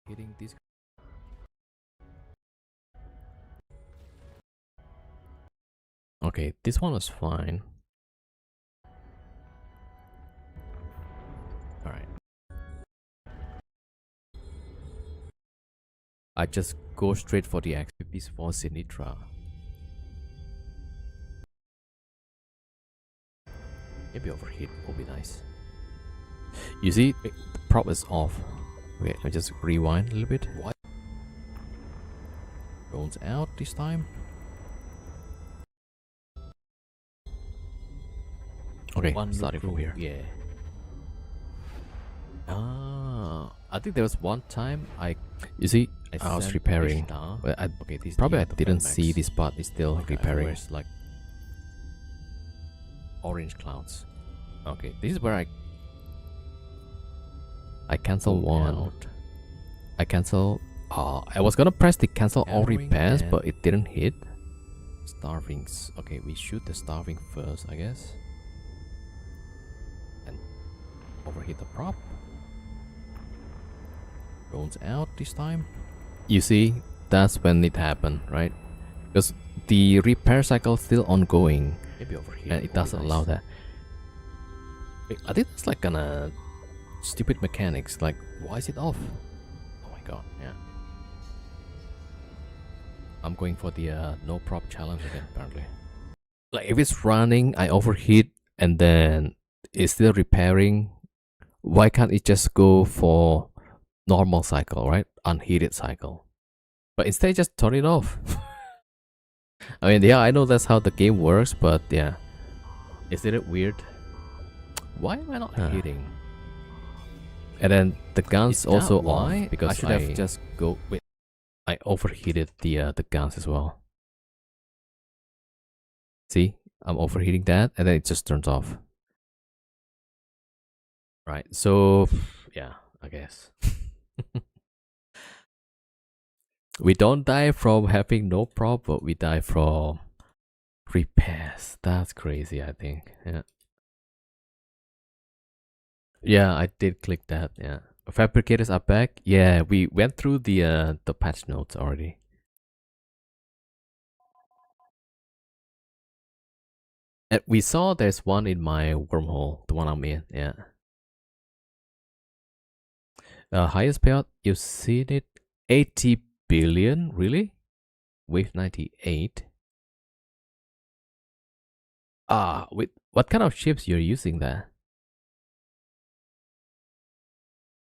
Hitting this. Okay, this one was fine. Alright. I just go straight for the XPPs for Sinitra. Maybe overheat will be nice. You see, the prop is off. Okay, let me just rewind a little bit. What? Drones out this time. Okay, starting from here. Yeah. I think there was one time you see, I was repairing. Well, okay, this probably I didn't see this part is still repairing. Like orange clouds. Okay, this is where I cancel one. Out. I cancel. I was gonna press the cancel all repairs, but it didn't hit. Starvings. Okay, we shoot the starving first, I guess. And overhit the prop. Drones out this time. You see, that's when it happened, right? Because the repair cycle is still ongoing. Maybe overheat. And it doesn't allow that. I think that's like kinda stupid mechanics. Like, why is it off? Oh my god, yeah. I'm going for the no prop challenge again, apparently. Like, if it's running, I overheat, and then it's still repairing. Why can't it just go for normal cycle, right? Unheated cycle. But instead, just turn it off. I mean, yeah, I know that's how the game works, but yeah. Isn't it weird? Why am I not hitting? And then the gun's also off because I should have just go with. I overheated the guns as well. See, I'm overheating that, and then it just turns off. Right. So yeah, I guess. We don't die from having no prop, but we die from repairs. That's crazy, I think. Yeah. Yeah, I did click that. Yeah. Fabricators are back. Yeah, we went through the patch notes already. And we saw there's one in my wormhole, the one I'm in. Yeah. Highest payout, you've seen it, 80 billion, really? Wave 98. With what kind of ships you're using there?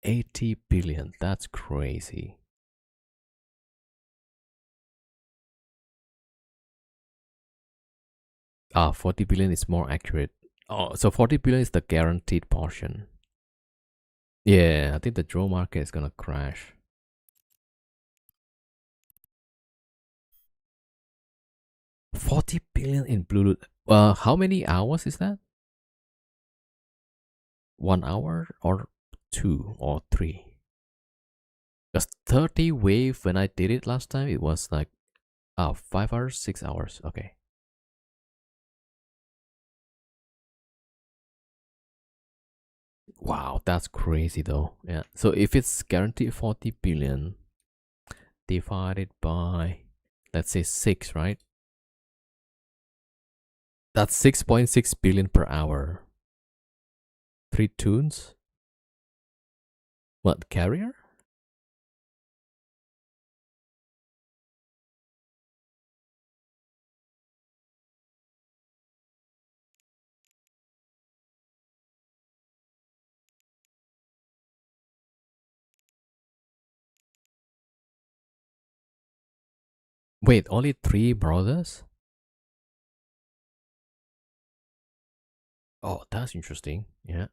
80 billion, that's crazy. Ah, 40 billion is more accurate. Oh, so 40 billion is the guaranteed portion. Yeah, I think the drone market is gonna crash. $40 billion in blue loot. How many hours is that? 1 hour or 2 or 3? Because 30 wave when I did it last time, it was like 5 hours, 6 hours. Okay. Wow, that's crazy though. Yeah. So if it's guaranteed 40 billion divided by, let's say 6, right? That's 6.6 billion per hour. 3 tunes? What, carrier? Wait, only 3 brothers? Oh, that's interesting. Yeah.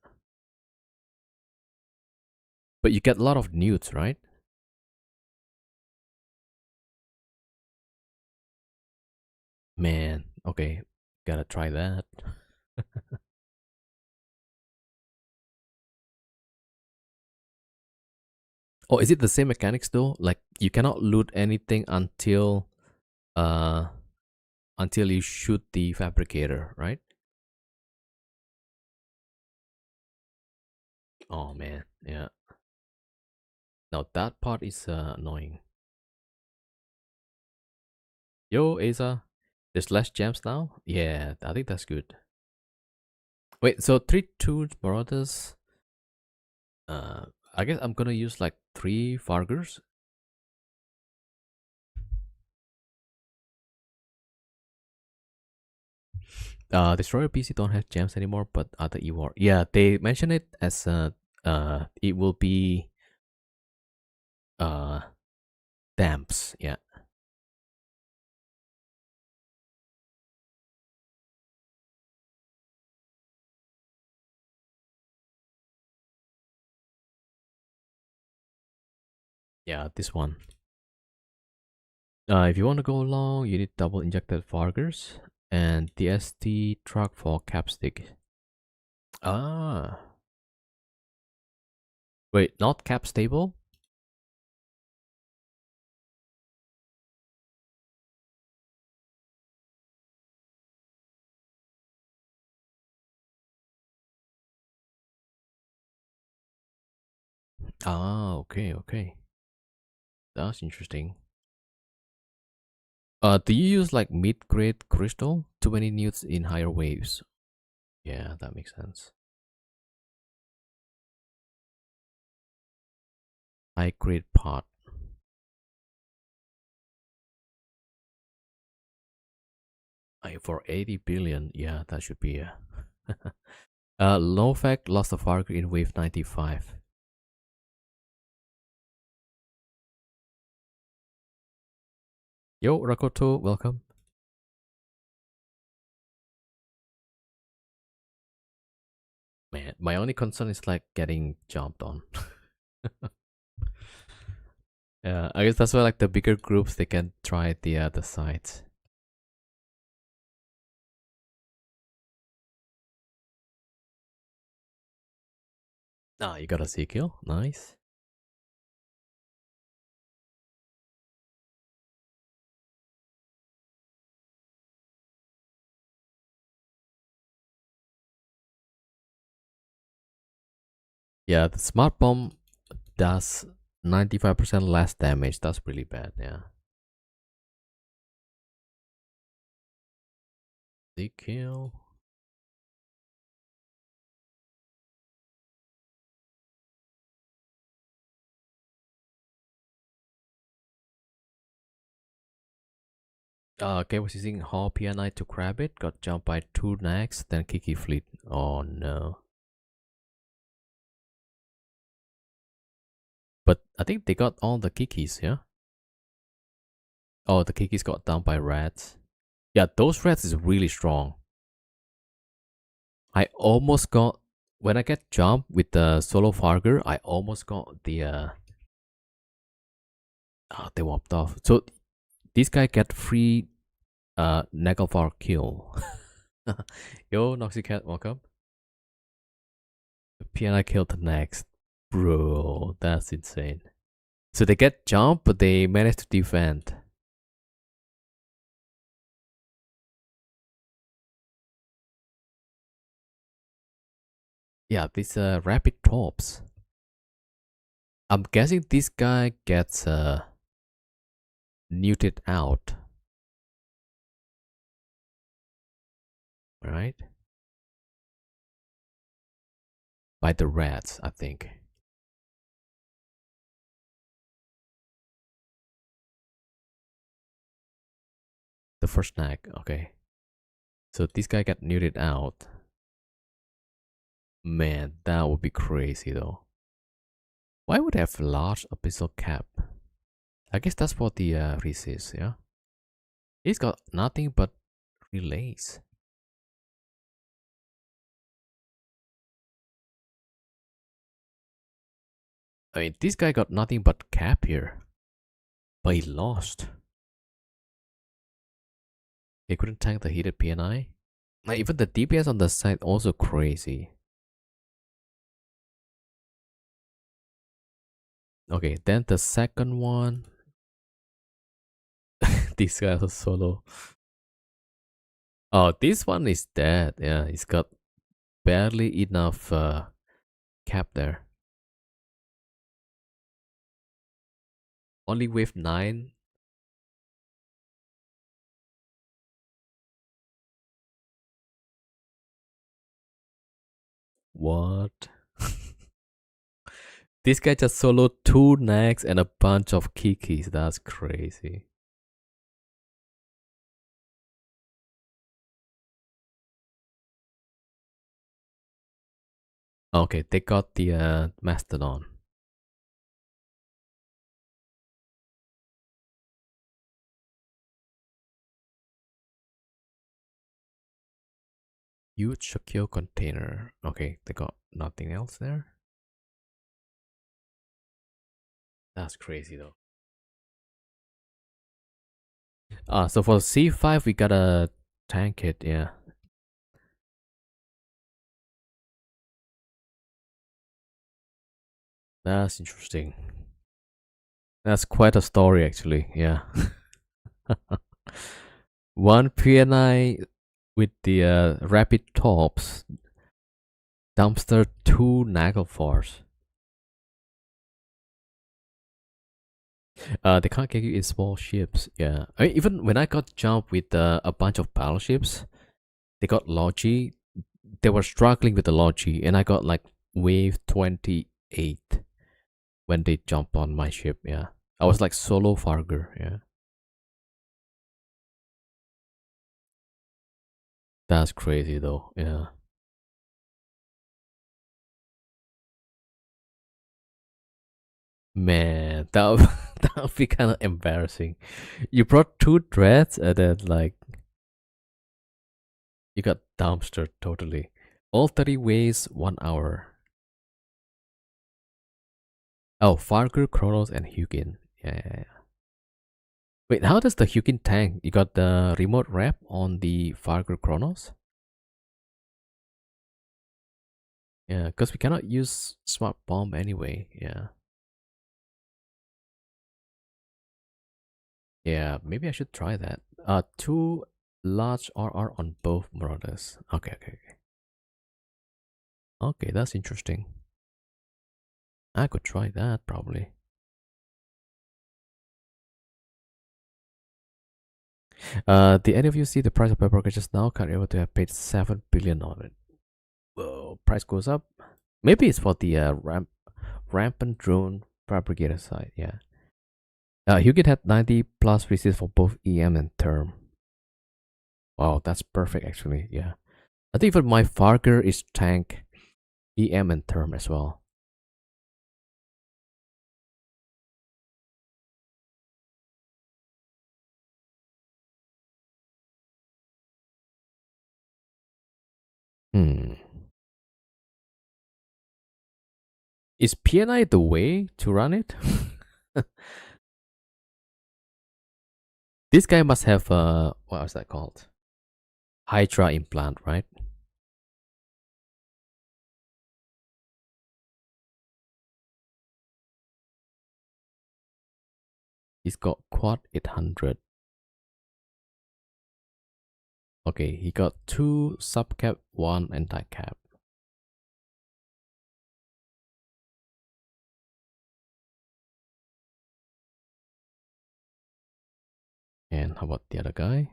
But you get a lot of newts, right? Man, okay. Gotta try that. Oh, is it the same mechanics though? Like you cannot loot anything uh until you shoot the fabricator, right? Oh man, yeah. Now that part is annoying. Yo, Asa, there's less gems now. Yeah, I think that's good. Wait, so 3 2 Marauders. Uh, I guess I'm gonna use like 3 Fargers. Destroyer PC don't have gems anymore, but other EWAR. Yeah, they mention it as it will be uh damps. Yeah, yeah, this one. If you want to go long, you need double injected Fargers and the ST truck for capstick. Ah, wait, not cap stable. Ah, okay, okay. That's interesting. Do you use like mid-grade crystal? Too many newts in higher waves. Yeah, that makes sense. High-grade pot. For 80 billion, yeah, that should be a. Low fact lost a Fargo in wave 95. Yo, Rakoto, welcome. Man, my only concern is like getting jumped on. Yeah, I guess that's why like the bigger groups they can try the other sides. Ah, you got a C kill, nice. Yeah, the smart bomb does 95% less damage. That's really bad. Yeah. C kill. Okay, was using Hall PNI to grab it, got jumped by 2 nags, then Kiki fleet. Oh no. But I think they got all the Kikis, yeah? Oh, the Kikis got down by rats. Yeah, those rats is really strong. I almost got when I get jumped with the solo Farger, I almost got the they whopped off. So this guy get free Nagalvar kill. Yo, Noxycat, welcome. PNI killed the next. Bro, that's insane. So they get jumped, but they manage to defend. Yeah, this rapid tops. I'm guessing this guy gets neutered out. Right? By the rats, I think. The first snag, okay. So this guy got neutered out. Man, that would be crazy though. Why would I have large abyssal cap? I guess that's what the resist, yeah? He's got nothing but relays. I mean, this guy got nothing but cap here. But he lost. He couldn't tank the heated PNI. Like, even the DPS on the side also crazy. Okay, then the second one. This guy was solo. Oh, this one is dead. Yeah, he's got barely enough cap there. Only wave 9. What? This guy just soloed 2 nags and a bunch of kikis. That's crazy. Okay, they got the Mastodon. Huge secure container. Okay, they got nothing else there. That's crazy though. So for C5 we gotta tank it, yeah. That's interesting. That's quite a story actually, yeah. One PNI with the rapid tops, dumpster 2 Nagelfars. They can't get you in small ships. Yeah, I mean, even when I got jumped with a bunch of battleships, they got Logi. They were struggling with the Logi, and I got like wave 28 when they jumped on my ship. Yeah, I was like solo Farger. Yeah, that's crazy though. Yeah, man, that would, that would be kind of embarrassing. You brought 2 dreads, and then like you got dumpster totally. All 30 ways 1 hour. Oh, Farger, Kronos, and Hugin. Yeah. Wait, how does the Hugin tank? You got the remote rep on the Farger Kronos? Yeah, because we cannot use smart bomb anyway. Yeah. Yeah, maybe I should try that. 2 large RR on both Marauders. Okay. Okay, that's interesting. I could try that probably. Did any of you see the price of pepper just now? Can't able to have paid 7 billion on it. Whoa, price goes up. Maybe it's for the rampant drone fabricator side. Yeah. Hugin had 90 plus receipts for both EM and term. Wow, that's perfect actually. Yeah. I think even my Farger is tank EM and term as well. Hmm. Is PNI the way to run it? This guy must have what was that called? Hydra implant, right? He's got quad 800. Okay, he got 2 subcap, 1 anti-cap. And how about the other guy?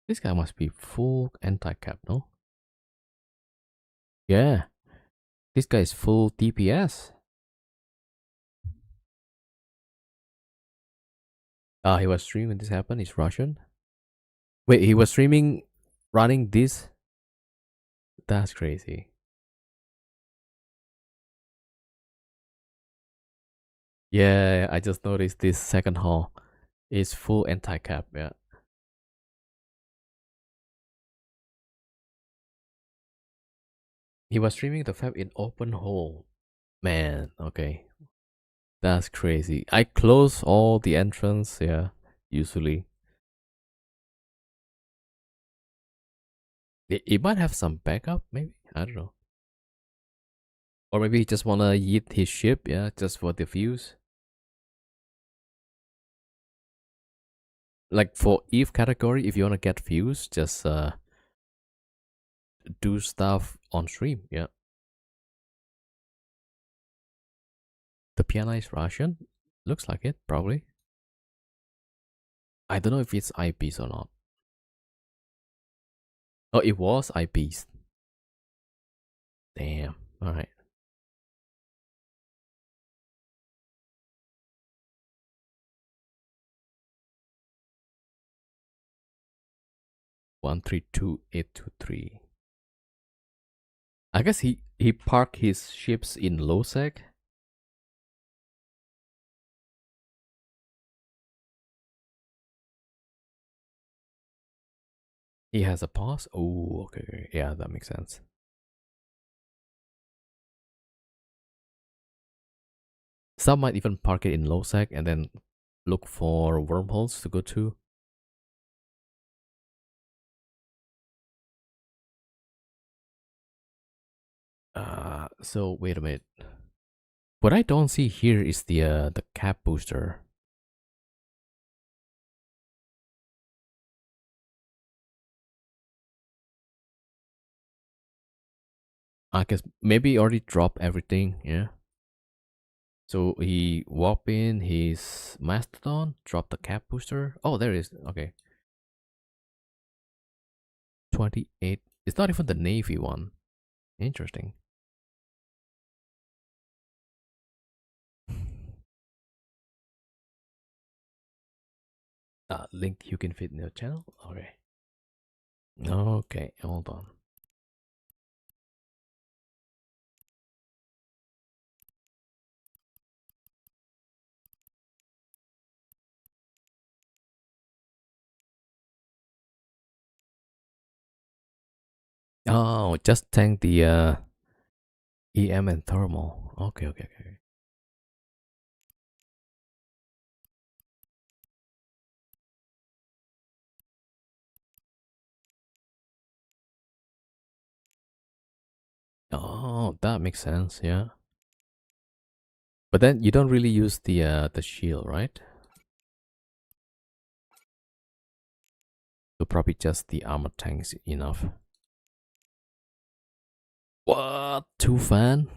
This guy must be full anti-cap, no? Yeah, this guy is full DPS. He was streaming when this happened. He's Russian. Wait, he was streaming running this? That's crazy. Yeah, I just noticed this second hall is full anti-cap. Yeah. He was streaming the fab in open hole. Man, okay. That's crazy. I close all the entrance, yeah, usually. It might have some backup, maybe. I don't know. Or maybe he just wanna yeet his ship, yeah, just for the views. Like for Eve category, if you wanna get views, just do stuff on stream, yeah. The piano is Russian? Looks like it, probably. I don't know if it's eyepiece or not. Oh, it was eyepiece. Damn. Alright. 132823. I guess he parked his ships in low sec. He has a pause. Oh, okay. Yeah, that makes sense. Some might even park it in low sec and then look for wormholes to go to. So wait a minute. What I don't see here is the cap booster. I guess maybe he already dropped everything, yeah. So he walked in his Mastodon, dropped the cap booster. Oh, there it is. Okay. 28. It's not even the Navy one. Interesting. Link you can fit in your channel. Okay. Okay, hold on. Oh, just tank the EM and thermal. Okay, okay, okay. Oh, that makes sense. Yeah. But then you don't really use the shield, right? So probably just the armor tanks enough. What? 2 fan?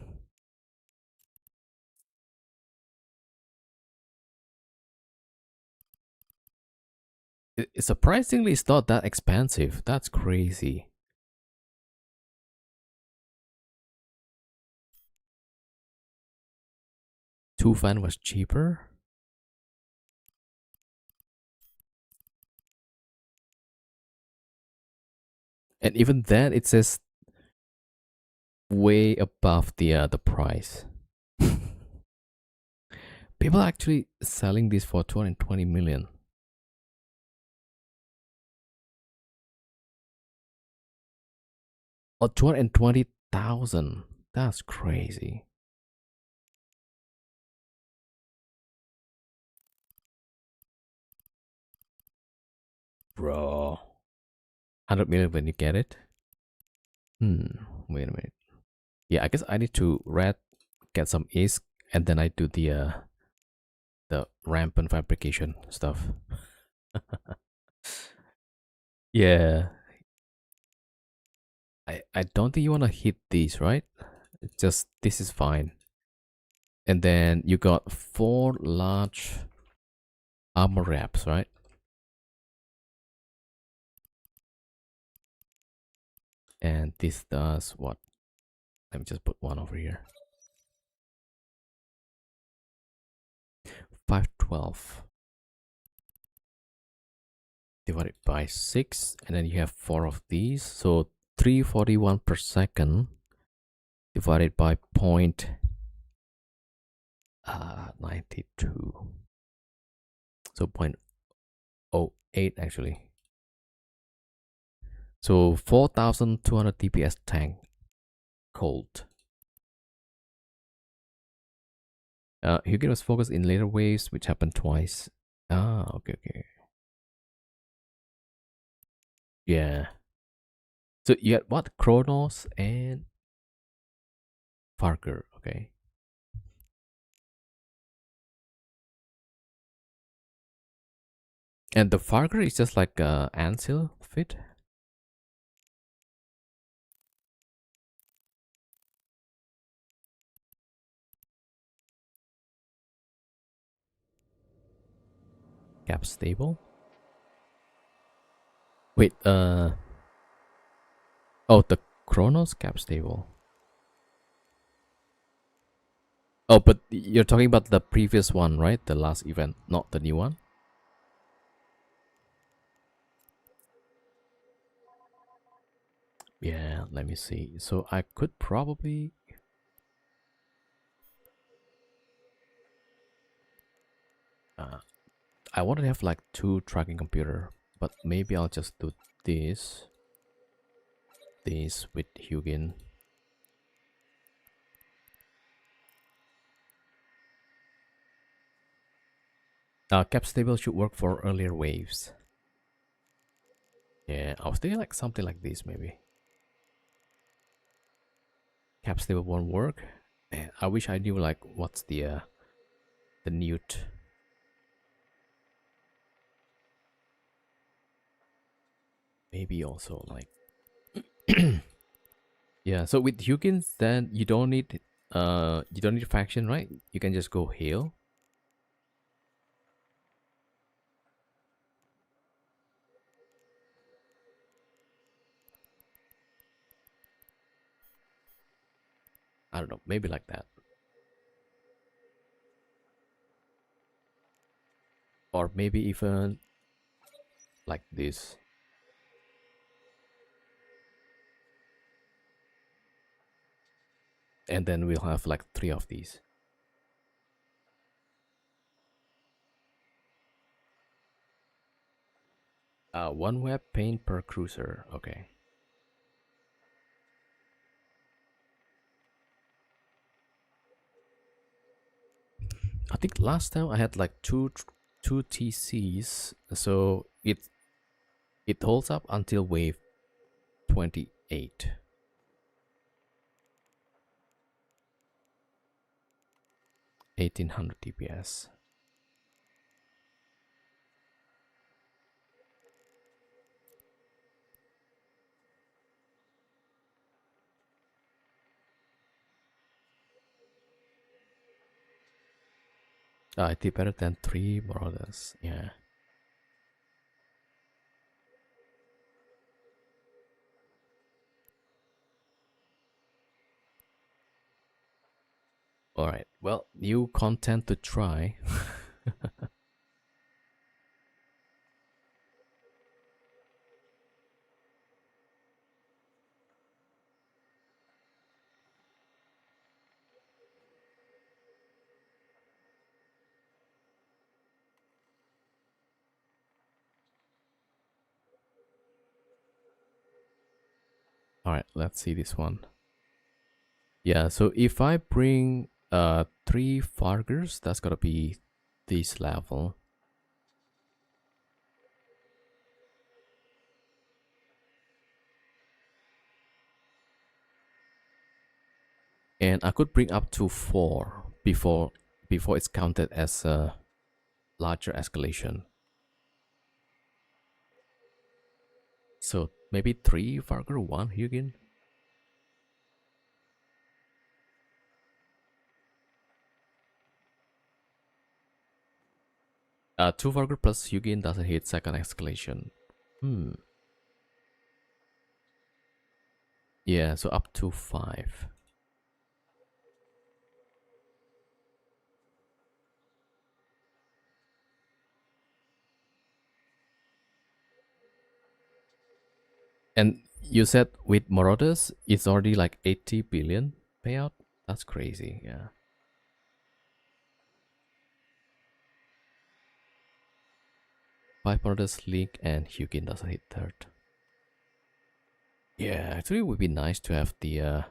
Surprisingly, it's not that expensive. That's crazy. Two fan was cheaper. And even then, it says way above the price. People are actually selling this for 220 million. Or 220,000. That's crazy. Bro. 100 million when you get it? Wait a minute. Yeah, I guess I need to get some ISK, and then I do the rampant fabrication stuff. Yeah. I don't think you wanna hit these, right? Just this is fine. And then you got 4 large armor wraps, right? And this does what? Let me just put one over here. 512 divided by 6, and then you have 4 of these, so 341 per second divided by point 92, so 0.08 actually. So 4200 DPS tank cold. Hugin was focused in later waves, which happened twice. Okay. Yeah. So you had what? Chronos and Farger, okay. And the Farger is just like a Ansil fit. Cap stable. Wait, oh, the Chronos cap stable. Oh, but you're talking about the previous one, right? The last event, not the new one. Yeah, let me see. So I could probably I want to have like two tracking computer, but maybe I'll just do this with Hugin. Cap stable should work for earlier waves. Yeah, I was thinking like something like this maybe. Cap stable won't work. And I wish I knew like what's the newt. Maybe also like yeah. So with Hugins, then you don't need faction, right? You can just go heal. I don't know, maybe like that. Or maybe even like this. And then we'll have like 3 of these. One web paint per cruiser. Okay. I think last time I had like two TCs, so it holds up until wave 28. 1800 DPS. I did better than 3 brothers. Yeah. All right. Well, new content to try. All right, let's see this one. Yeah, so if I bring 3 Fargers, that's gotta be this level. And I could bring up to 4 before it's counted as a larger escalation. So maybe 3 Farger, 1 Hugin. Two Farger plus Hugin doesn't hit second escalation. Yeah, so up to 5. And you said with Marauders, it's already like 80 billion payout? That's crazy, yeah. 5 Marauders, Link, and Hugin doesn't hit third. Yeah, actually it would be nice to have the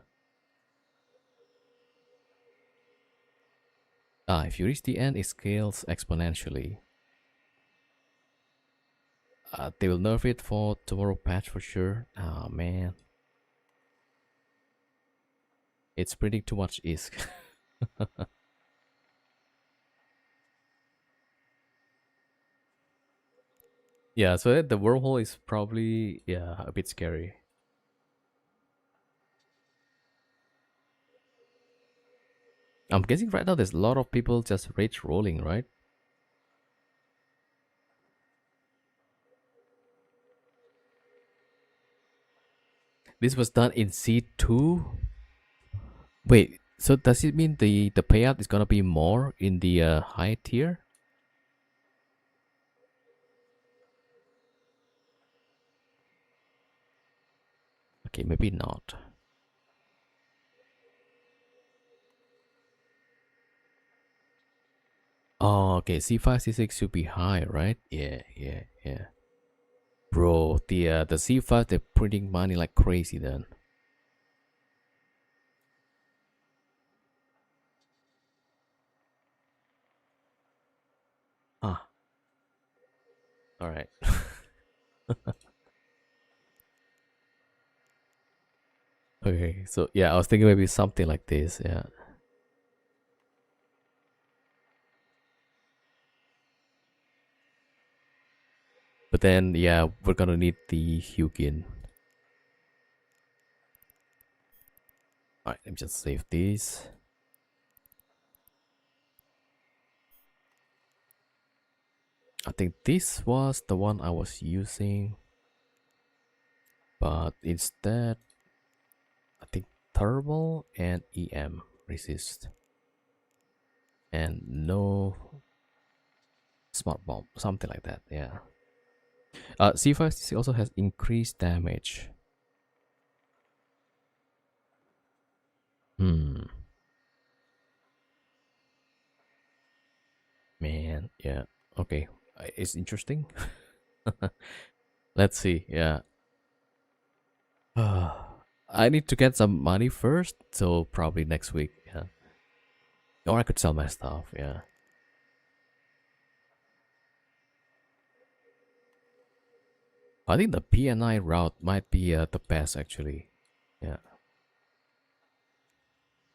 if you reach the end, it scales exponentially. They will nerf it for tomorrow patch for sure. Oh man. It's printing too much ISK. Yeah, so the wormhole is probably, yeah, a bit scary. I'm guessing right now there's a lot of people just rage rolling, right? This was done in C2. Wait, so does it mean the payout is gonna be more in the high tier? Okay, maybe not. Oh, okay. C5, C6 should be high, right? Yeah, yeah, yeah. Bro, the C5 they're printing money like crazy then. Ah, all right. Okay, so yeah, I was thinking maybe something like this. Yeah, but then yeah, we're gonna need the Hugin. All right, let me just save these. I think this was the one I was using, but instead, I think thermal and EM resist, and no smart bomb, something like that. Yeah. C5 also has increased damage. Hmm. Man, yeah. Okay. It's interesting. Let's see. Yeah. I need to get some money first, so probably next week. Yeah. Or I could sell my stuff. Yeah. I think the PNI route might be the best actually. Yeah.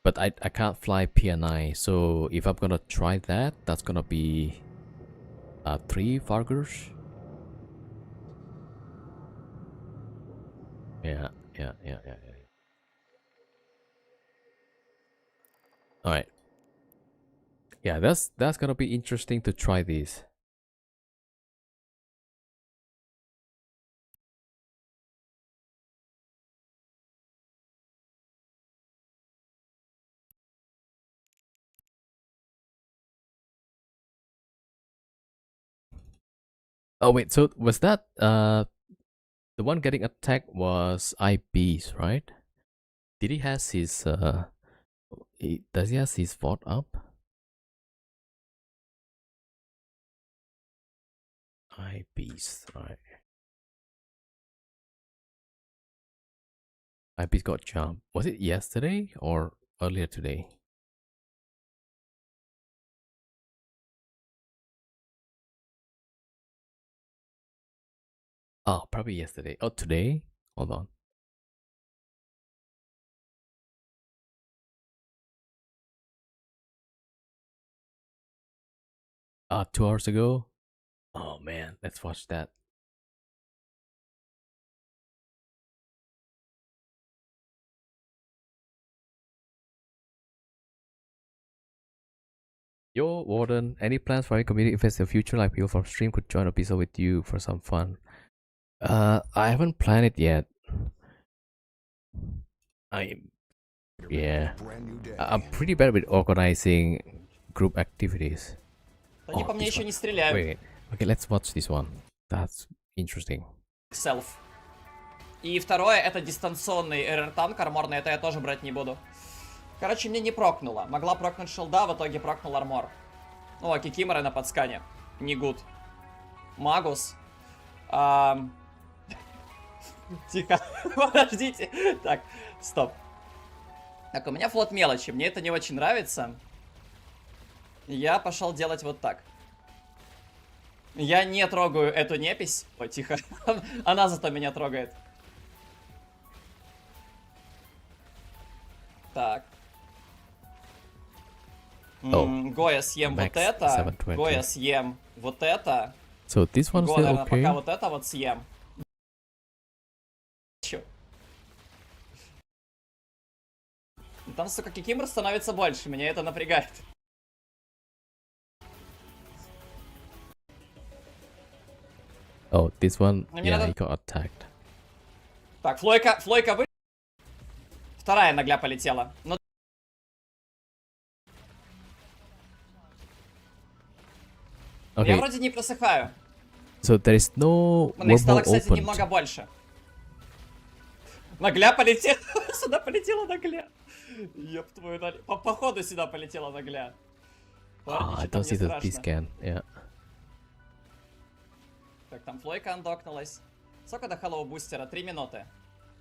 But I can't fly PNI, so if I'm gonna try that, that's gonna be 3 Fargers. Yeah, yeah. All right. Yeah, that's gonna be interesting to try these. Oh wait, so was that the one getting attacked was IBs, right? Did he has his does he has his fort up? IBs, right? IBs got jumped. Was it yesterday or earlier today? Oh, probably yesterday. Oh, today? Hold on. 2 hours ago. Oh man, let's watch that. Yo, Warden, any plans for any community events in the future? Like people from stream could join a episode with you for some fun. I haven't planned it yet. I yeah, I'm pretty bad with organizing group activities. Они по мне This еще one. не стреляют. Wait. Okay, let's watch this one. That's interesting. Селф. И второе, это дистанционный РР-танк арморный, это я тоже брать не буду. Короче, мне не прокнуло. Могла прокнуть шилда, в итоге прокнул армор. Ну, а Кикиморы на подскане. Не гуд. Магус. Тихо. Подождите. Так, стоп. Так, у меня флот мелочи. Мне это не очень нравится. Я пошел делать вот так. Я не трогаю эту непись. Ой, тихо. Она зато меня трогает. Так. Гоя съем Max вот это. 720. Гоя съем вот это. So this one's Го, still наверное, okay. пока вот это вот съем. Чё? Там, сука, кикимор становится больше, меня это напрягает. Oh, this one, Мне yeah, надо- he got attacked. Так, Флойка вы... Вторая нагля полетела. Ну, я Okay, вроде не просыхаю. so there is no Их стало, wormhole кстати, opened. немного больше. Нагля полетела. Сюда полетела нагля. Ёб твою налево. Походу сюда полетела нагля. Парни, Ah, I чё там don't see мне the страшно. scan. Yeah. Так, там Флойка андокнулась. Сколько до Hello бустера? 3 минуты.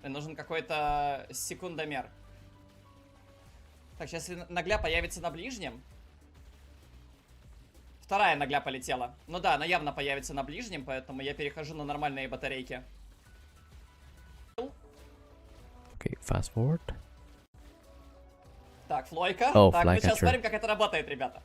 Мне нужен какой-то секундомер. Так, сейчас если нагля появится на ближнем. Вторая нагля полетела. Ну да, она явно появится на ближнем, поэтому я перехожу на нормальные батарейки. Okay, fast forward. Так, Флойка. О, Так, мы сейчас Flycatcher. смотрим, как это работает, ребята.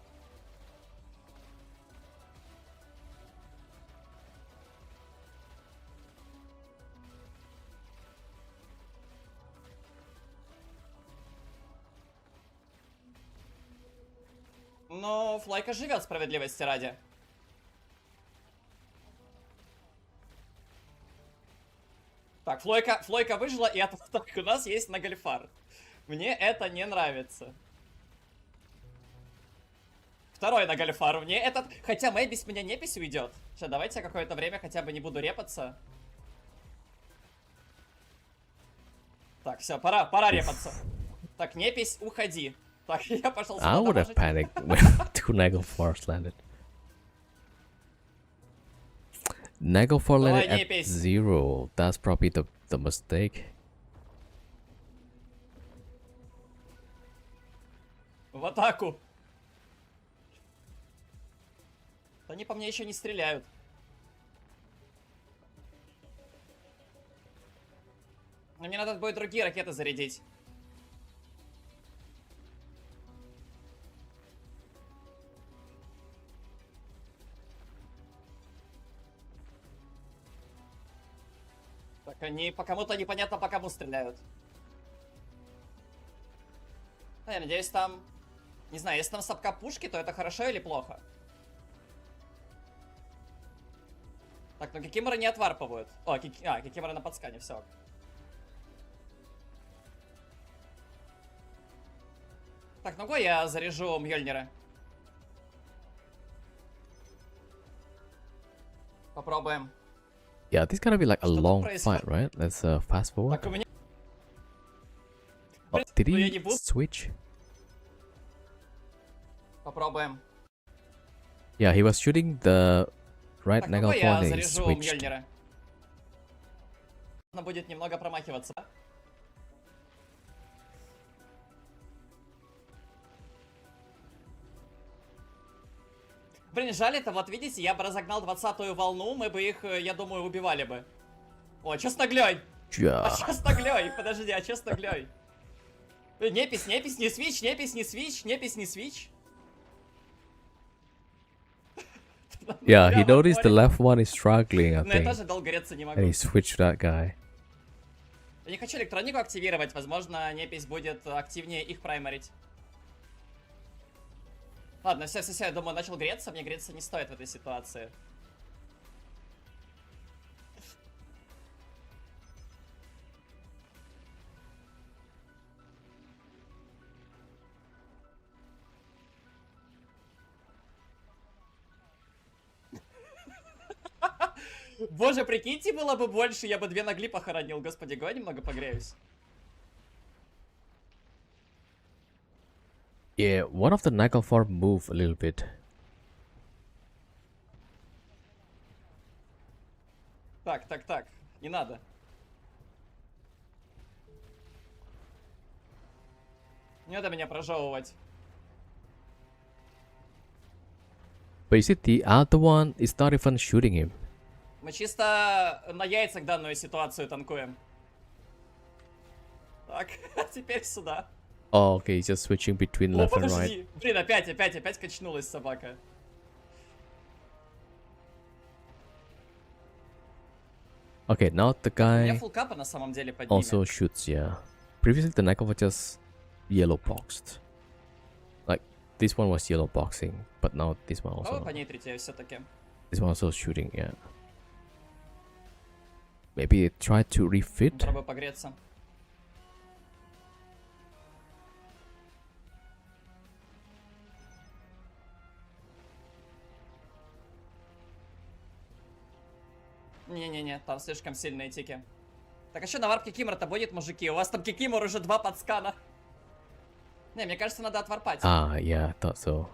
Но Флойка живет, справедливости ради. Так, Флойка выжила, и это так, у нас есть Нагльфар. Мне это не нравится. Второй Нагльфар, мне этот... Хотя Мэйби с меня непись уйдет. Сейчас, давайте я какое-то время хотя бы не буду репаться. Так, все, пора репаться. Так, непись, уходи. Так, я пошел сюда I would have дамажить. panicked when two Naglfars landed. Naglfar Давай, landed не at пейся. 0. That's probably the mistake. В атаку. Они по мне еще не стреляют. Но мне надо будет другие ракеты зарядить. Так, они по кому-то непонятно по кому стреляют. Ну, я надеюсь, там... Не знаю, если там сапка пушки, то это хорошо или плохо? Так, ну кикиморы не отварпывают. О, кикиморы на подскане, все. Так, ну-ка я заряжу Мьёльнира. Попробуем. Yeah, this gotta be like a Что тут long происходит? fight, right? Let's fast forward. Так, у меня... Oh, did Ну, я he не буду. switch? Попробуем. Yeah, he was shooting the right Так, ну-ка Naglfar я and he заряжу switched. Мьёльнира. Она будет немного промахиваться. Блин, жаль это, вот видите, я бы разогнал 20-ю волну, мы бы их, я думаю, убивали бы. О, чё с наглёй? Yeah. А чё с наглёй? Подожди, а чё с наглёй? Непись, не свич, непись, не свич. Yeah, he Прямо в noticed the море. left one is struggling, I Но я think. тоже долго греться не могу. And he switched to that guy. Я не хочу электронику активировать, возможно, непись будет активнее их праймарить. Ладно, все, я думаю, начал греться, мне греться не стоит в этой ситуации. Боже, прикиньте, было бы больше, я бы 2 нагли похоронил. Господи, го, немного погреюсь. Yeah, one of the Naglfar moved a little bit. Так, не надо. Не надо меня прожевывать. But you see, the other one is not even shooting him. Мы чисто на яйцах данную ситуацию танкуем. Так, теперь сюда. Oh, okay, he's just switching between О, left and right. подожди. Блин, опять качнулась собака. Okay, now the У меня guy фулл капа на самом деле под ними. also shoots, yeah. Previously, the knife was just yellow boxed. Like, this one was yellow boxing, but now this one Давай also. по нейтрите все-таки. This one also shooting, yeah. Maybe it tried to refit. Попробую погреться. Не-не-не, там слишком сильные тики. Так, а что на варп Кикимор-то будет, мужики? У вас там Кикимор уже 2 подскана. Не, мне кажется, надо отварпать. Ah, yeah, I thought so.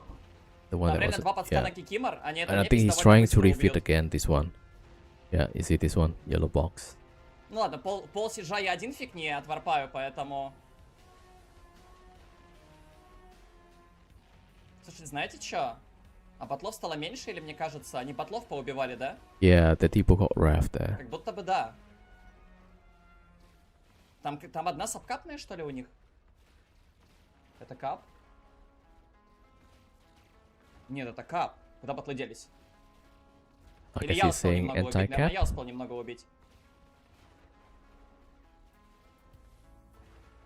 The one Там that реально was, 2 подскана yeah. Кикимор, они это And I не think he's довольно trying to быстро refit убьют. again, this one. Yeah, you see this one? Yellow box. Ну ладно, пол сиджа я один фиг не отварпаю, поэтому... Слушайте, знаете что? А батлов стало меньше или мне кажется? Они батлов поубивали, да? Yeah, the people got ref there. Как будто бы да. Там одна сабкапная, что ли, у них? Это кап? Нет, это кап. Куда батлы делись? I Или guess я he's успел saying немного убить? Наверное, anti-cap. я успел немного убить.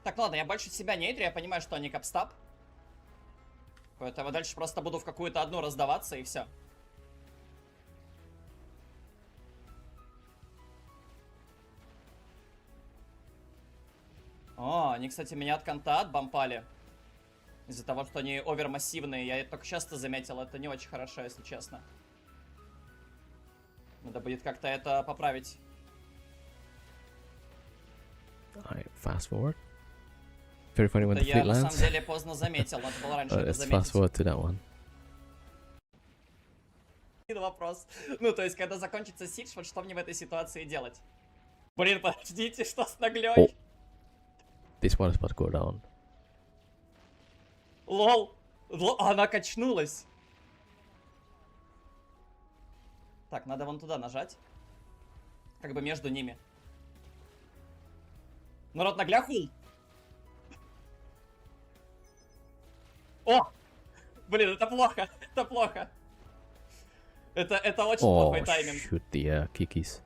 Так, ладно, я больше себя не идрю, я понимаю, что они капстап. Поэтому дальше просто буду в какую-то одну раздаваться и все. О, они, кстати, меня от конта отбампали. Из-за того, что они овермассивные. Я это только часто заметил, это не очень хорошо, если честно. Надо будет как-то это поправить. Alright, fast forward. Very funny when Да the я fleet на самом lands. деле поздно заметил, надо было раньше это Let's заметить. fast forward to that one. Вопрос. Ну, то есть, когда закончится сидж, вот что мне в этой ситуации делать? Блин, подождите, что с наглей? О. This one is about to go down. Лол. Она качнулась. Так, надо вон туда нажать. Как бы между ними. Народ, нагляхул. О! Блин, это плохо. Это плохо. Это очень Oh, плохой тайминг. shoot the kikis.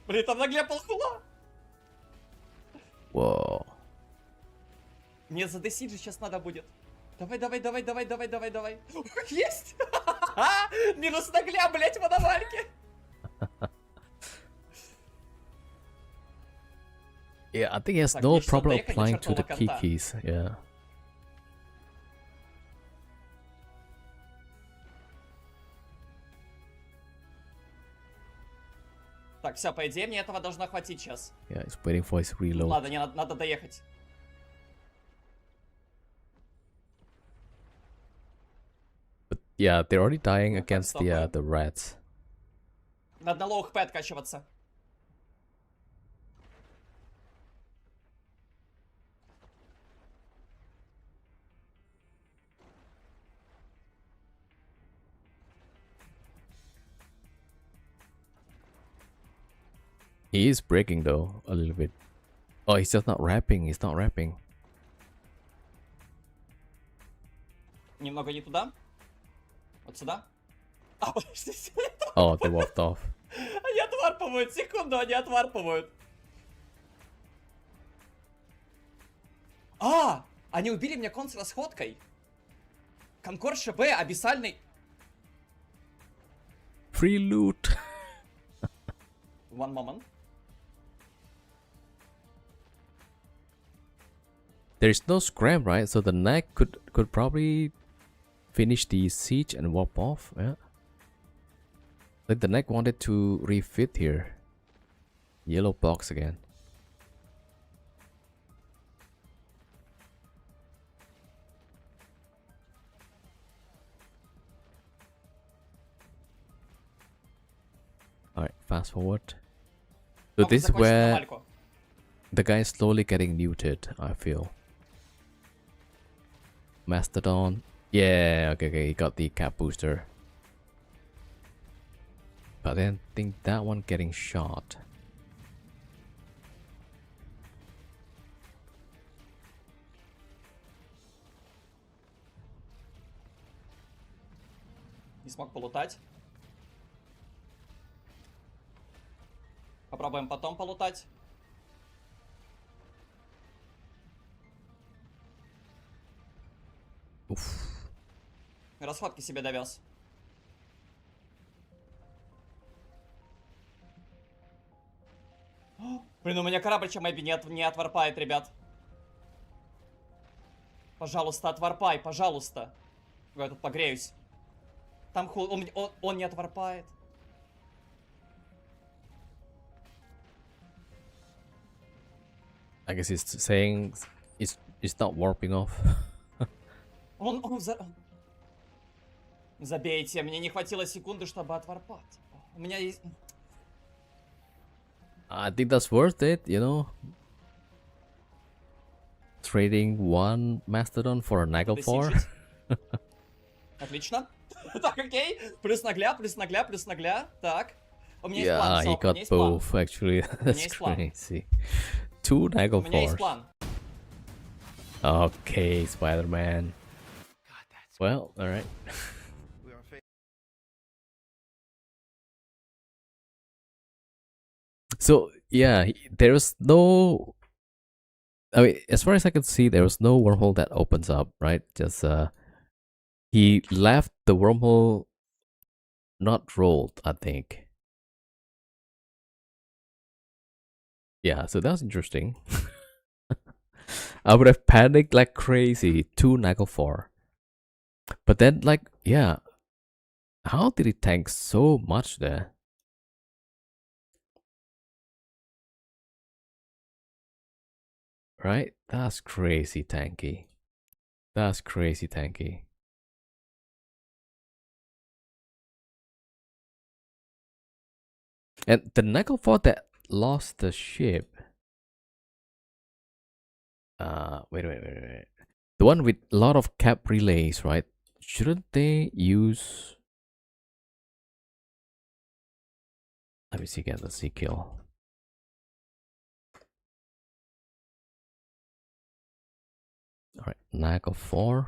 Блин, там нагле полхула. Whoa. Мне задесить же сейчас надо будет. Давай. Есть! Минус нагля, блять, в аномальке. Yeah, I think he has Так, no мне что, problem доехать до applying to the чертового конта? kikis. Yeah. Так, все, по идее, мне этого должно хватить сейчас. Yeah, he's waiting for his reload. Ладно, не надо доехать. But yeah, they're already dying Ну, так, against the стопаем. rats. Надо на лоу хп откачиваться. He is breaking though, a little bit. Oh, he's just not rapping. He's not rapping. Немного не туда. Вот сюда. А, подождите. Oh, they walked off. Они отварпывают. Секунду, они отварпывают. А! Они убили меня кон с расходкой. Конкор ШБ, абиссальный. Free loot. One moment. There's no scram, right? So the knight could probably finish the siege and warp off. Yeah. Like the knight wanted to refit here. Yellow box again. Alright, fast forward. So Могут this is закончить where аномальку. the guy is slowly getting muted, I feel. Mastodon. Yeah, okay, he got the cap booster. But then think that one getting shot. Не смог полутать. Попробуем потом полутать. Уф. Расходки себе довез. Блин, у меня корабль Чамэби не отварпает, ребят. Пожалуйста, отварпай, пожалуйста. Я тут погреюсь. Там он не отварпает. I guess it's saying it's not warping off. Забейте, мне не хватило секунды, чтобы отварпать. У меня есть... I think that's worth it, you know. Trading one Mastodon for a Naglfar. Отлично. Так, окей. Плюс нагля, плюс нагля, плюс нагля. Так. У меня есть Yeah, план. he got both actually. That's есть план. crazy. Two У меня есть Naglfars. план. Okay, Spider-Man. Well, alright. So, yeah, there was no... I mean, as far as I can see, there was no wormhole that opens up, right? Just, he left the wormhole not rolled, I think. Yeah, so that was interesting. I would have panicked like crazy. 2 Naglfar. But then, like, yeah. How did he tank so much there? Right? That's crazy tanky. That's crazy tanky. And the Naglfar that lost the ship. Wait. The one with a lot of cap relays, right? Shouldn't they use... Let me see again, let's see kill. Alright, Naglfar.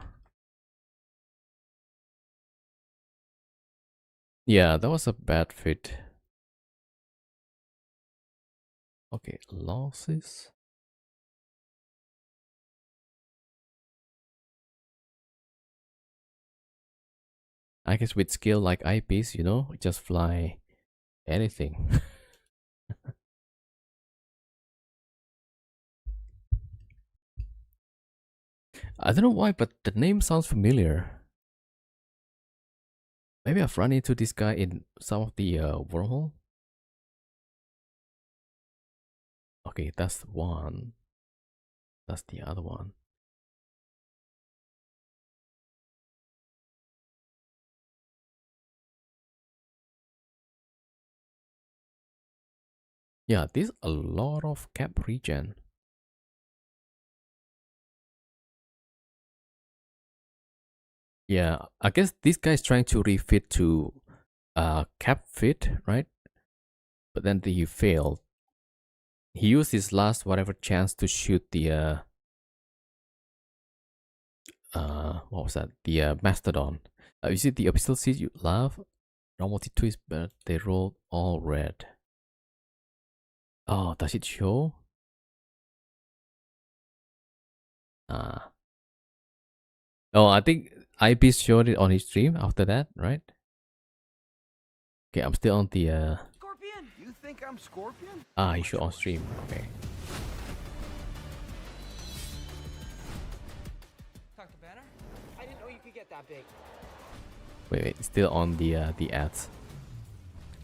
Yeah, that was a bad fit. Okay, losses. I guess with skill like eyepiece, you know, just fly anything. I don't know why, but the name sounds familiar. Maybe I've run into this guy in some of the wormhole. Okay, that's one. That's the other one. Yeah, there's a lot of cap regen. Yeah, I guess this guy's trying to refit to cap fit, right? But then he failed. He used his last whatever chance to shoot the what was that? The Mastodon. You see the abyssal seed you love? Normal T2 is better. They rolled all red. Oh, does it show? Oh, I think IB showed it on his stream after that, right? Okay, I'm still on the Scorpion? You think I'm Scorpion? he showed on stream. Okay. Dr. Banner? I didn't know you could get that big. Wait, still on the ads.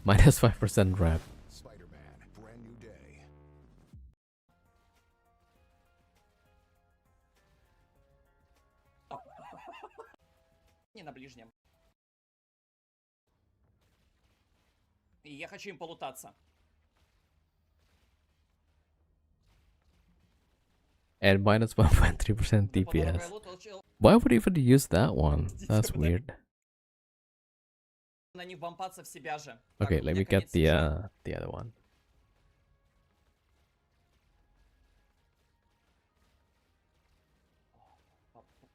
Minus 5% rep. Spider-Man, brand new day. Не на ближнем. И я хочу им полутаться. And minus 1.3% DPS. Why would he even use that one? That's weird. на них бомпаться в себя же. Okay, Так, у let меня me get конец еще. the other one.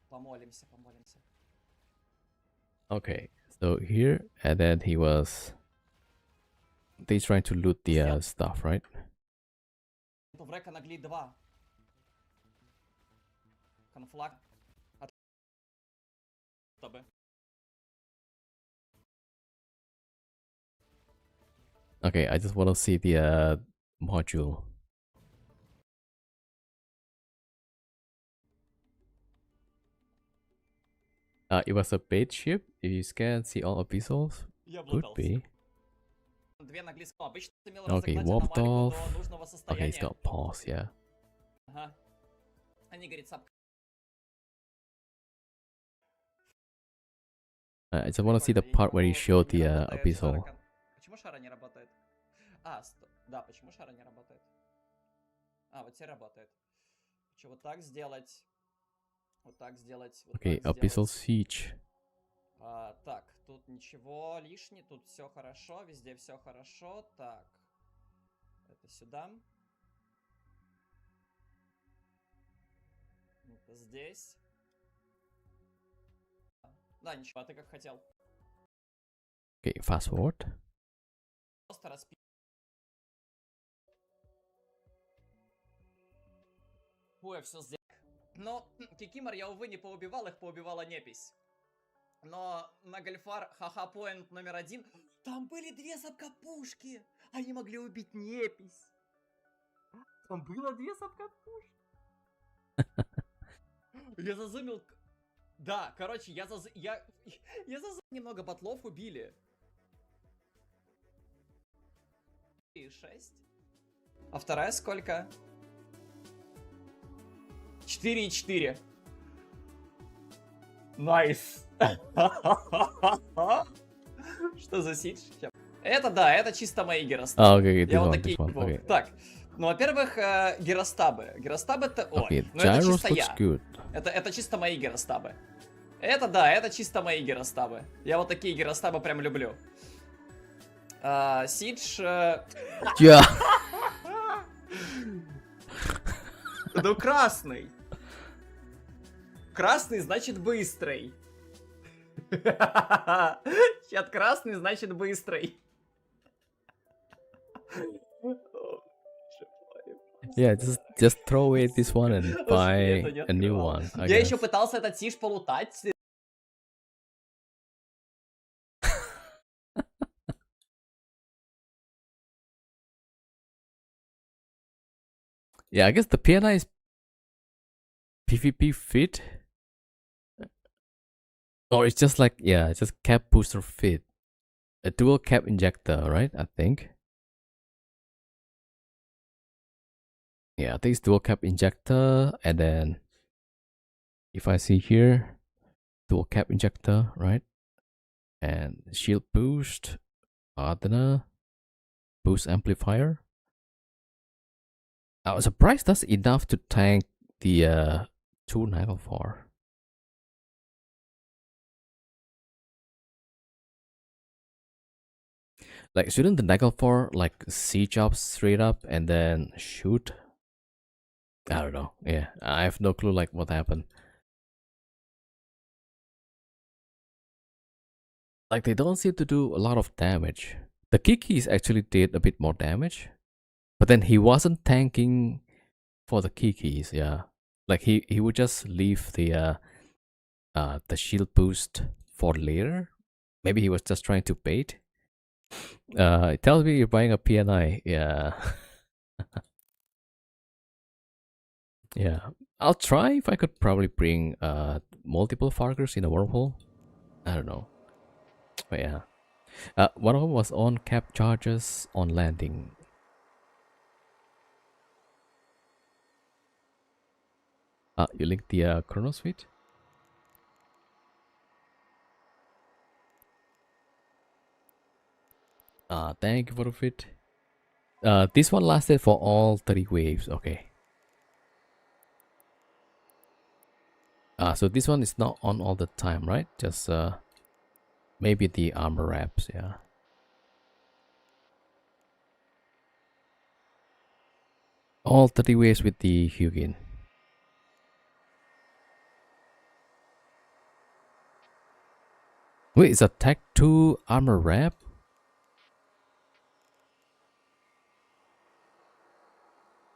Помолимся, помолимся. Okay, so here, and then they trying to loot the stuff, right? В река наглей 2. Конфлакт. Чтобы. Okay, I just want to see the module. It was a bait ship. If you scan, see all abyssals. Я Could облутался. be. 2 на английском. Обычно ты имел Okay, разогнать warped аномалику off. до нужного Okay, состояния. it's got pause, yeah. Ага. Они, говорит, сап... I just want to see the Прикольно, я не part where you могу, showed не the работает abyssal. шара. Почему шара не работает? А, да, почему шара не работает? А, вот теперь работает. Что, вот так сделать? Вот так сделать, вот Okay, так abyssal сделать. siege. Так, тут ничего лишнего, тут все хорошо, везде все хорошо. Так, это сюда. Это здесь. Да, ничего, а ты как хотел. Okay, fast forward. Просто распи... Ой, все сделал. Но Кикимор я, увы, не поубивал, их поубивала непись. Но на Гольфар ха-ха-поинт номер 1 там были 2 сапкапушки. Они могли убить непись. Там было 2 сапкапушки. Я зазумил... Да, короче, я зазумил немного батлов убили. 6. А вторая сколько? 4,4. Найс. Что за сидж? Это да, это чисто мои гиростабы. Okay, Я this вот one, такие... this one. Okay. Так, ну, во-первых, гиростабы. Гиростабы это... Okay, Ой, ну это gyros чисто looks я. good. Это чисто мои гиростабы. Это да, это чисто мои гиростабы. Я вот такие гиростабы прям люблю. Сидж... Yeah. Ну, красный. Красный значит быстрый. Чат, красный значит быстрый. Yeah, just throw away this one and buy это не a new открывал. one. I Я еще guess. пытался этот сидж полутать. Yeah, I guess the PNI is PvP fit. Or it's just like, yeah, it's just cap booster fit. A dual cap injector, right? I think. Yeah, I think it's dual cap injector. And then if I see here, dual cap injector, right? And shield boost, Ardena, boost amplifier. I was surprised that's enough to tank the 2 Naglfar. Like, shouldn't the Naglfar like siege up straight up and then shoot? I don't know. Yeah, I have no clue like what happened. Like, they don't seem to do a lot of damage. The Kikis actually did a bit more damage, but then he wasn't tanking for the Kikis. Yeah, like he would just leave the shield boost for later. Maybe he was just trying to bait. It tells me you're buying a PNI. Yeah. Yeah. I'll try if I could probably bring multiple Fargers in a wormhole. I don't know. But yeah. One of them was on cap charges on landing. You linked the Chrono Suite? Thank you for the fit. This one lasted for all 30 waves. Okay. So this one is not on all the time, right? Just Maybe the armor wraps, yeah. All 30 waves with the Hugin. Wait, is a tech 2 armor wrap?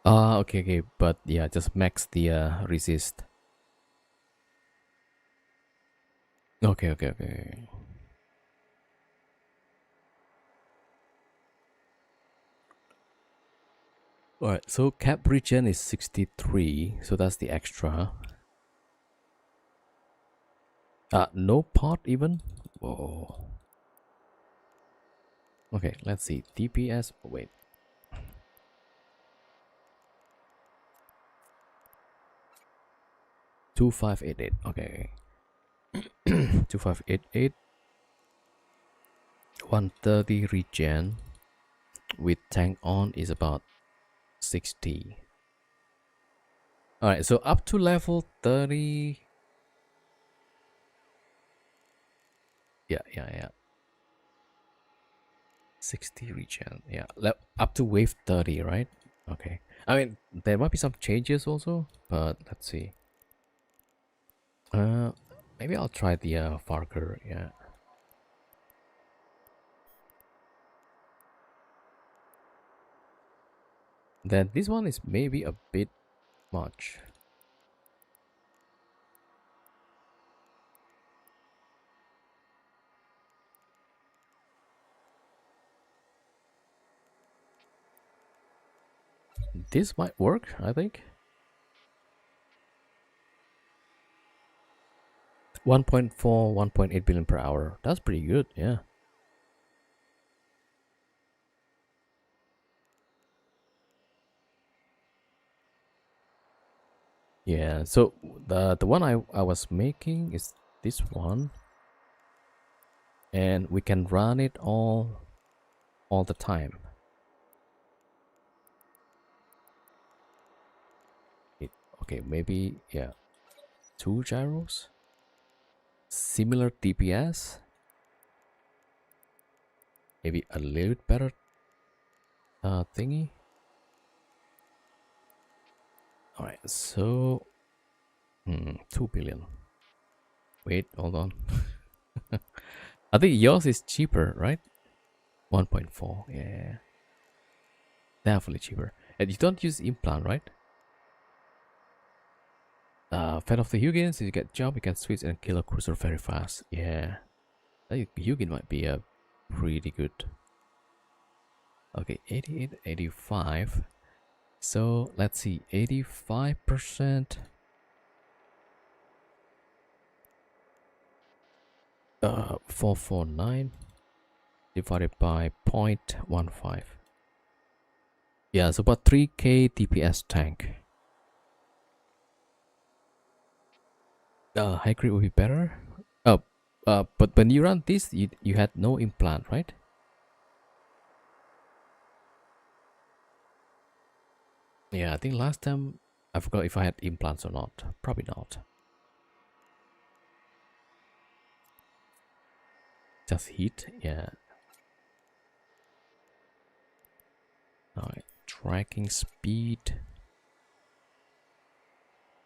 Okay, okay, but yeah, just max the resist. Okay, okay, okay. Alright, so cap regen is 63, so that's the extra. No pot even? Whoa. Okay, let's see. DPS, oh, wait. Two five eight eight. Okay. 2588. 130 regen with tank on is about 60. Alright, so up to level 30. Yeah. 60 regen. Yeah, up to wave 30, right? Okay. I mean, there might be some changes also, but let's see. Maybe I'll try the Farker, yeah. Then this one is maybe a bit much. This might work, I think. 1.4, 1.8 billion per hour. That's pretty good, yeah. Yeah, so the one I was making is this one. And we can run it all the time. Okay, maybe, yeah, 2 gyros. Similar DPS. Maybe a little bit better thingy. Alright, so 2 billion. Wait, hold on. I think yours is cheaper, right? 1.4, yeah. Definitely cheaper. And you don't use implant, right? Fed off the Hugins, you get jump, you can switch and kill a cruiser very fast. Yeah. I think Hugin might be a pretty good. Okay, 88, 85. So let's see, 85%. 449 divided by 0.15. Yeah, so about 3k DPS tank. High crit would be better. But when you run this, you had no implant, right? Yeah, I think last time I forgot if I had implants or not. Probably not. Just hit, yeah. Alright, tracking speed.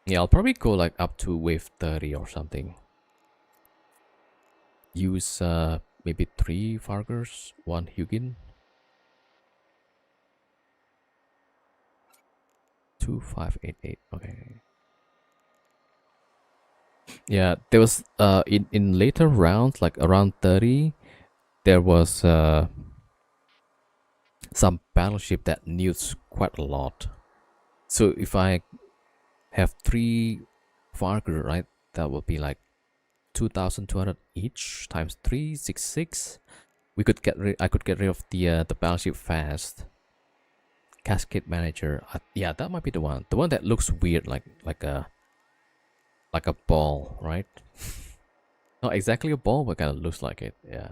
Yeah, I'll probably go like up to wave 30 or something. Use maybe 3 Fargers, 1 Hugin. 2588, okay. Yeah, there was in later rounds, like around 30, there was some battleship that nukes quite a lot. So if I have 3 Farger, right, that will be like 2,200 each times 3, 66. We could get I could get rid of the battleship fast. Cascade manager, yeah, that might be the one that looks weird, like a ball, right? Not exactly a ball, but kind of looks like it. Yeah.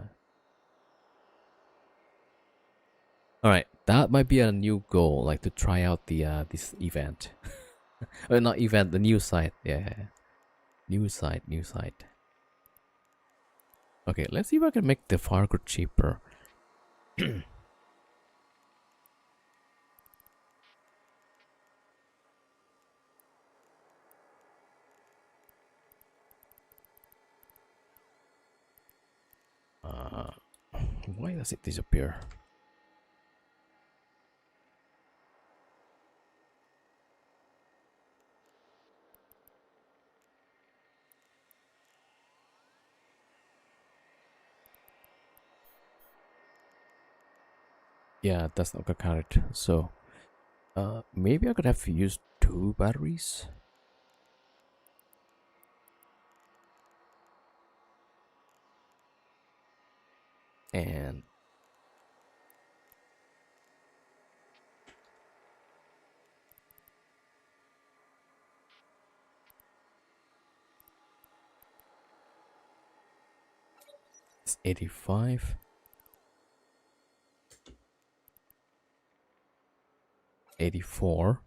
All right, that might be a new goal, like to try out the this event. Not event, the new site. Yeah, new site. Okay, let's see if I can make the firewood cheaper. uh, why does it disappear? Yeah, that's not gonna count it. So maybe I could have used 2 batteries. And it's 85. 84.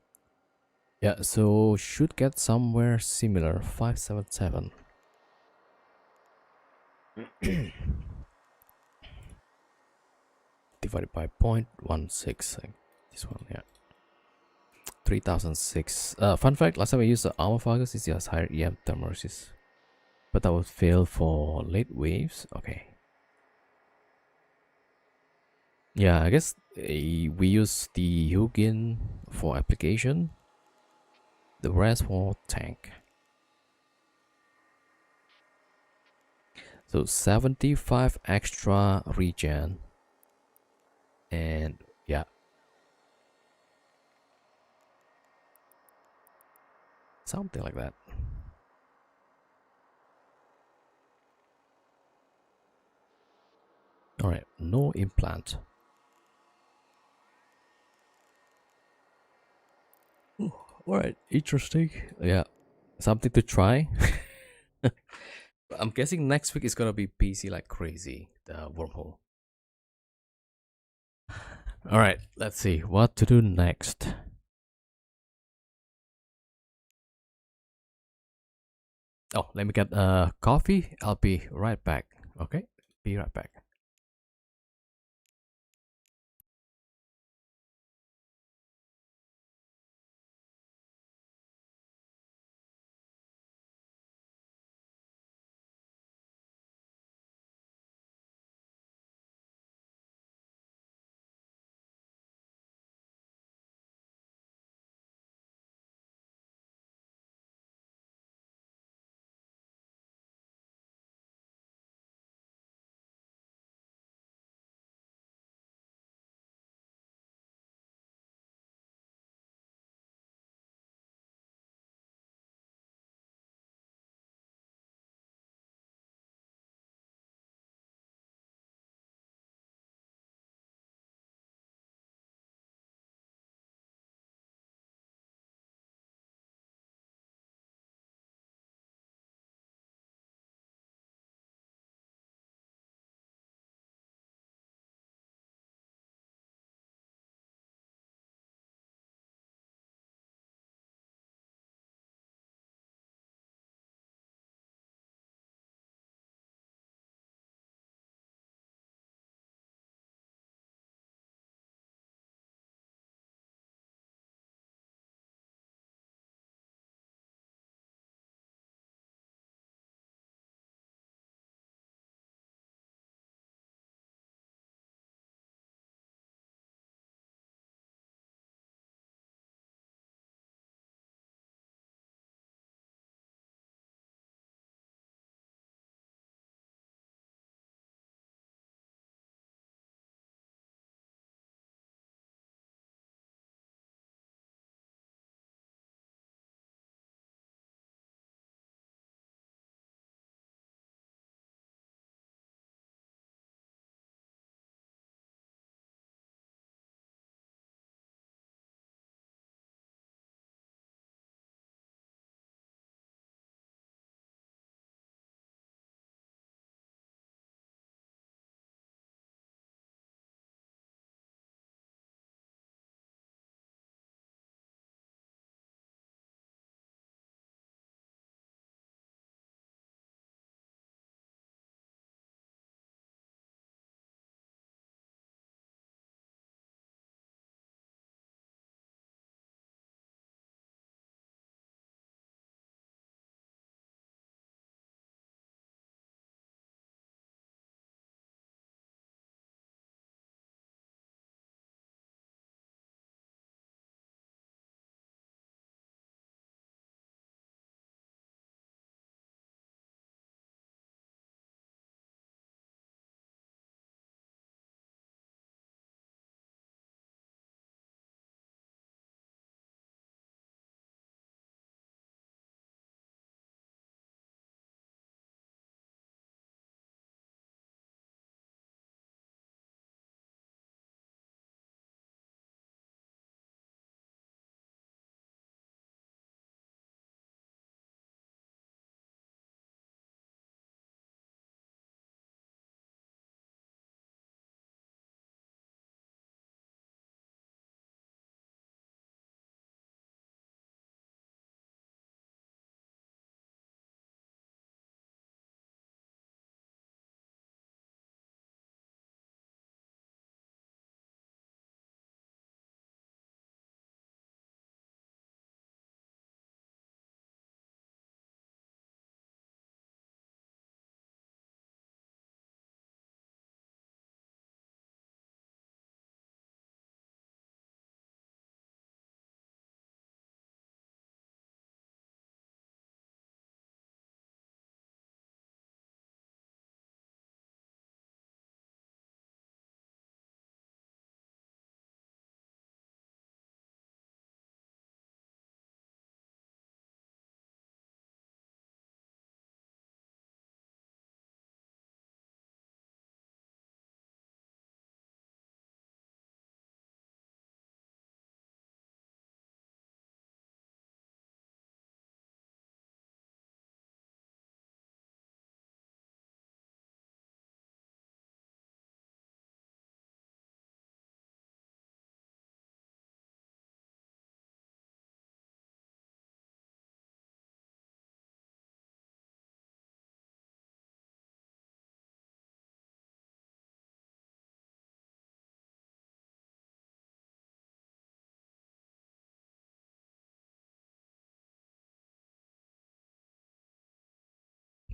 Yeah, so should get somewhere similar. 577. Divided by 0.16. Like this one, yeah. 3006. Fun fact, last time I used the armor focus, it has higher EM thermal resist. But that would fail for late waves. Okay. Yeah, I guess we use the Hugin for application. The rest for tank. So 75 extra regen. And yeah. Something like that. Alright, no implant. Alright, interesting. Yeah, something to try. I'm guessing next week is gonna be busy like crazy, the wormhole. Alright, let's see what to do next. Oh, let me get coffee. I'll be right back. Okay, be right back.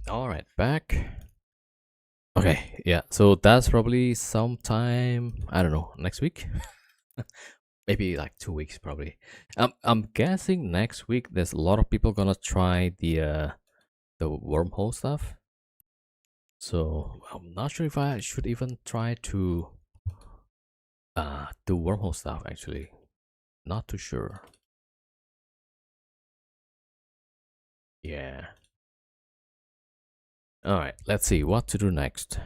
All right, back. Okay, yeah. So that's probably sometime, I don't know, next week. Maybe like 2 weeks probably. I'm guessing next week there's a lot of people gonna try the wormhole stuff. So I'm not sure if I should even try to do wormhole stuff actually. Not too sure. Yeah. Alright, let's see what to do next.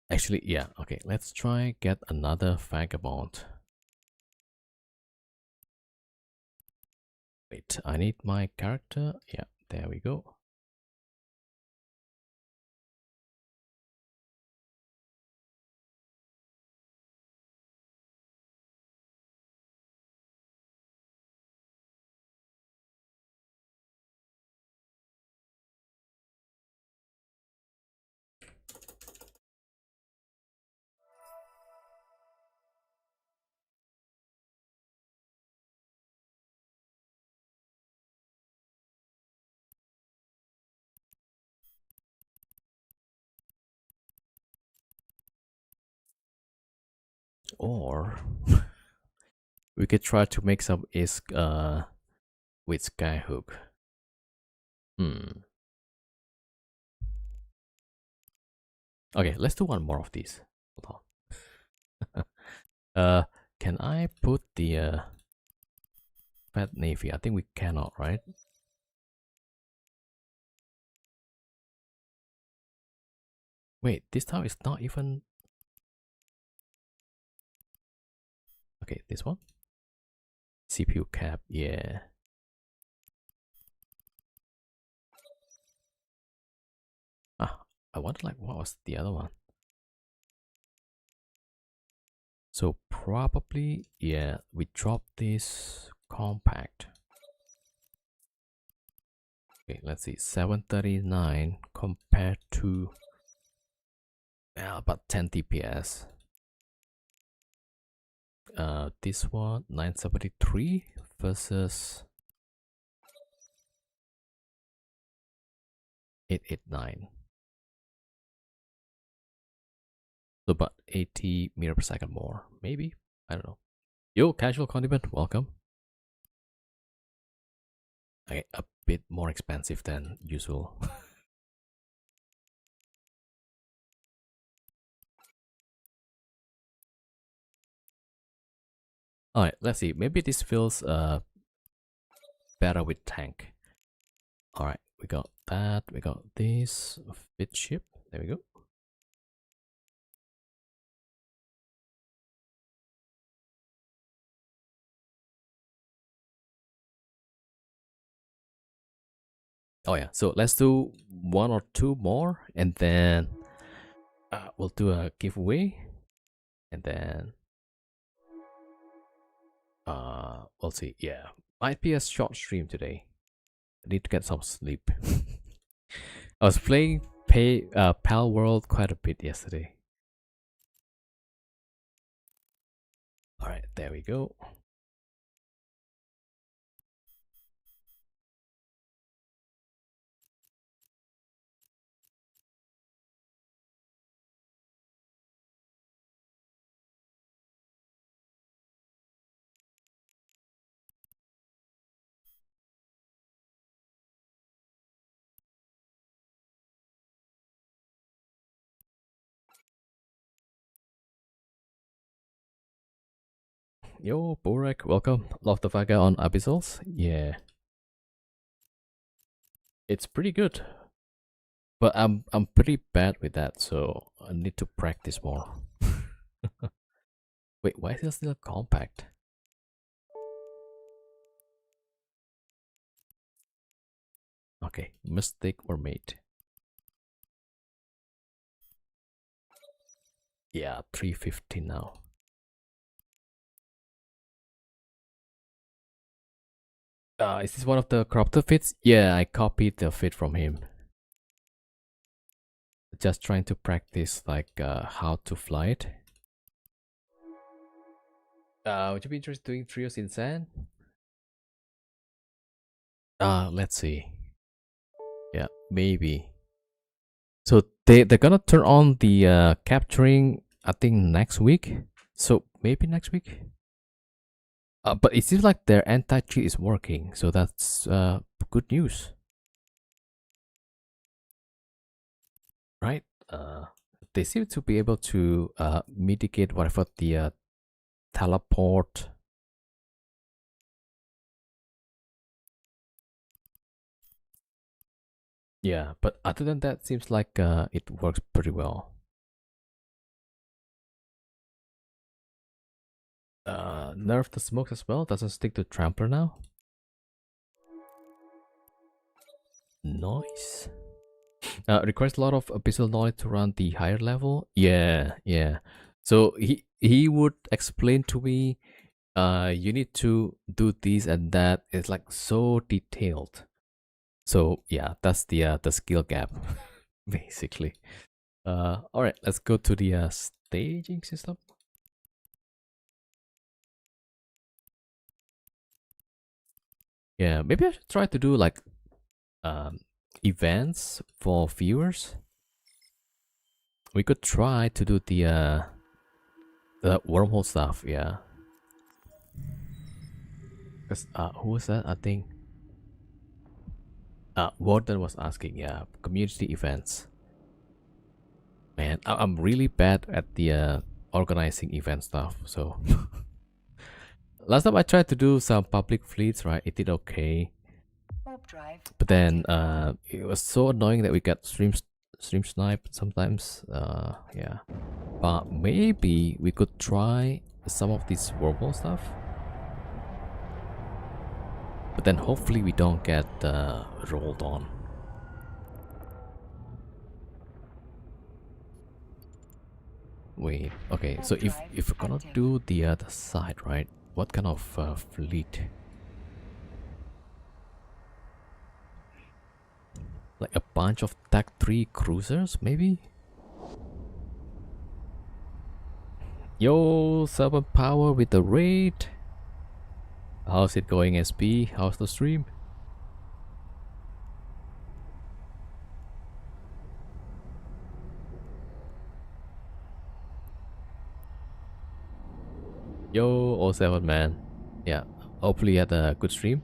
Actually, yeah, okay, let's try get another vagabond. Wait, I need my character. Yeah, there we go. Or we could try to make some isk with skyhook. Okay, let's do one more of these. Hold on. Can I put the Fat Navy? I think we cannot, right? Wait, this time it's not even. Okay, this one. CPU cap, yeah. Ah, I wonder like what was the other one? So probably, yeah, we drop this compact. Okay, let's see, 739 compared to about 10 TPS. This one 973 versus 889. So about 80 meter per second more, maybe. I don't know. Yo, casual condiment, welcome. Okay, a bit more expensive than usual. Alright, let's see. Maybe this feels better with tank. Alright, we got that. We got this fit ship. There we go. Oh yeah, so let's do one or two more and then we'll do a giveaway and then we'll see. Yeah, might be a short stream today. I need to get some sleep. I was playing Pal World quite a bit yesterday. Alright, there we go. Yo, Borek, welcome. Love the Vaga on Abyssals. Yeah. It's pretty good. But I'm pretty bad with that, so I need to practice more. Wait, why is it still compact? Okay, mistake were made. Yeah, 350 now. Is this one of the crop fits? Yeah, I copied the fit from him. Just trying to practice like how to fly it. Would you be interested in doing trios in sand? Let's see. Yeah, maybe. So they're gonna turn on the capturing, I think, next week. So maybe next week. But it seems like their anti-cheat is working, so that's good news, right? They seem to be able to mitigate whatever the teleport. Yeah, but other than that, seems like it works pretty well. Nerf the smokes as well. Doesn't stick to trampler now. Nice. Requires a lot of abyssal knowledge to run the higher level. Yeah, yeah. So he would explain to me, you need to do this and that. It's like so detailed. So yeah, that's the skill gap, basically. All right, let's go to the staging system. Yeah, maybe I should try to do like events for viewers. We could try to do the wormhole stuff, yeah. Because who was that? I think Warden was asking, yeah, community events. Man, I'm really bad at the organizing event stuff. So last time I tried to do some public fleets, right? It did okay. Warp drive. But then active. it was so annoying that we got stream snipe sometimes. Yeah, but maybe we could try some of this wormhole stuff. But then hopefully we don't get rolled on. Wait, okay. So if we're gonna do the other side, right? What kind of fleet? Like a bunch of Tech 3 cruisers, maybe? Yo, 7 power with the raid. How's it going, SP? How's the stream? Yo, 07 man. Yeah, hopefully you had a good stream.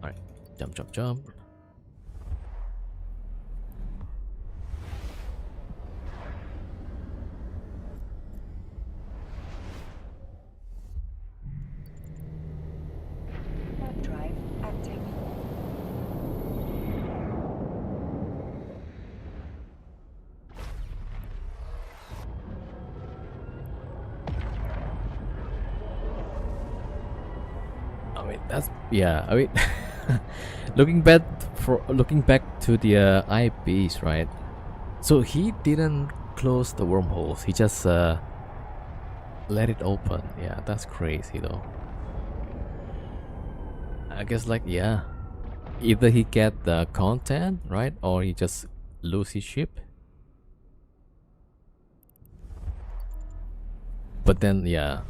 Alright, jump, jump, jump. Warp drive active. I mean, that's, yeah, I mean, looking back to the IPs, right? So he didn't close the wormholes. He just let it open. Yeah, that's crazy though. I guess, like, yeah, either he get the content, right, or he just lose his ship. But then, yeah,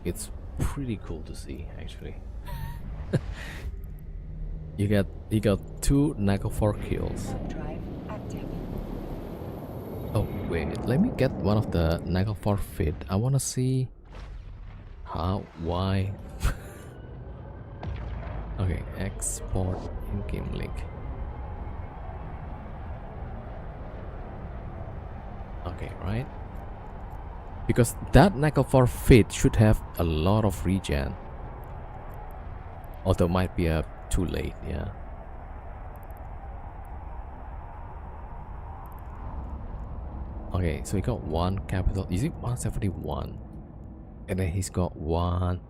it's pretty cool to see, actually. He got 2 Nagofor kills. Warp drive active. Oh wait, let me get one of the Nagofor fit. I wanna see how, why. Okay, export in-game link. Okay, right? Because that Nagofor fit should have a lot of regen. Although might be too late, yeah. Okay, so he got 1 capital. Is it 171? And then he's got 1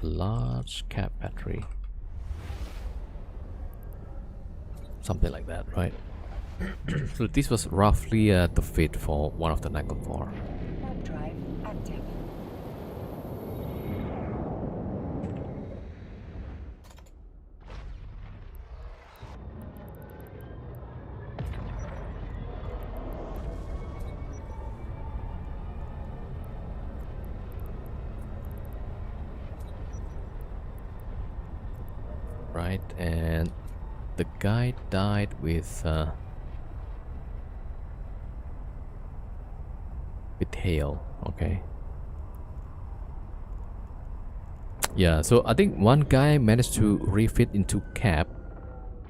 large cap battery. Something like that, right? So this was roughly the fit for one of the Nagofor. Warp drive active. And the guy died with hail. Okay. Yeah, so I think one guy managed to refit into cap,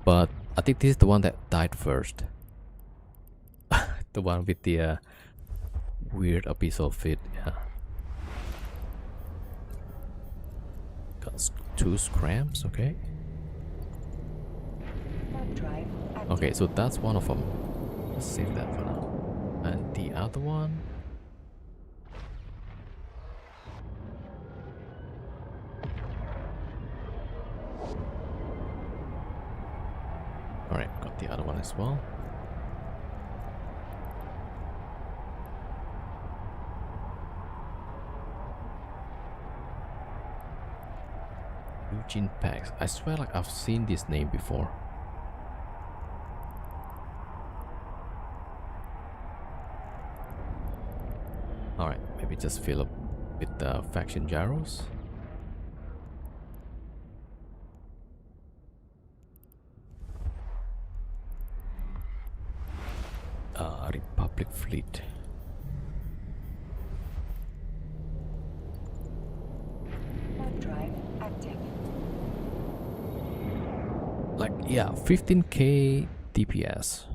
but I think this is the one that died first. The one with the weird abyssal fit. Yeah. Got 2 scrams. Okay. Warp drive active. Okay, so that's one of them. Let's save that for now. And the other one. Alright, got the other one as well. Eugene Pax. I swear like I've seen this name before. Alright, maybe just fill up with the faction gyros. Republic fleet. Warp drive active. Like, yeah, 15k DPS.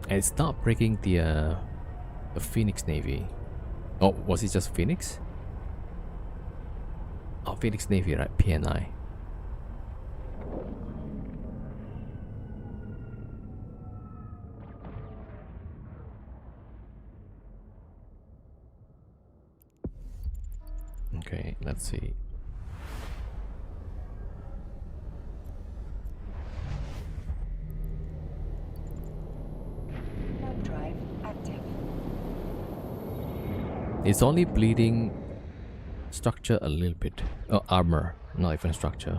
And it's not breaking the Phoenix Navy. Oh, was it just Phoenix? Oh, Phoenix Navy, right? PNI. Okay, let's see. Warp drive active. It's only bleeding structure a little bit. Oh, armor, not even structure.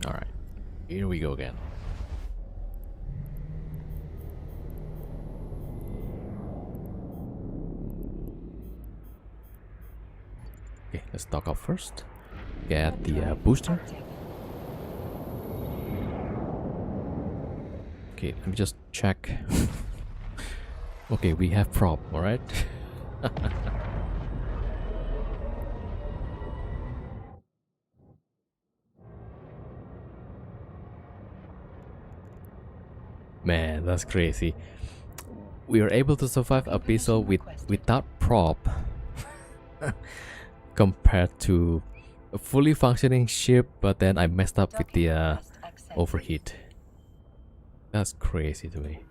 Alright, here we go again. Okay, let's dock up first. Get the booster. Active. Okay, let me just check. Okay, we have prop, alright? Man, that's crazy. We were able to survive abyssal without prop compared to a fully functioning ship, but then I messed up with the Request accepted. overheat. That's crazy to me.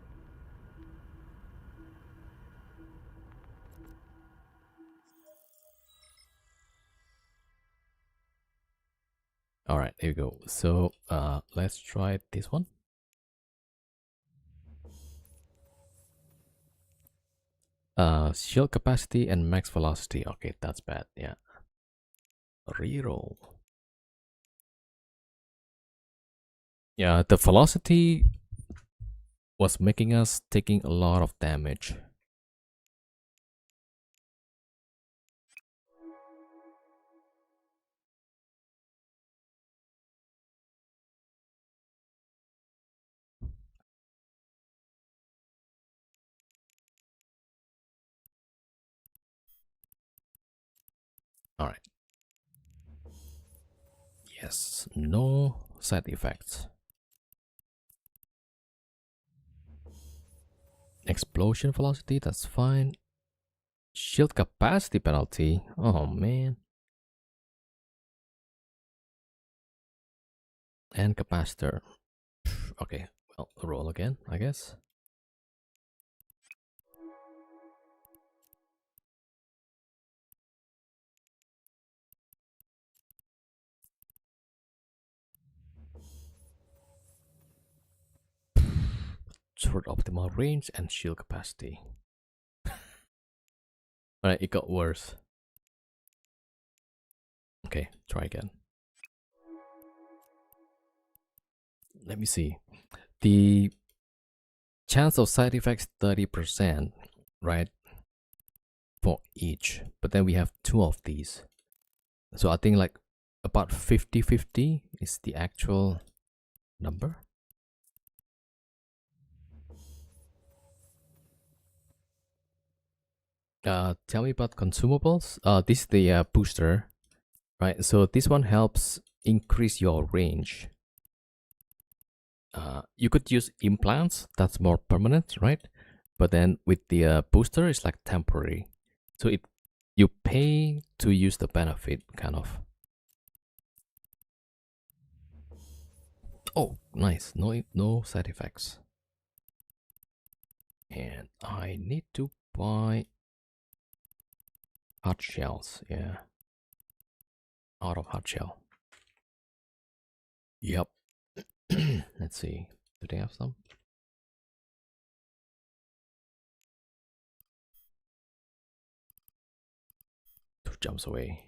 Alright, here we go. So let's try this one. Shield capacity and max velocity. Okay, that's bad. Yeah. Reroll. Yeah, the velocity was making us taking a lot of damage. Alright. Yes, no side effects. Explosion velocity, that's fine. Shield capacity penalty. Oh man. And capacitor. Okay, well, roll again, I guess. helps for optimal range and shield capacity. Alright, it got worse. Okay, try again. Let me see. The chance of side effects 30%, right? For each. But then we have 2 of these. So I think like about 50-50 is the actual number. Tell me about consumables. This is the booster, right? So this one helps increase your range. You could use implants, that's more permanent, right? But then with the booster, it's like temporary. So you pay to use the benefit, kind of. Oh, nice. No side effects. And I need to buy hard shells. Yeah. Out of hard shell. Yep. Let's see. Do they have some? 2 jumps away.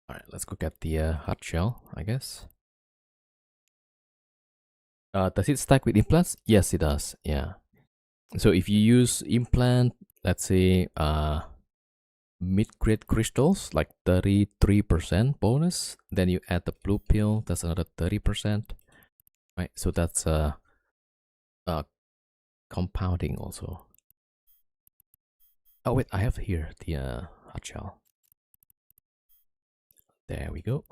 Alright, let's go get the hard shell, I guess. Does it stack with implants? Yes, it does. Yeah. So if you use implant, let's say mid-grade crystals, like 33% bonus, then you add the blue pill, that's another 30%. Right, so that's compounding also. Oh wait, I have here the hard shell. There we go.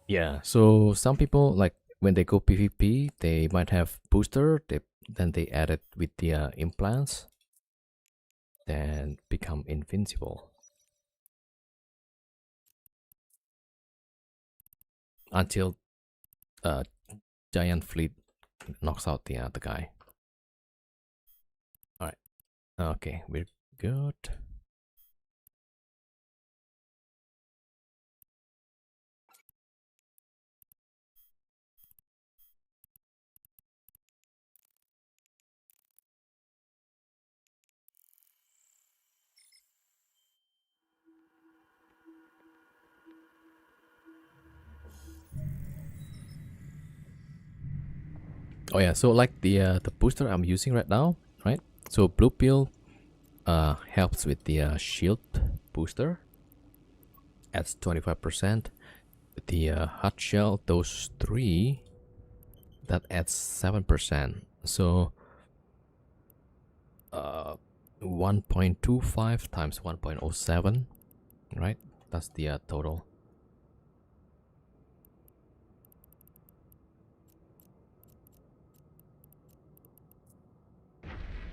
Yeah, so some people, like when they go PvP, they might have booster, then they add it with the implants, then become invincible. Until giant fleet knocks out the guy. Alright, okay, we're good. Oh yeah, so like the booster I'm using right now, right? So blue pill helps with the shield booster, adds 25%. The hot shell, those 3, that adds 7%. So 1.25 times 1.07, right? That's the total.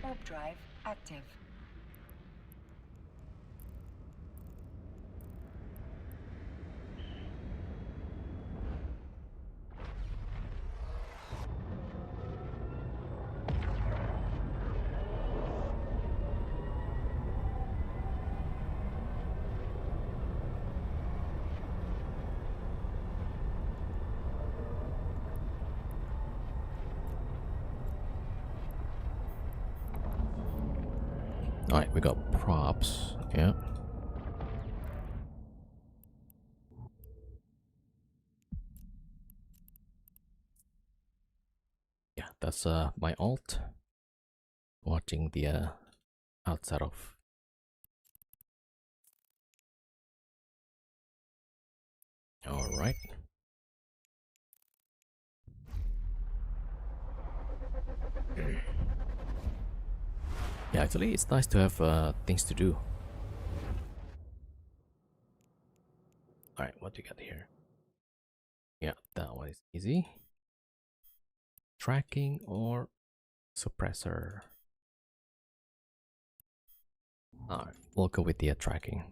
Warp drive active. Alright, we got props. Yeah. Yeah, that's my alt. Watching the outside of. Alright. Yeah, actually, it's nice to have things to do. Alright, what do you got here? Yeah, that one is easy. Tracking or suppressor? Alright, we'll go with the tracking.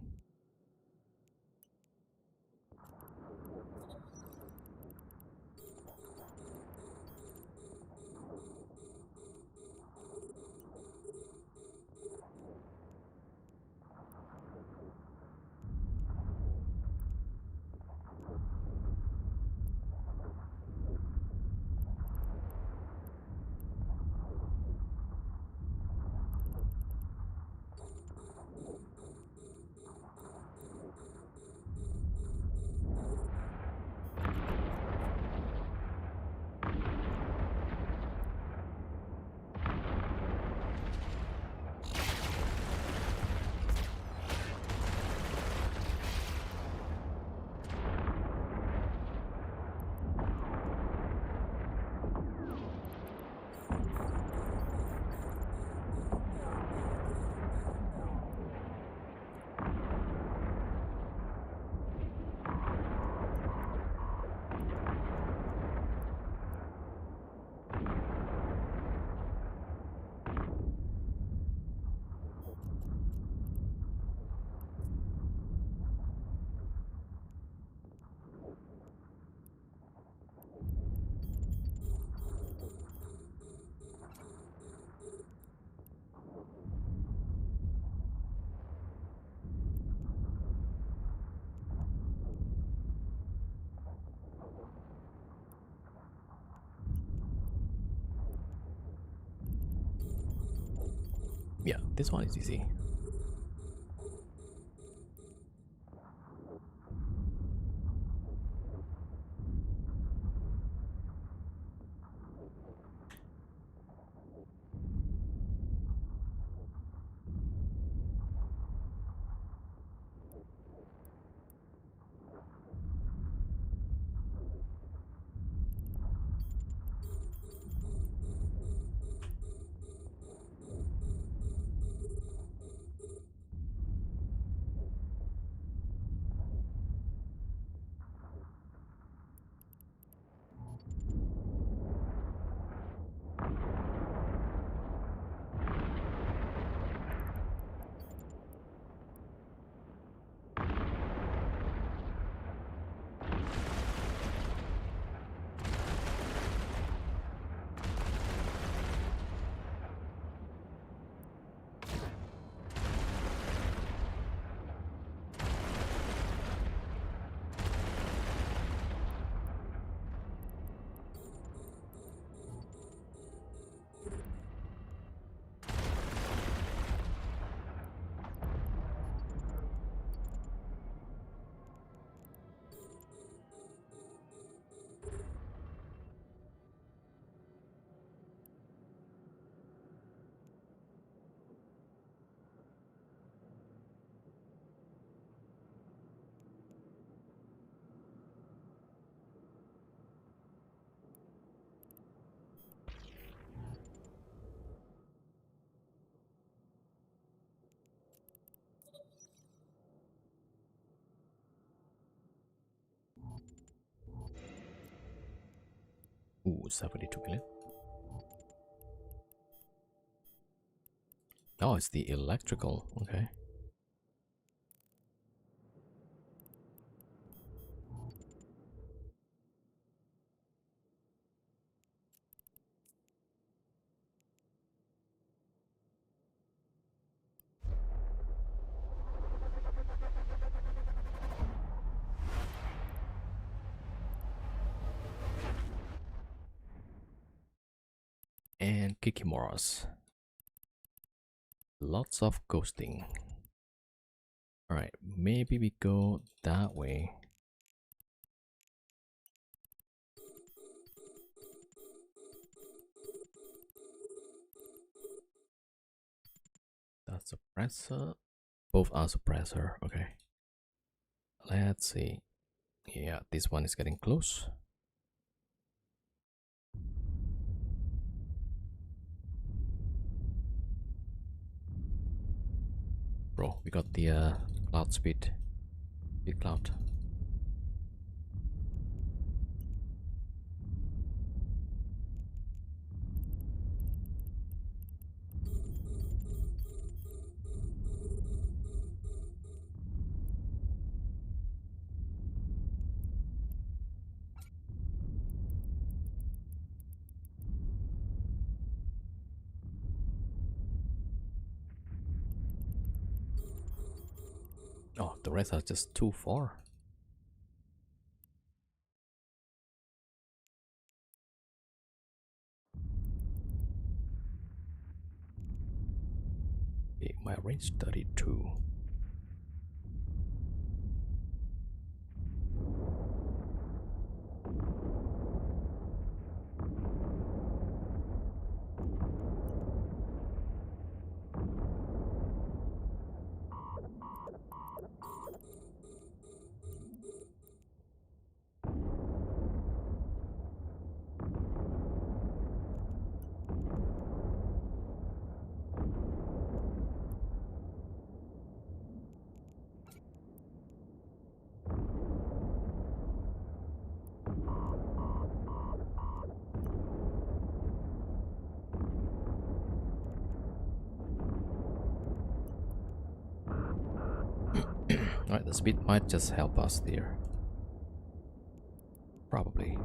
Yeah, this one is easy. Ooh, 72 million. Oh, it's the electrical. Okay. And Kikimoras. Lots of ghosting. Alright, maybe we go that way. That's suppressor. Both are suppressor. Okay. Let's see. Yeah, this one is getting close. Bro, we got the cloud speed. Speed cloud. Oh, the rest are just too far. Okay, my range 32. Alright, the speed might just help us there. Probably.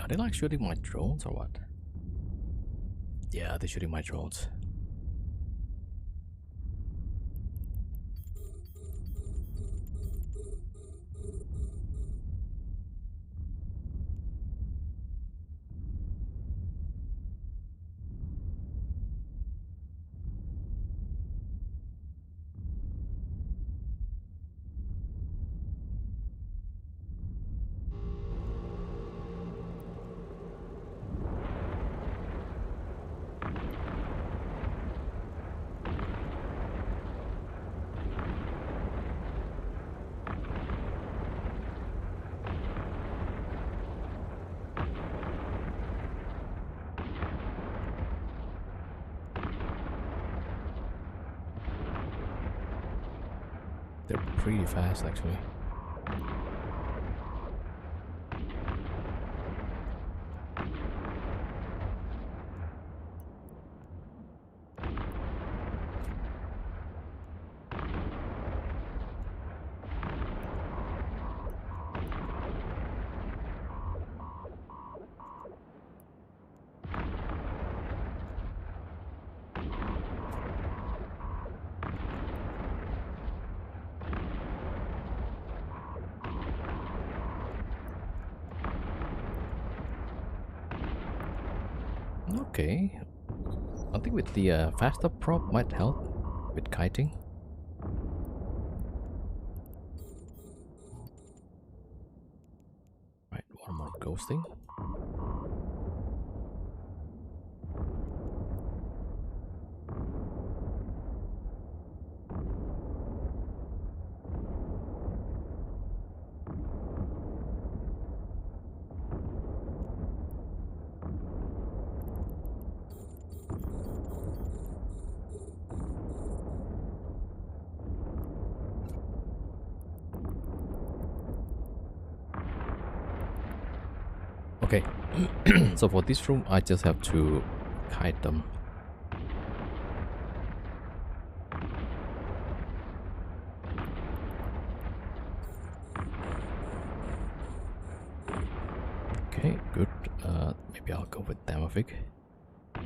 they like shooting my drones or what? Yeah, they're shooting my drones. They're pretty fast actually. Okay. I think with the faster prop might help with kiting. Right, one more ghosting. Okay, so for this room, I just have to kite them. Okay, good. Maybe I'll go with Damavik. A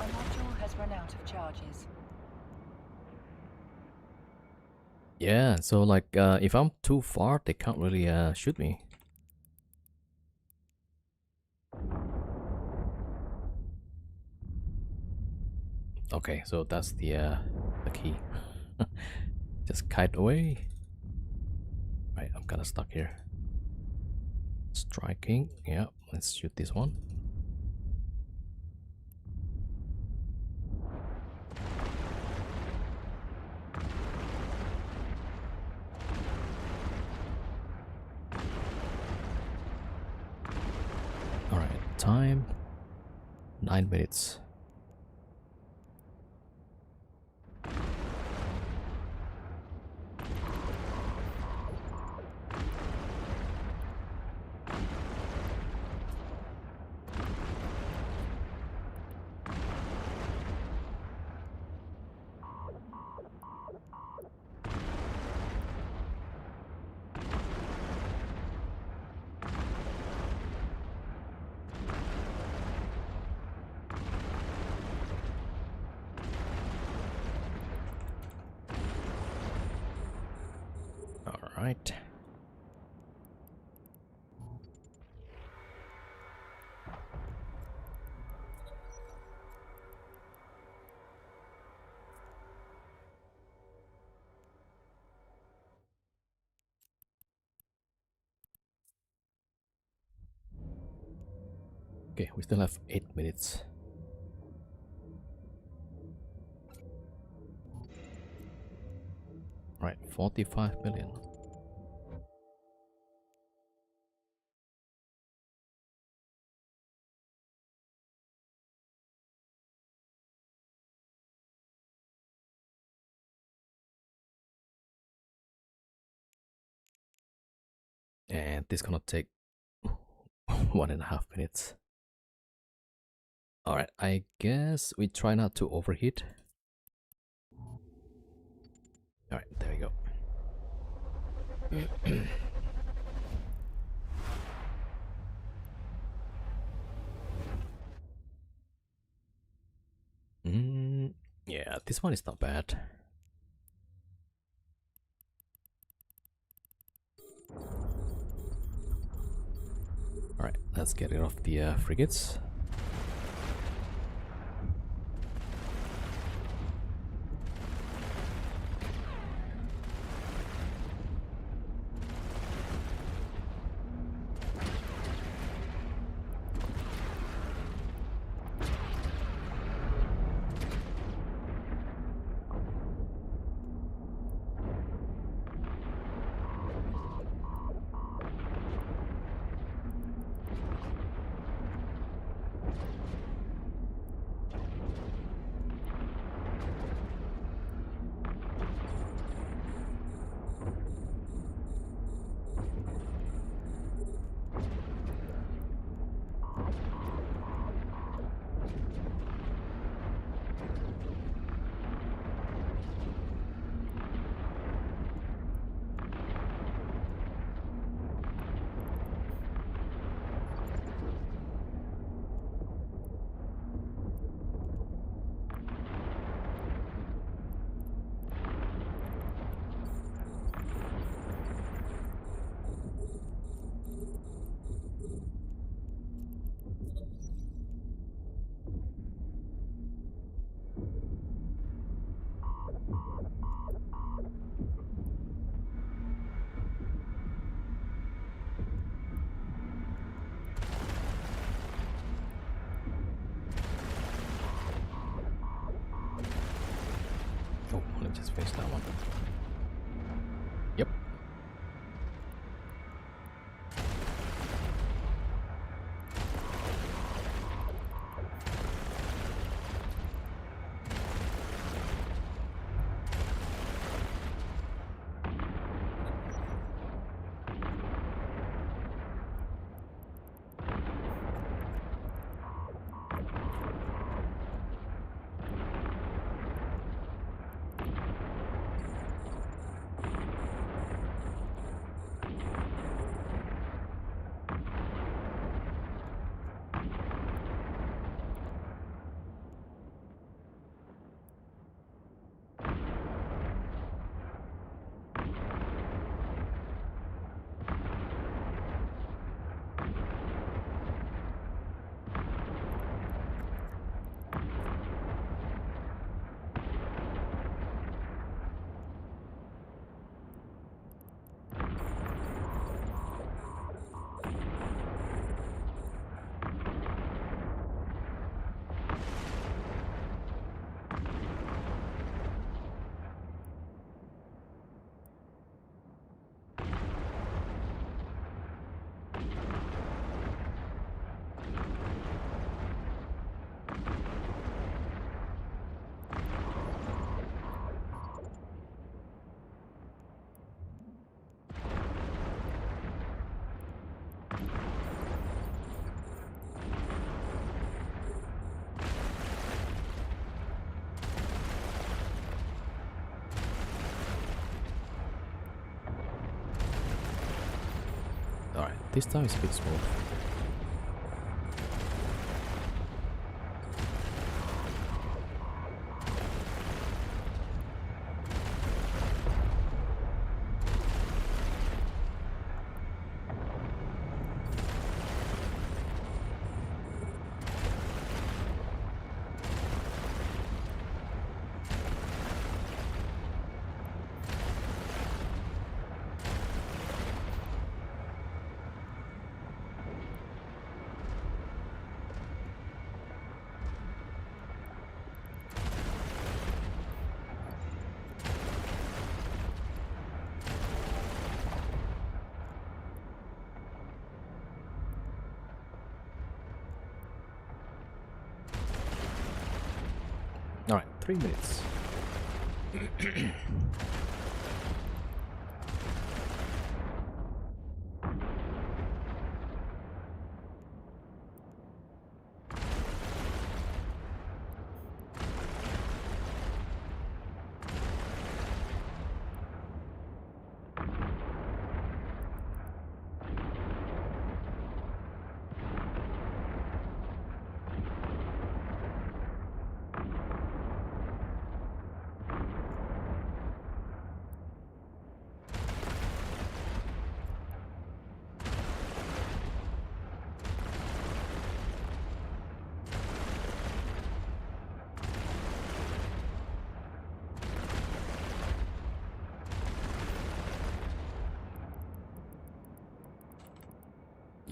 module has run out of charges. Yeah, so like if I'm too far, they can't really shoot me. Okay, so that's the key. Just kite away. Right, I'm kind of stuck here. Striking. Yeah, let's shoot this one. All right, time 9 minutes. All right. Okay, we still have 8 minutes. Right, 45 million. And this gonna take 1.5 minutes. All right, I guess we try not to overheat. All right, there we go. Yeah, this one is not bad. Alright, let's get rid of the frigates. Oh, let's just face that one. Yep. Alright, this time it's a bit smooth. Alright, 3 minutes.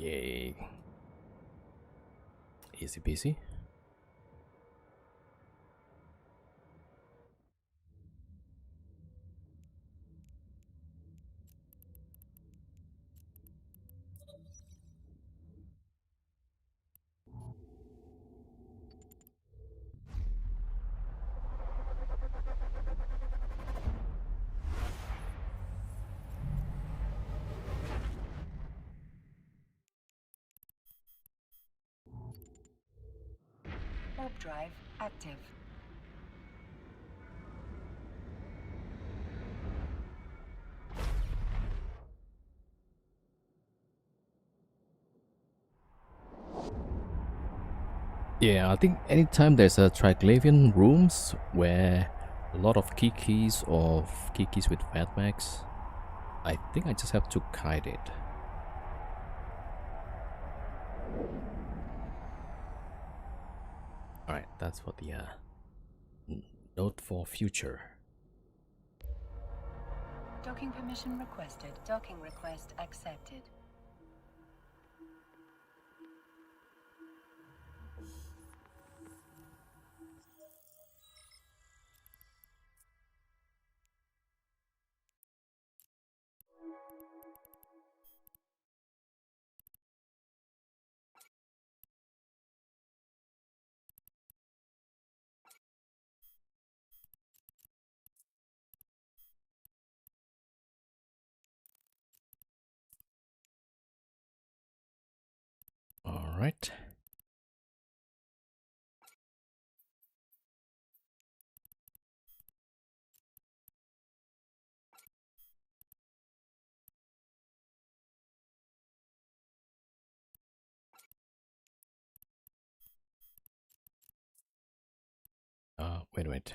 Yay. Easy peasy. Warp drive active. Yeah, I think anytime there's a Triglavian rooms where a lot of Kikis or Kikis with fat max, I think I just have to kite it. Alright, that's for the note for future. Docking permission requested. Docking request accepted. Alright. Wait.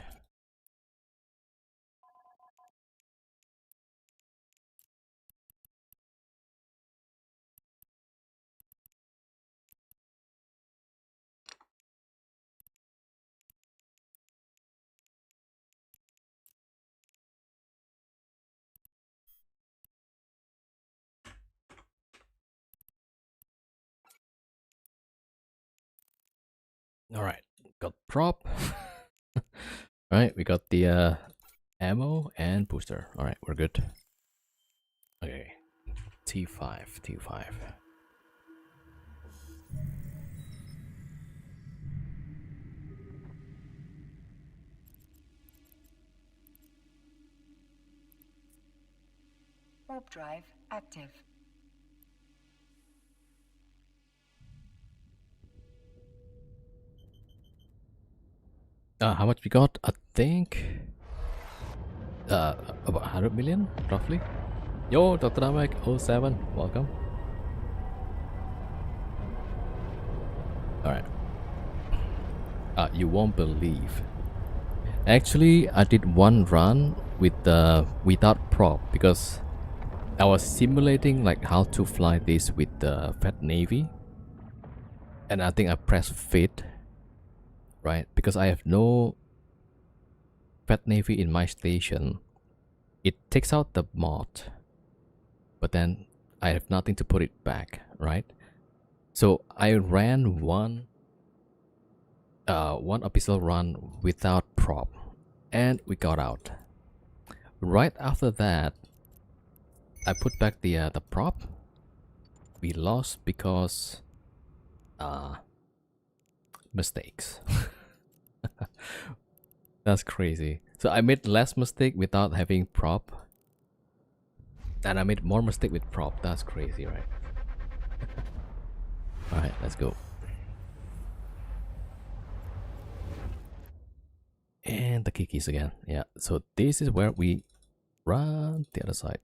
Alright, got prop. Alright, we got the ammo and booster. Alright, we're good. Okay. T5. Warp drive active. How much we got? I think about 100 million, roughly. Yo, Dr. Namek 07, welcome. Alright. You won't believe. Actually, I did one run with without prop because I was simulating like how to fly this with the Fat Navy. And I think I pressed fit, right? Because I have no Fat Navy in my station. It takes out the mod, but then I have nothing to put it back, right? So I ran one abyssal run without prop, and we got out. Right after that, I put back the prop. We lost because mistakes. That's crazy. So I made less mistake without having prop, and I made more mistake with prop. That's crazy, right? Alright, let's go. And the kikis again. Yeah, so this is where we run the other side.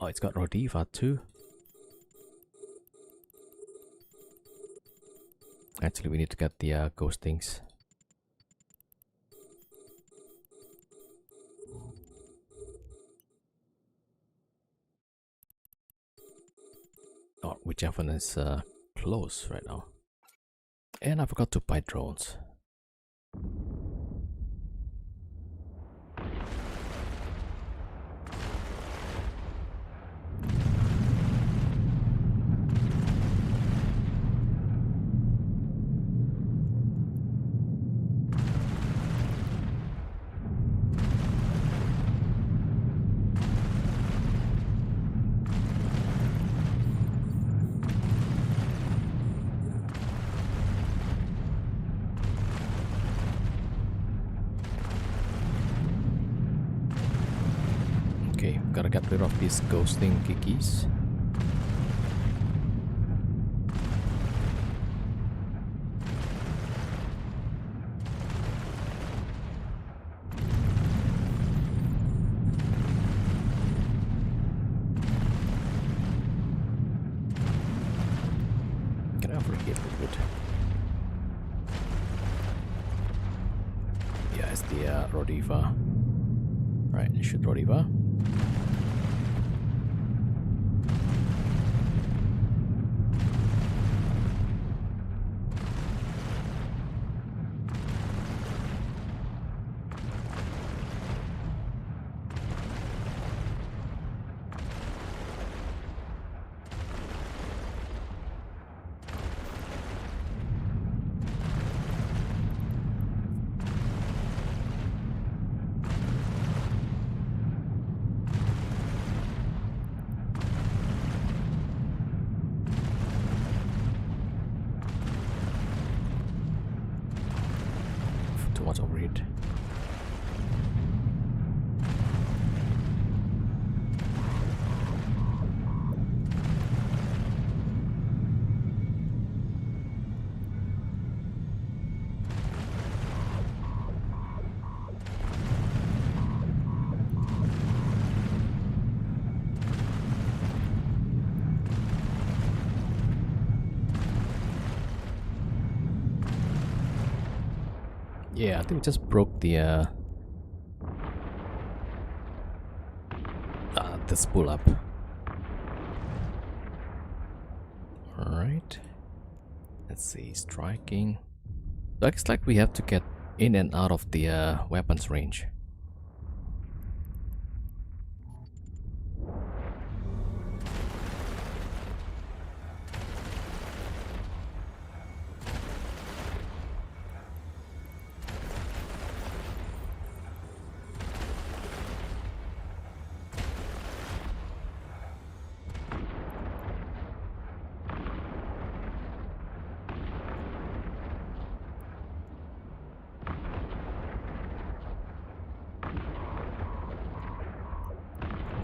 Oh, it's got Rodiva too. Actually, we need to get the ghost things. Oh, whichever one is close right now. And I forgot to buy drones. get rid of these ghosting kikis. Can I overheat a little bit? Yeah, it's the Rodiva. Right, shoot Rodiva. Too much overheat. Yeah, I think we just broke the spool up. Alright. Let's see, striking. Looks like we have to get in and out of the weapons range.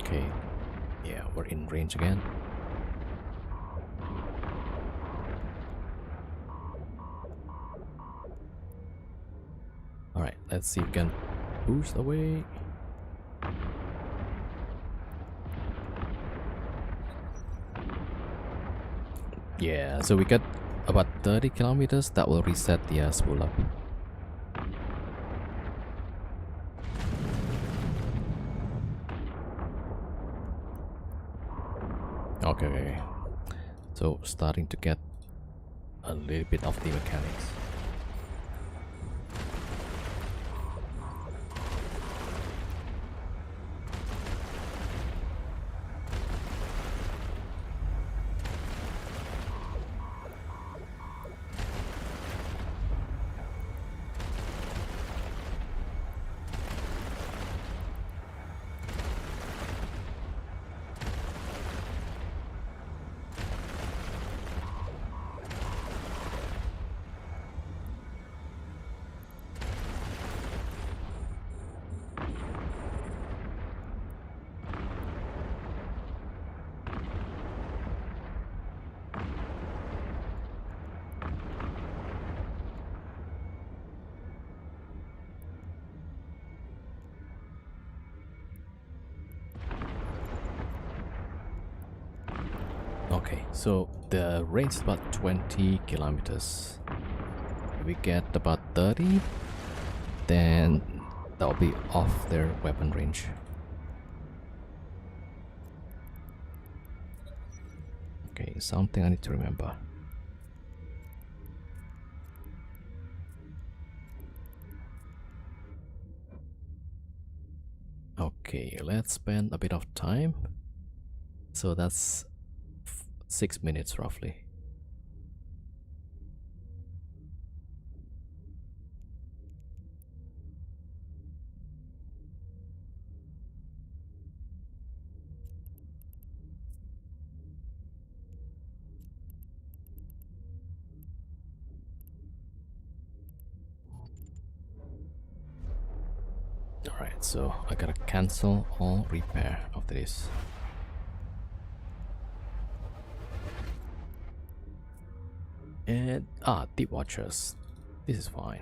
Okay, yeah, we're in range again. Alright, let's see if we can boost away. Yeah, so we got about 30 kilometers. That will reset the spool up. Okay. So starting to get a little bit of the mechanics. Okay, so the range is about 20 kilometers. If we get about 30, then that'll be off their weapon range. Okay, something I need to remember. Okay, let's spend a bit of time. So that's 6 minutes roughly. Alright, so I gotta cancel all repair after this. And deep watchers. This is fine.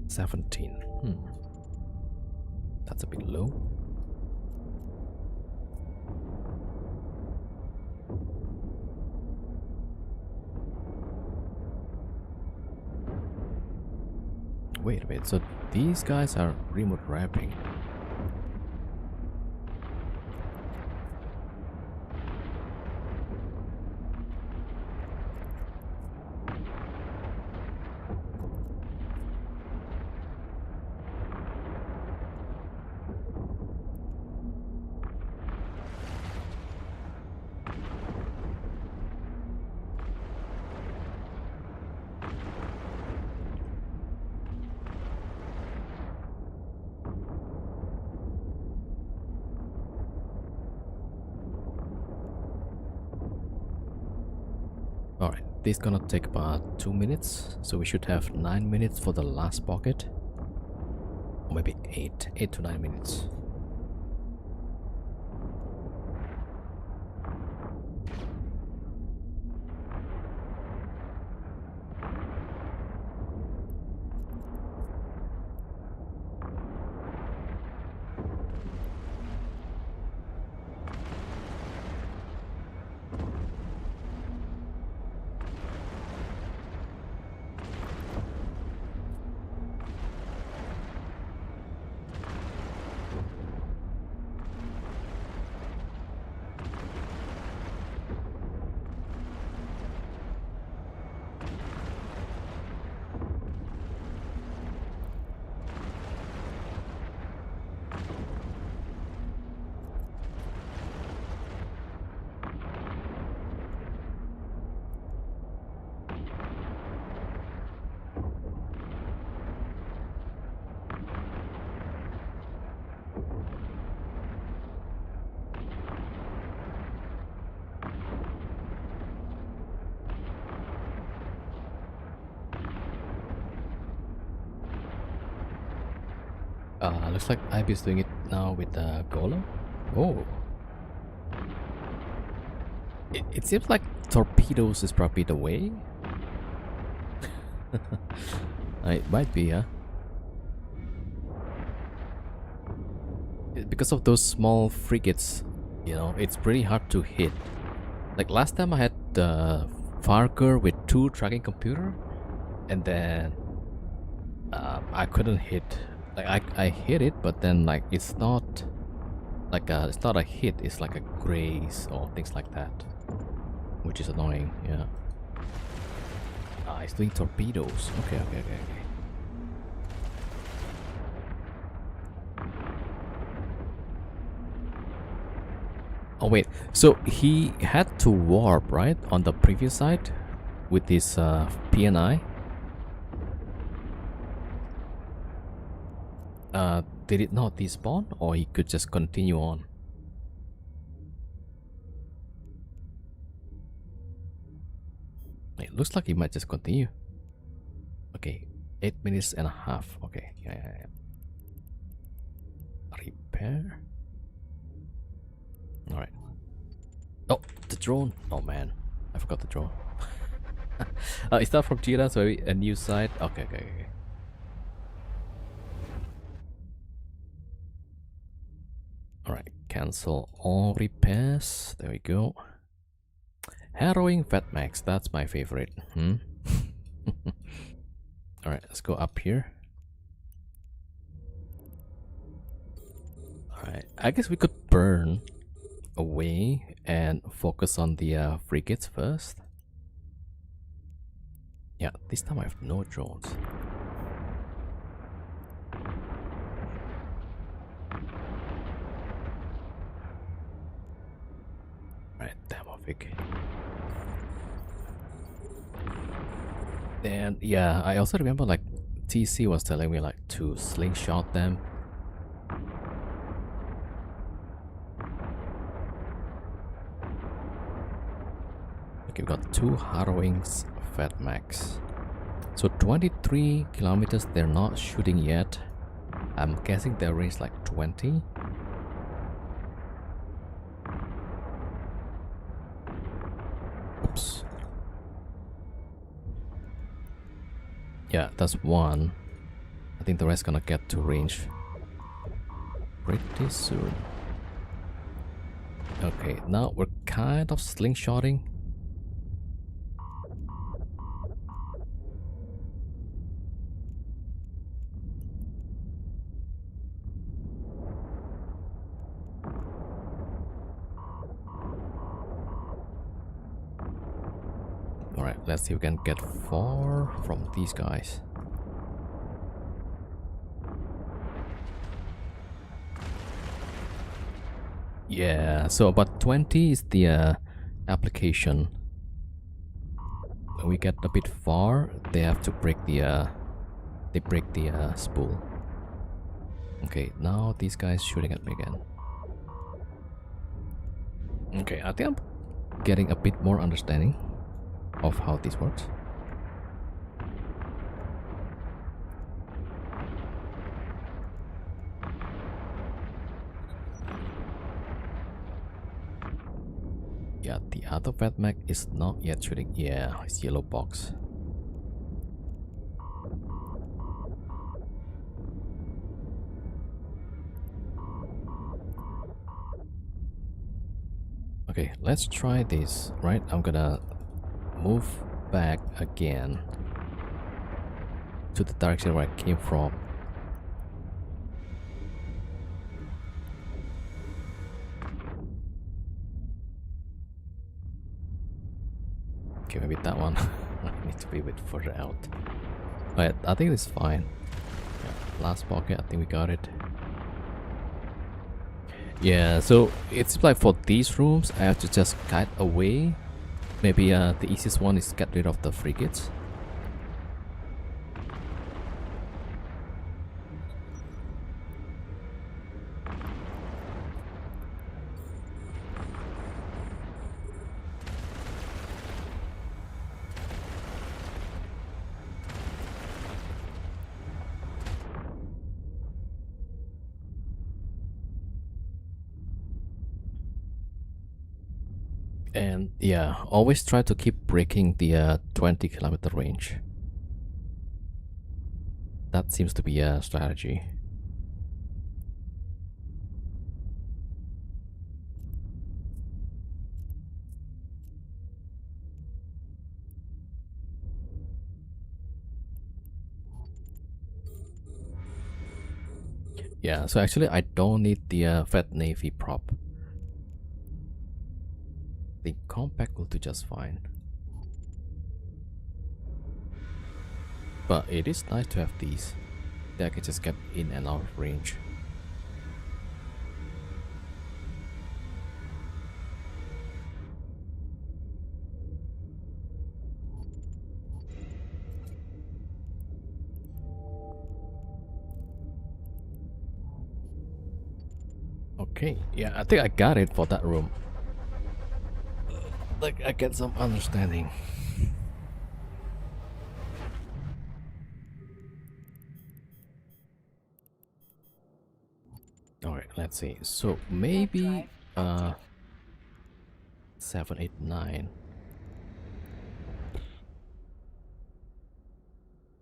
$17. That's a bit low. Wait a minute, so these guys are remote wrapping. Alright, this is gonna take about 2 minutes, so we should have 9 minutes for the last pocket. Or maybe 8 to 9 minutes. Looks like Ivy's doing it now with the golem. Oh. It seems like torpedoes is probably the way. It might be, huh? Because of those small frigates, you know, it's pretty hard to hit. Like last time I had the Farker with 2 tracking computer, and then I couldn't hit. Like I hit it, but then like it's not like it's not a hit. It's like a graze or things like that, which is annoying. Yeah. It's doing torpedoes. Okay. Oh wait, so he had to warp, right, on the previous side with this PNI? Did it not despawn, or he could just continue on? It looks like he might just continue. Okay, 8 minutes and a half. Okay, yeah. Repair. All right. Oh, the drone. Oh man, I forgot the drone. It's not from Jira, so a new site. Okay. Alright, cancel all repairs. There we go. Harrowing Fatmax, that's my favorite. Alright, let's go up here. Alright, I guess we could burn away and focus on the frigates first. Yeah, this time I have no drones. Right, Damavik. And yeah, I also remember like TC was telling me like to slingshot them. Okay, we got 2 Harrowings Fatmax. So 23 kilometers, they're not shooting yet. I'm guessing their range like 20. Oops. Yeah, that's one. I think the rest gonna get to range pretty soon. Okay, now we're kind of slingshotting. Alright, let's see if we can get far from these guys. Yeah, so about 20 is the application. When we get a bit far, they have to break the spool. Okay, now these guys shooting at me again. Okay, I think I'm getting a bit more understanding of how this works. Yeah, the other Fatmac is not yet shooting. Yeah, it's yellow box. Okay, let's try this, right? I'm gonna move back again to the direction where I came from. Okay, maybe that one. I need to be a bit further out. But I think it's fine. Yeah, last pocket, I think we got it. Yeah, so it's like for these rooms, I have to just cut away. Maybe the easiest one is get rid of the frigates. And yeah, always try to keep breaking the 20-kilometer range. That seems to be a strategy. Yeah, so actually I don't need the Fat Navy prop. The compact will do just fine. But it is nice to have these. That I can just get in and out of range. Okay, yeah, I think I got it for that room. Like, I get some understanding. Alright, let's see. So maybe drive 7, 8, 9.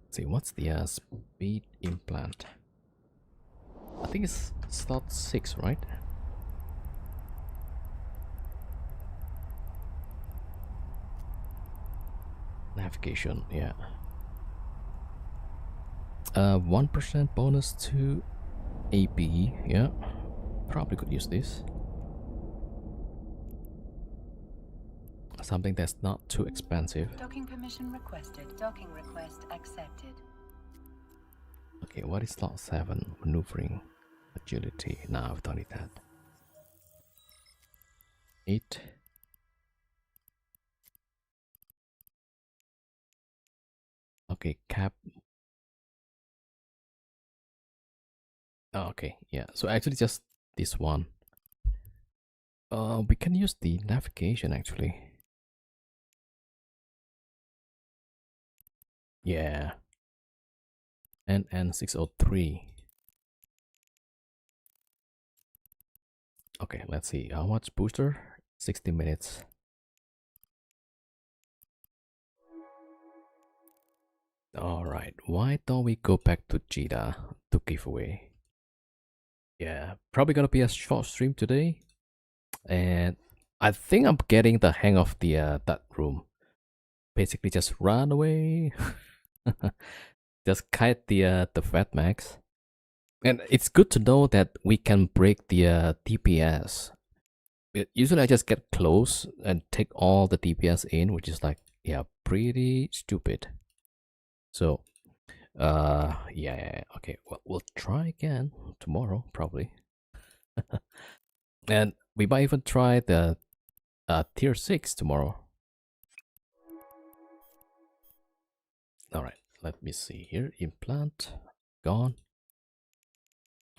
Let's see, what's the speed implant? I think it's slot 6, right? Navigation, yeah. 1% bonus to AB, yeah. Probably could use this. Something that's not too expensive. Docking permission requested. Docking request accepted. Okay, what is slot 7? Maneuvering, agility. Nah, we don't need that. 8. Okay, cap. Oh, okay, yeah. So actually just this one. We can use the navigation actually. Yeah. NN603. Okay, let's see. How much booster? 60 minutes. Alright, why don't we go back to Jita to giveaway? Yeah, probably gonna be a short stream today. And I think I'm getting the hang of the that room. Basically just run away. Just kite the Fat Max. And it's good to know that we can break the DPS. Usually I just get close and take all the DPS in, which is like, yeah, pretty stupid. So, yeah, okay, well, we'll try again tomorrow, probably. And we might even try the tier 6 tomorrow. Alright, let me see here. Implant, gone.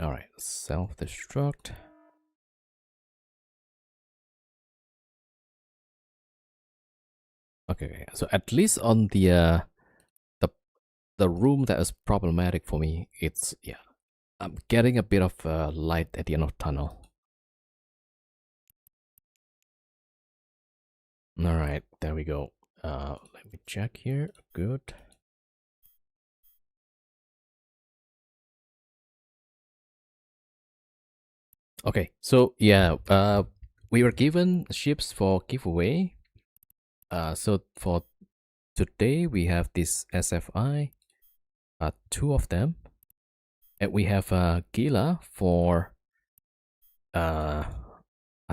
Alright, self-destruct. Okay, so at least on the room that is problematic for me, it's, yeah, I'm getting a bit of light at the end of the tunnel. Alright, there we go. Let me check here. Good. Okay, so yeah, we were given ships for giveaway. So for today we have this SFI, 2 of them, and we have Gila for I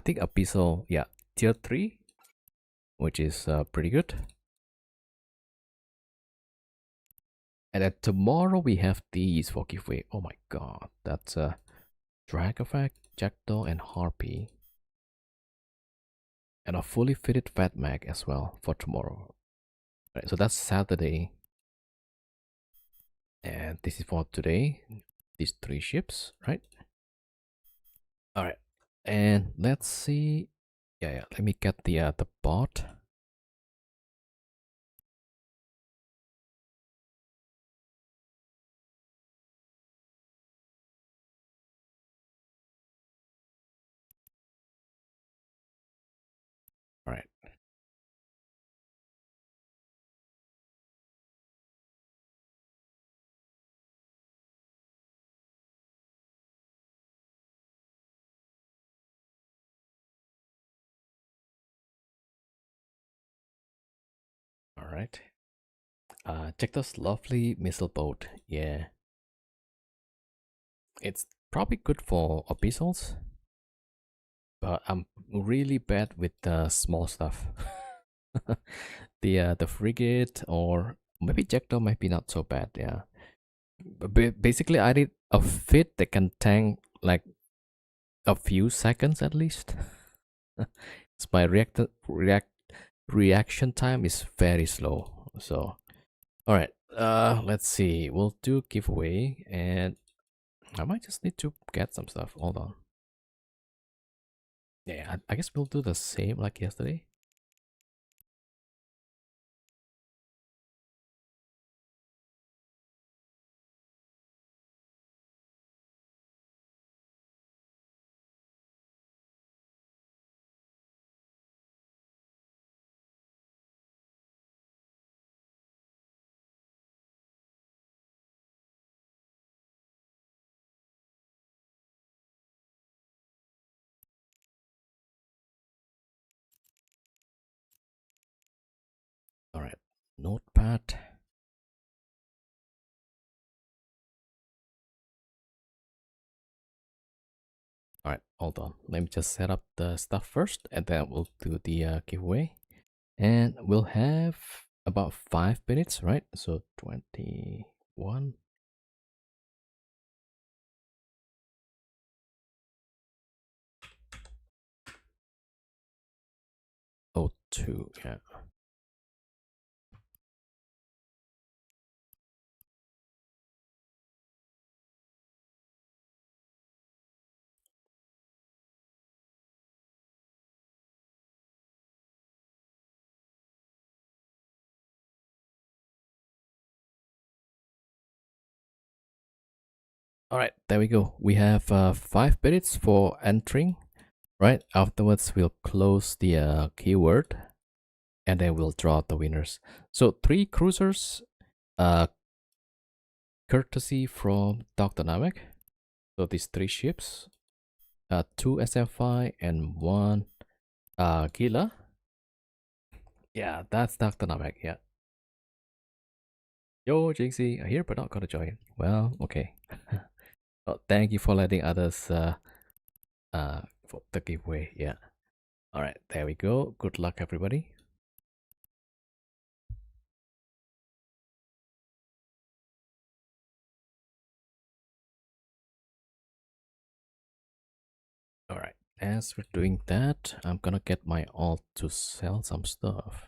think abyssal, yeah, tier 3, which is pretty good. And then tomorrow we have these for giveaway. Oh my god, that's Drag Effect, Jackdaw, and Harpy. And a fully fitted Fat Mag as well for tomorrow. Right, so that's Saturday. And this is for today. These 3 ships, right? Alright. And let's see. Yeah, let me get the bot. Alright. Alright. Check this lovely missile boat. Yeah. It's probably good for abyssals. But I'm really bad with the small stuff. The frigate or maybe Jackdaw might be not so bad, yeah. But basically I need a fit that can tank like a few seconds at least. So my reaction time is very slow. So alright, let's see. We'll do giveaway and I might just need to get some stuff. Hold on. Yeah, I guess we'll do the same like yesterday. All right, notepad. All right, hold on. Let me just set up the stuff first, and then we'll do the giveaway. And we'll have about 5 minutes, right? So 21. Oh, two, yeah. All right, there we go. We have 5 minutes for entering, right? Afterwards, we'll close the keyword, and then we'll draw the winners. So 3 cruisers, courtesy from Dark Dynamic. So these 3 ships, 2 SFI and 1 Gila. Yeah, that's Dark Dynamic. Yeah. Yo, Jinxie, I'm here but not gonna join. Well, okay. Well, thank you for letting others for the giveaway. Yeah. All right, there we go. Good luck, everybody. All right, as we're doing that, I'm gonna get my alt to sell some stuff.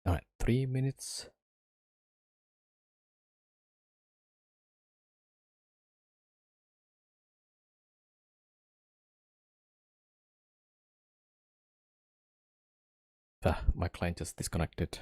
All right, 3 minutes. Ah, my client just disconnected.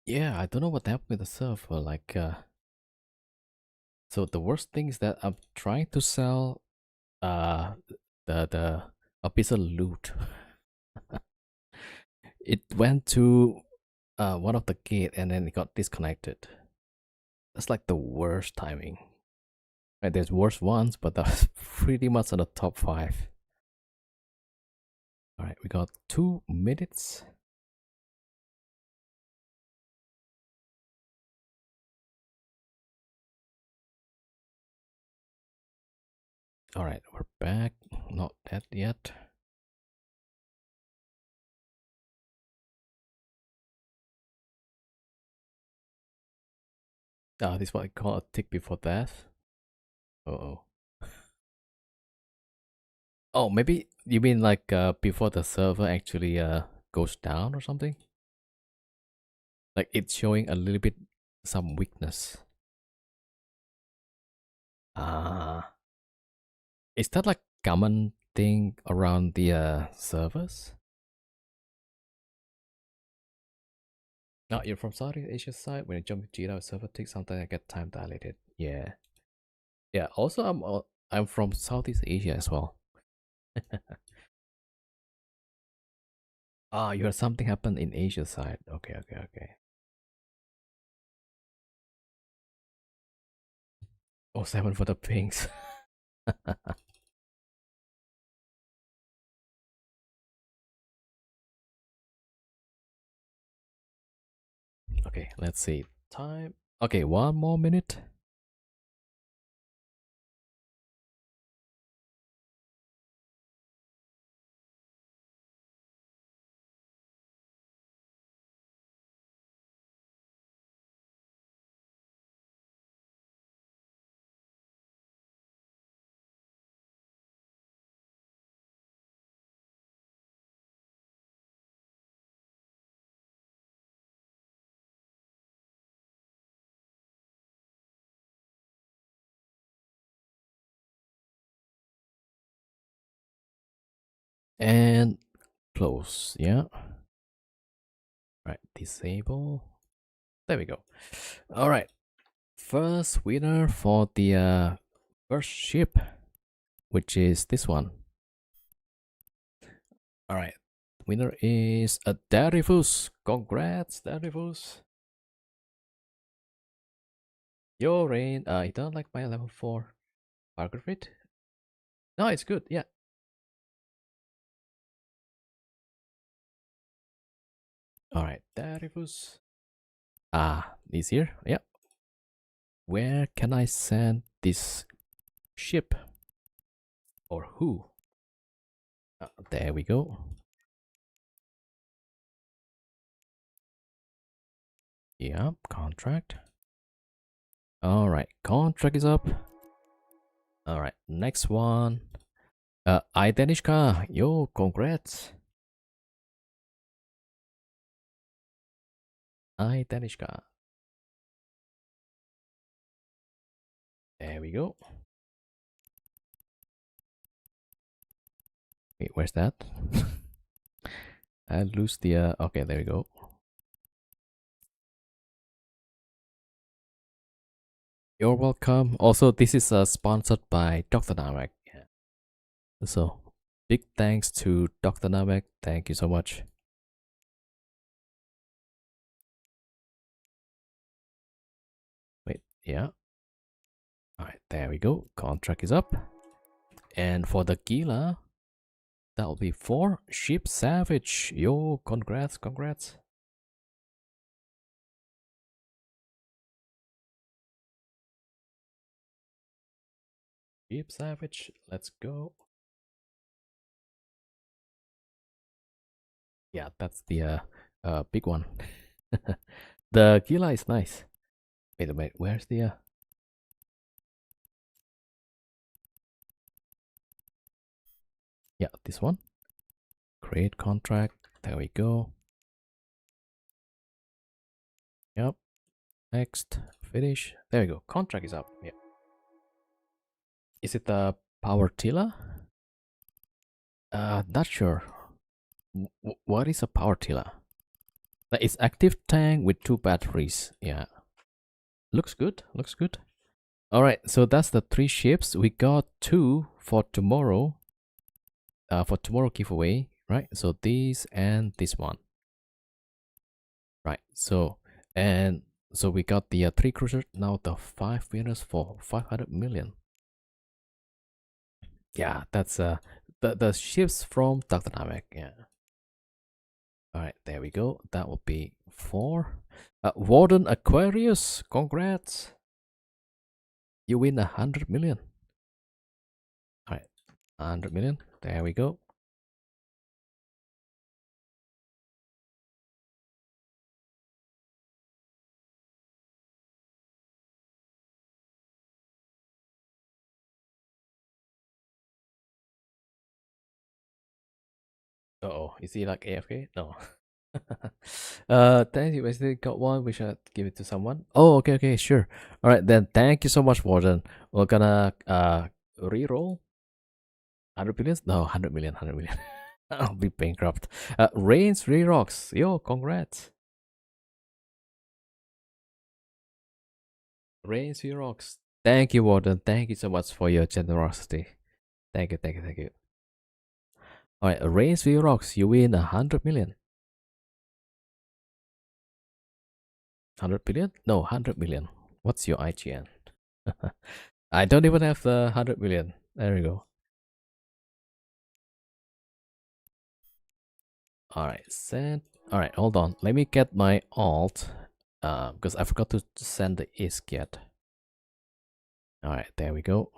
Yeah, I don't know what happened with the server. Like, so the worst thing is that I'm trying to sell the abyssal loot. It went to one of the gate and then it got disconnected. That's like the worst timing. Right, there's worse ones, but that's pretty much on the top 5. All right, we got 2 minutes. All right, we're back. Not dead yet. This is what I call a tick before death. Uh-oh. Oh, maybe you mean like before the server actually goes down or something? Like it's showing a little bit some weakness. Ah. Is that like common thing around the servers? No, you're from Saudi Asia side. When you jump to Jeddah server takes something I get time dilated. Yeah. Yeah. Also, I'm from Southeast Asia as well. Ah, you heard something happened in Asia side. Okay, okay, okay. Oh, 7 for the pinks. Okay, let's see. Time. Okay, 1 more minute. And close. Yeah. Right. Disable. There we go. All right. First winner for the first ship, which is this one. All right. Winner is a Darifus. Congrats, Darifus. Yo, Rain. You don't like my level 4 target rate? No, it's good. Yeah. All right. Darifus. Ah, he's here. Yeah. Where can I send this ship? Or who? There we go. Yeah, contract. All right, contract is up. All right, next one. Idenishka, yo, congrats. Idenishka. There we go. Wait, where's that? I lose the. Okay, there we go. You're welcome. Also, this is sponsored by Dr. Namek. Yeah. So, big thanks to Dr. Namek. Thank you so much. Wait, yeah. All right, there we go. Contract is up. And for the Gila, that'll be 4 Ship Savage. Yo, congrats, congrats. Ship Savage, let's go. Yeah, that's the big one. The Gila is nice. Wait a minute, where's the yeah, this one. Create contract. There we go. Yep. Next. Finish. There we go. Contract is up. Yeah. Is it the power tiller? Not sure. What is a power tiller? It's active tank with 2 batteries. Yeah. Looks good. Looks good. All right. So that's the 3 ships. We got 2 for tomorrow. For tomorrow giveaway, right? So this and this one. Right. So we got the 3 cruisers. Now the 5 winners for 500 million. Yeah, that's the ships from Dr. Namek. Yeah. All right, there we go. That will be 4. Warden Aquarius, congrats. You win 100 million. All right, 100 million. There we go. Uh-oh, is he like AFK? No. Thank you. I still got one. We should give it to someone. Oh, okay, okay, sure. All right, then. Thank you so much, Warden. We're gonna re-roll 100 billions. No, 100 million. 100 million. I'll be bankrupt. Reigns re-rocks. Yo, congrats. Reigns re-rocks. Thank you, Warden. Thank you so much for your generosity. Thank you, thank you, thank you. Alright, raise your rocks, you win 100 million. 100 billion? No, 100 million. What's your IGN? I don't even have the 100 million. There we go. Alright, send. Alright, hold on. Let me get my alt. Because I forgot to send the ISK yet. Alright, there we go.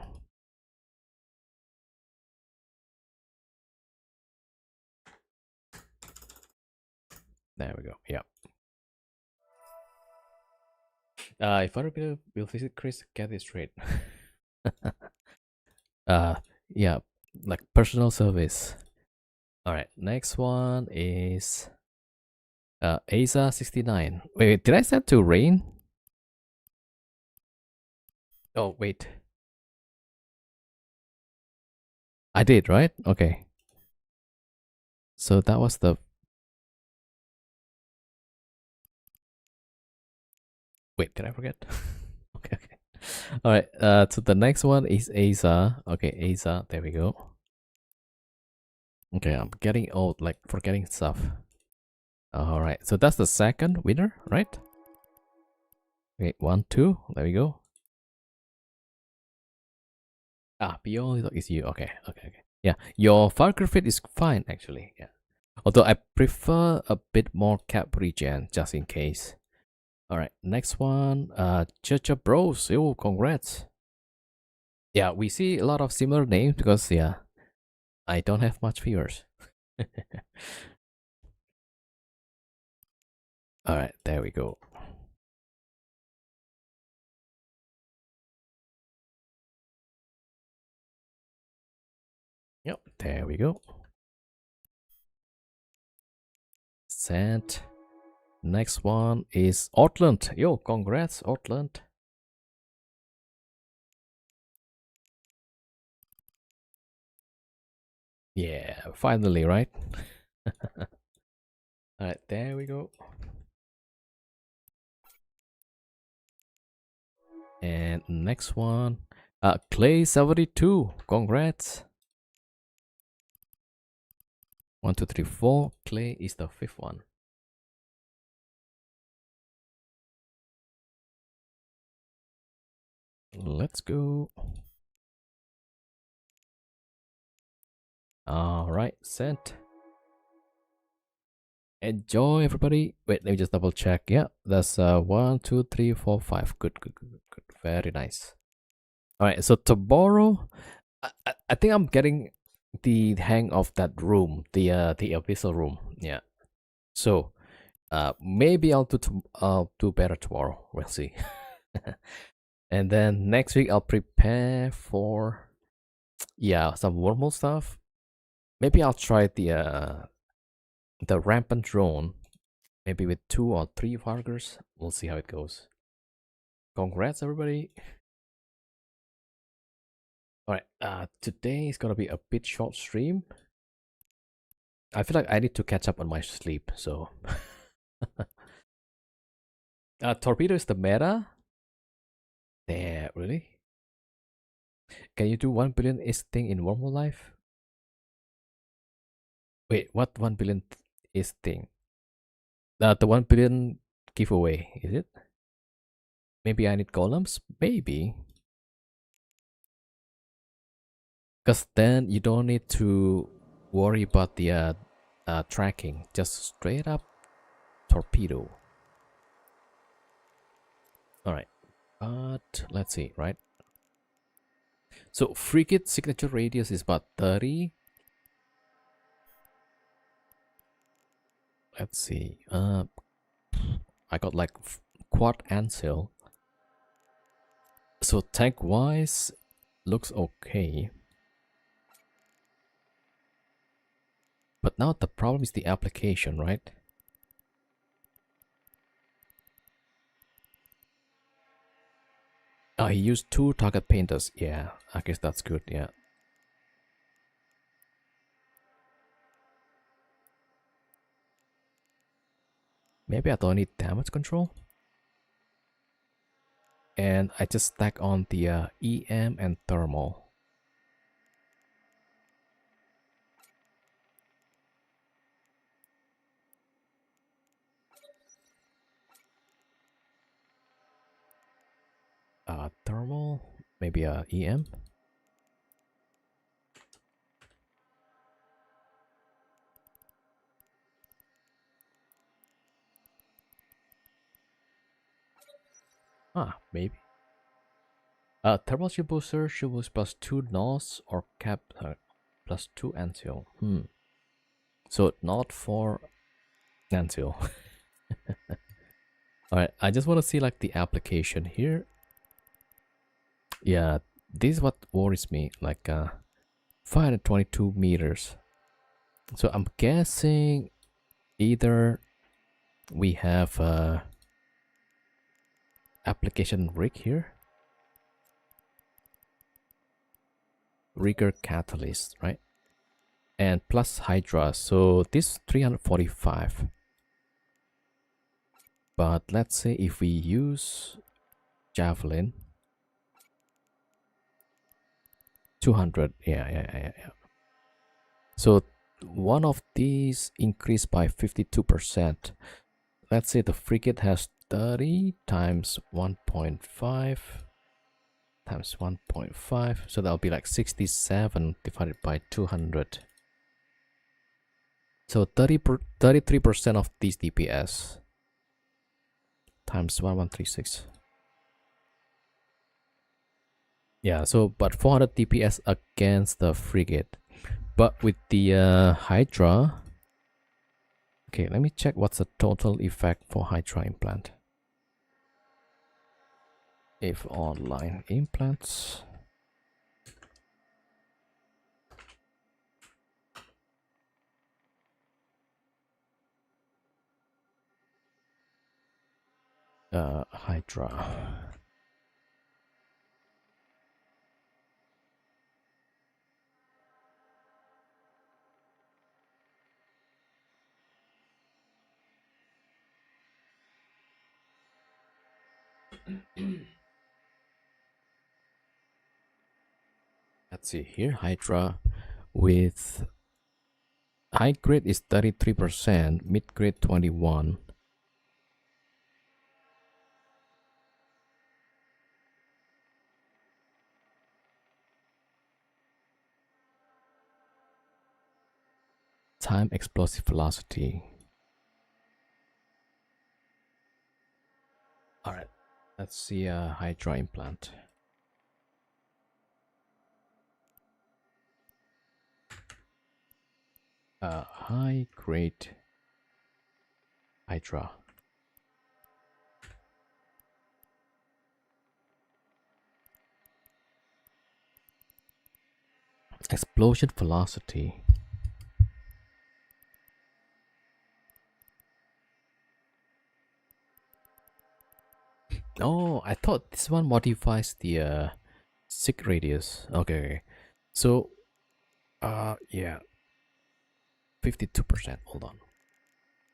There we go. Yeah. If other people will visit Chris, get this straight. Yeah, like personal service. Alright, next one is Asa 69. Wait, did I set to rain? Oh, wait. I did, right? Okay. So that was the... Wait, did I forget? Okay, okay. Alright, so the next one is Asa. Okay, Asa, there we go. Okay, I'm getting old, like forgetting stuff. Alright, so that's the second winner, right? Okay, 1, 2, there we go. Ah, beyond is you. Okay, okay, okay. Yeah, your Falcon fit is fine actually. Yeah. Although I prefer a bit more cap regen just in case. Alright, next one. Chacha Bros. Yo, congrats. Yeah, we see a lot of similar names because yeah, I don't have much viewers. Alright, there we go. Yep, there we go. Sent. Next one is Ortland. Yo, congrats, Ortland. Yeah, finally, right? Alright, there we go. And next one, Clay 72. Congrats. 1, 2, 3, 4. Clay is the fifth one. Let's go. Alright, sent. Enjoy, everybody. Wait, let me just double check. Yeah, that's 1, 2, 3, 4, 5. Good, good, good, good. Very nice. Alright, so tomorrow, I think I'm getting the hang of that room, the abyssal room. Yeah. So, maybe I'll do better tomorrow. We'll see. And then next week I'll prepare for some wormhole stuff. Maybe I'll try the rampant drone, maybe with 2 or 3 Vargers. We'll see how it goes. Congrats, everybody. Alright, today is gonna be a bit short stream. I feel like I need to catch up on my sleep, so torpedo is the meta. There, really? Can you do 1 billion is thing in wormhole life? Wait, what 1 billion is thing? The 1 billion giveaway, is it? Maybe I need golems? Maybe. Because then you don't need to worry about the tracking. Just straight up torpedo. Alright. But let's see, right? So frigate signature radius is about 30. Let's see. I got like quad ansil. So tank wise looks okay. But now the problem is the application, right? Oh, he used 2 target painters. Yeah, I guess that's good, yeah. Maybe I don't need damage control? and I just stack on the EM and thermal. Thermal, maybe EM. Maybe. Thermal shield booster, shield boost plus 2 NOS or cap plus 2 ansil. So not for ansil. Alright, I just want to see like the application here. Yeah, this is what worries me, like 522 meters. So I'm guessing either we have application rig here, rigger catalyst, right? And plus Hydra, so this 345. But let's say if we use Javelin, 200, yeah. So one of these increased by 52%. Let's say the frigate has 30 times 1.5 times 1.5, so that'll be like 67 divided by 200. So 33% of these DPS times 1136. Yeah, so but 400 DPS against the frigate. But with the Hydra, okay, let me check what's the total effect for Hydra implant. If online implants, Hydra. Let's see here, Hydra with high grade is 33%, mid grade 21. Time explosive velocity. All right, let's see a Hydra implant. High grade Hydra. Explosion velocity. Oh, I thought this one modifies the sig radius. Okay. So yeah. 52%. Hold on.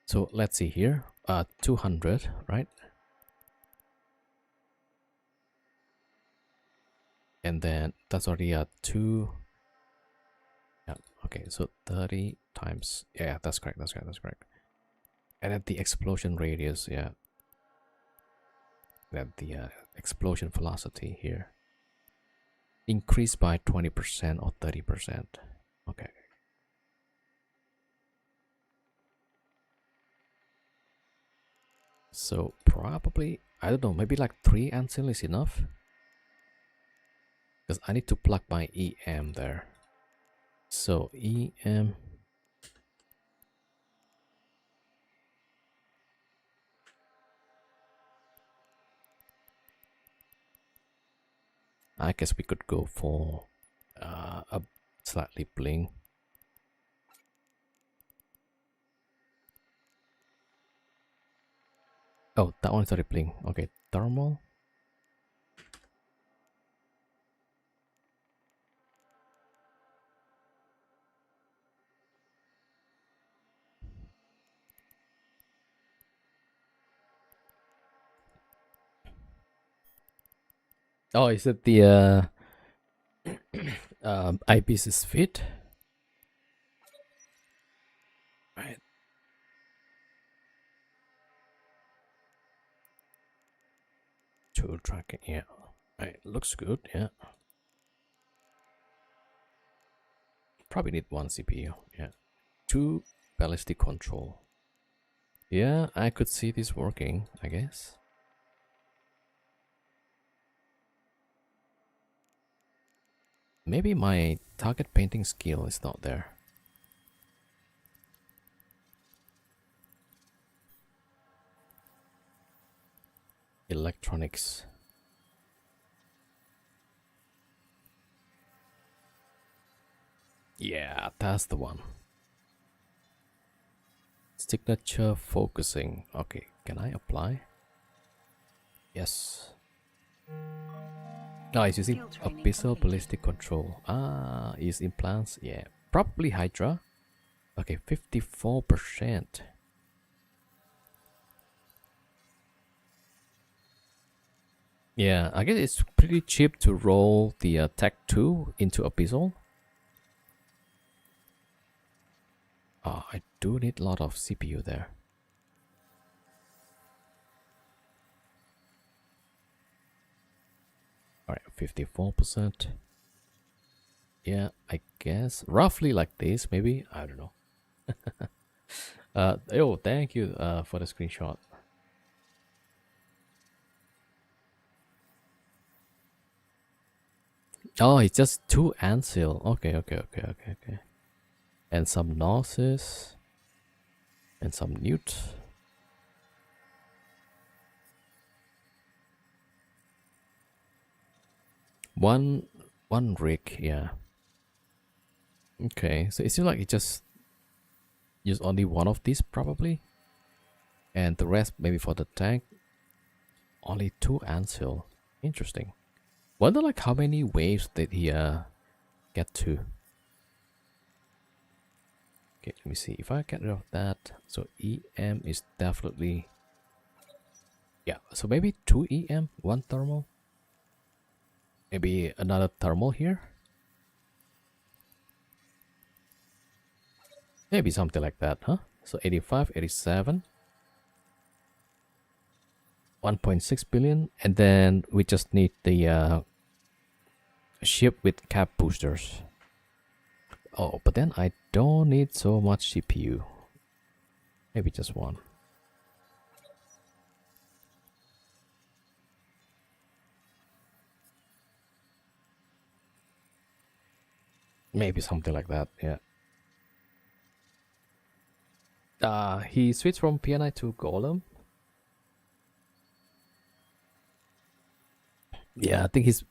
So let's see here. 200, right? And then that's already a 2. Yeah, okay, so 30 times. Yeah, that's correct. That's correct. And at the explosion radius, yeah. At the explosion velocity here. Increased by 20% or 30%. Okay. So probably, I don't know, maybe like 3 ancil is enough. Because I need to plug my EM there. So EM. I guess we could go for a slightly bling. Oh, that one's already bling. Okay, thermal. Oh, is it the IBIS is fit? Right. Tool tracking, yeah. Right, looks good, yeah. Probably need one CPU, yeah. 2 ballistic control. Yeah, I could see this working, I guess. Maybe my target painting skill is not there. Electronics. Yeah, that's the one. Signature focusing. Okay, can I apply? Yes. Oh, it's using Skill training abyssal completed. ballistic control. Ah, is implants? Yeah, probably Hydra. Okay, 54%. Yeah, I guess it's pretty cheap to roll the Tech 2 into abyssal. I do need a lot of CPU there. Alright, 54%. Yeah, I guess roughly like this, maybe. I don't know. Oh, thank you for the screenshot. Oh, it's just 2 Ansil. Okay. And some Gnosis. And some Newt. One rig, yeah. Okay, so it seems like it just use only one of these probably. And the rest maybe for the tank. Only 2 Ansil. Interesting. Wonder like how many waves did he get to? Okay, let me see. If I get rid of that, so EM is definitely, yeah. So maybe 2 EM, 1 thermal. Maybe another thermal here. Maybe something like that, huh? So 85, 87. 1.6 billion, and then we just need the ship with cap boosters. Oh, but then I don't need so much CPU. Maybe just one. Maybe something like that, yeah. He switched from PNI to Golem. Yeah, I think he's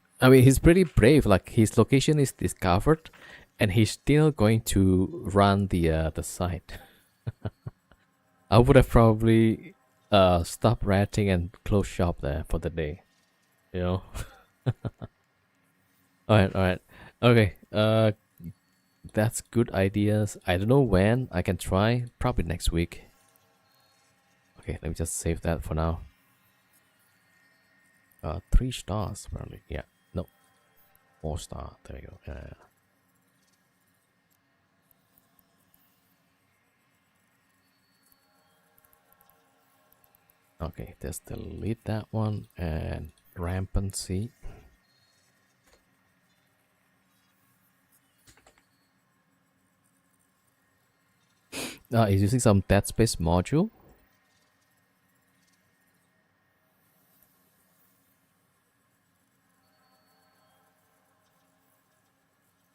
pretty brave. Like his location is discovered, and he's still going to run the site. I would have probably stopped ratting and close shop there for the day. You know. All right. Okay. That's good ideas. I don't know when I can try. Probably next week. Okay, let me just save that for now. 3 stars apparently. Yeah. No. 4 star. There we go. Yeah. Okay, let's delete that one and rampancy. He's using some dead space module.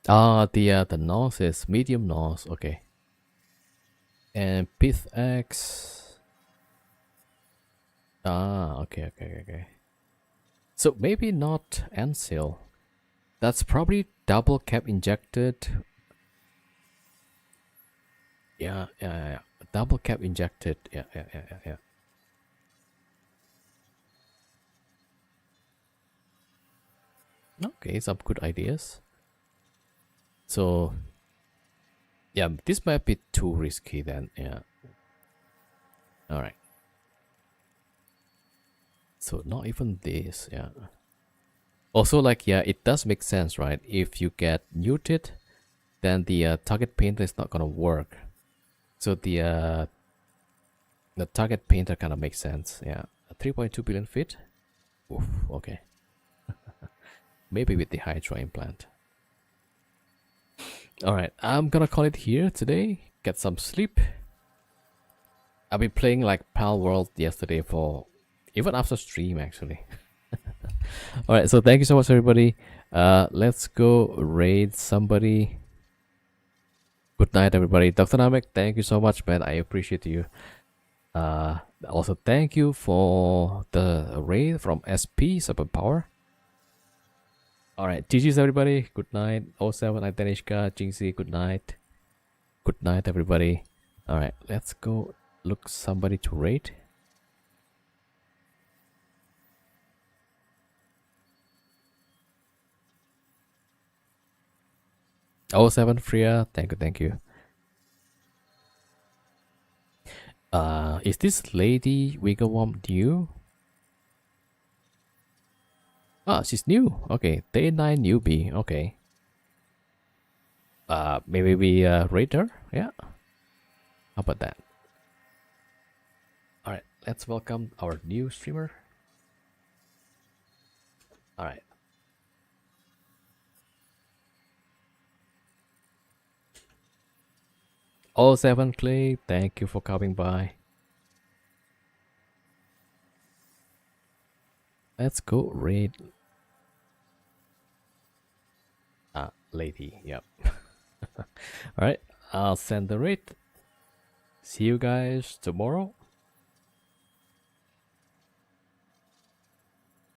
The NOS is medium NOS. Okay. And Pith X. Okay. So maybe not Ansil. That's probably double cap injected. Yeah. Double cap injected. Yeah. Okay, some good ideas. So, yeah, this might be too risky then. Yeah. All right. So not even this. Yeah. Also, like, yeah, it does make sense, right? If you get muted, then the target painter is not gonna work. So the target painter kind of makes sense. Yeah, 3.2 billion feet. Oof, okay. Maybe with the Hydra implant. All right, I'm gonna call it here today. Get some sleep. I've been playing like Pal World yesterday for even after stream actually. All right, so thank you so much everybody. Let's go raid somebody. Good night everybody. Dr. Namek, thank you so much, man. I appreciate you. Also thank you for the raid from SP Superpower. All right, GG's everybody. Good night. 07 Danishka, Jinxie, good night. Good night everybody. All right, let's go look somebody to raid. Oh, 07 Freya, thank you. Is this lady Wigglewomp new? Ah, she's new. Okay, day 9 newbie. Okay. Maybe we rate her. Yeah. How about that? All right, let's welcome our new streamer. All right. Oh, 07 Clay, thank you for coming by. Let's go raid. Lady, yep. All right, I'll send the raid. See you guys tomorrow.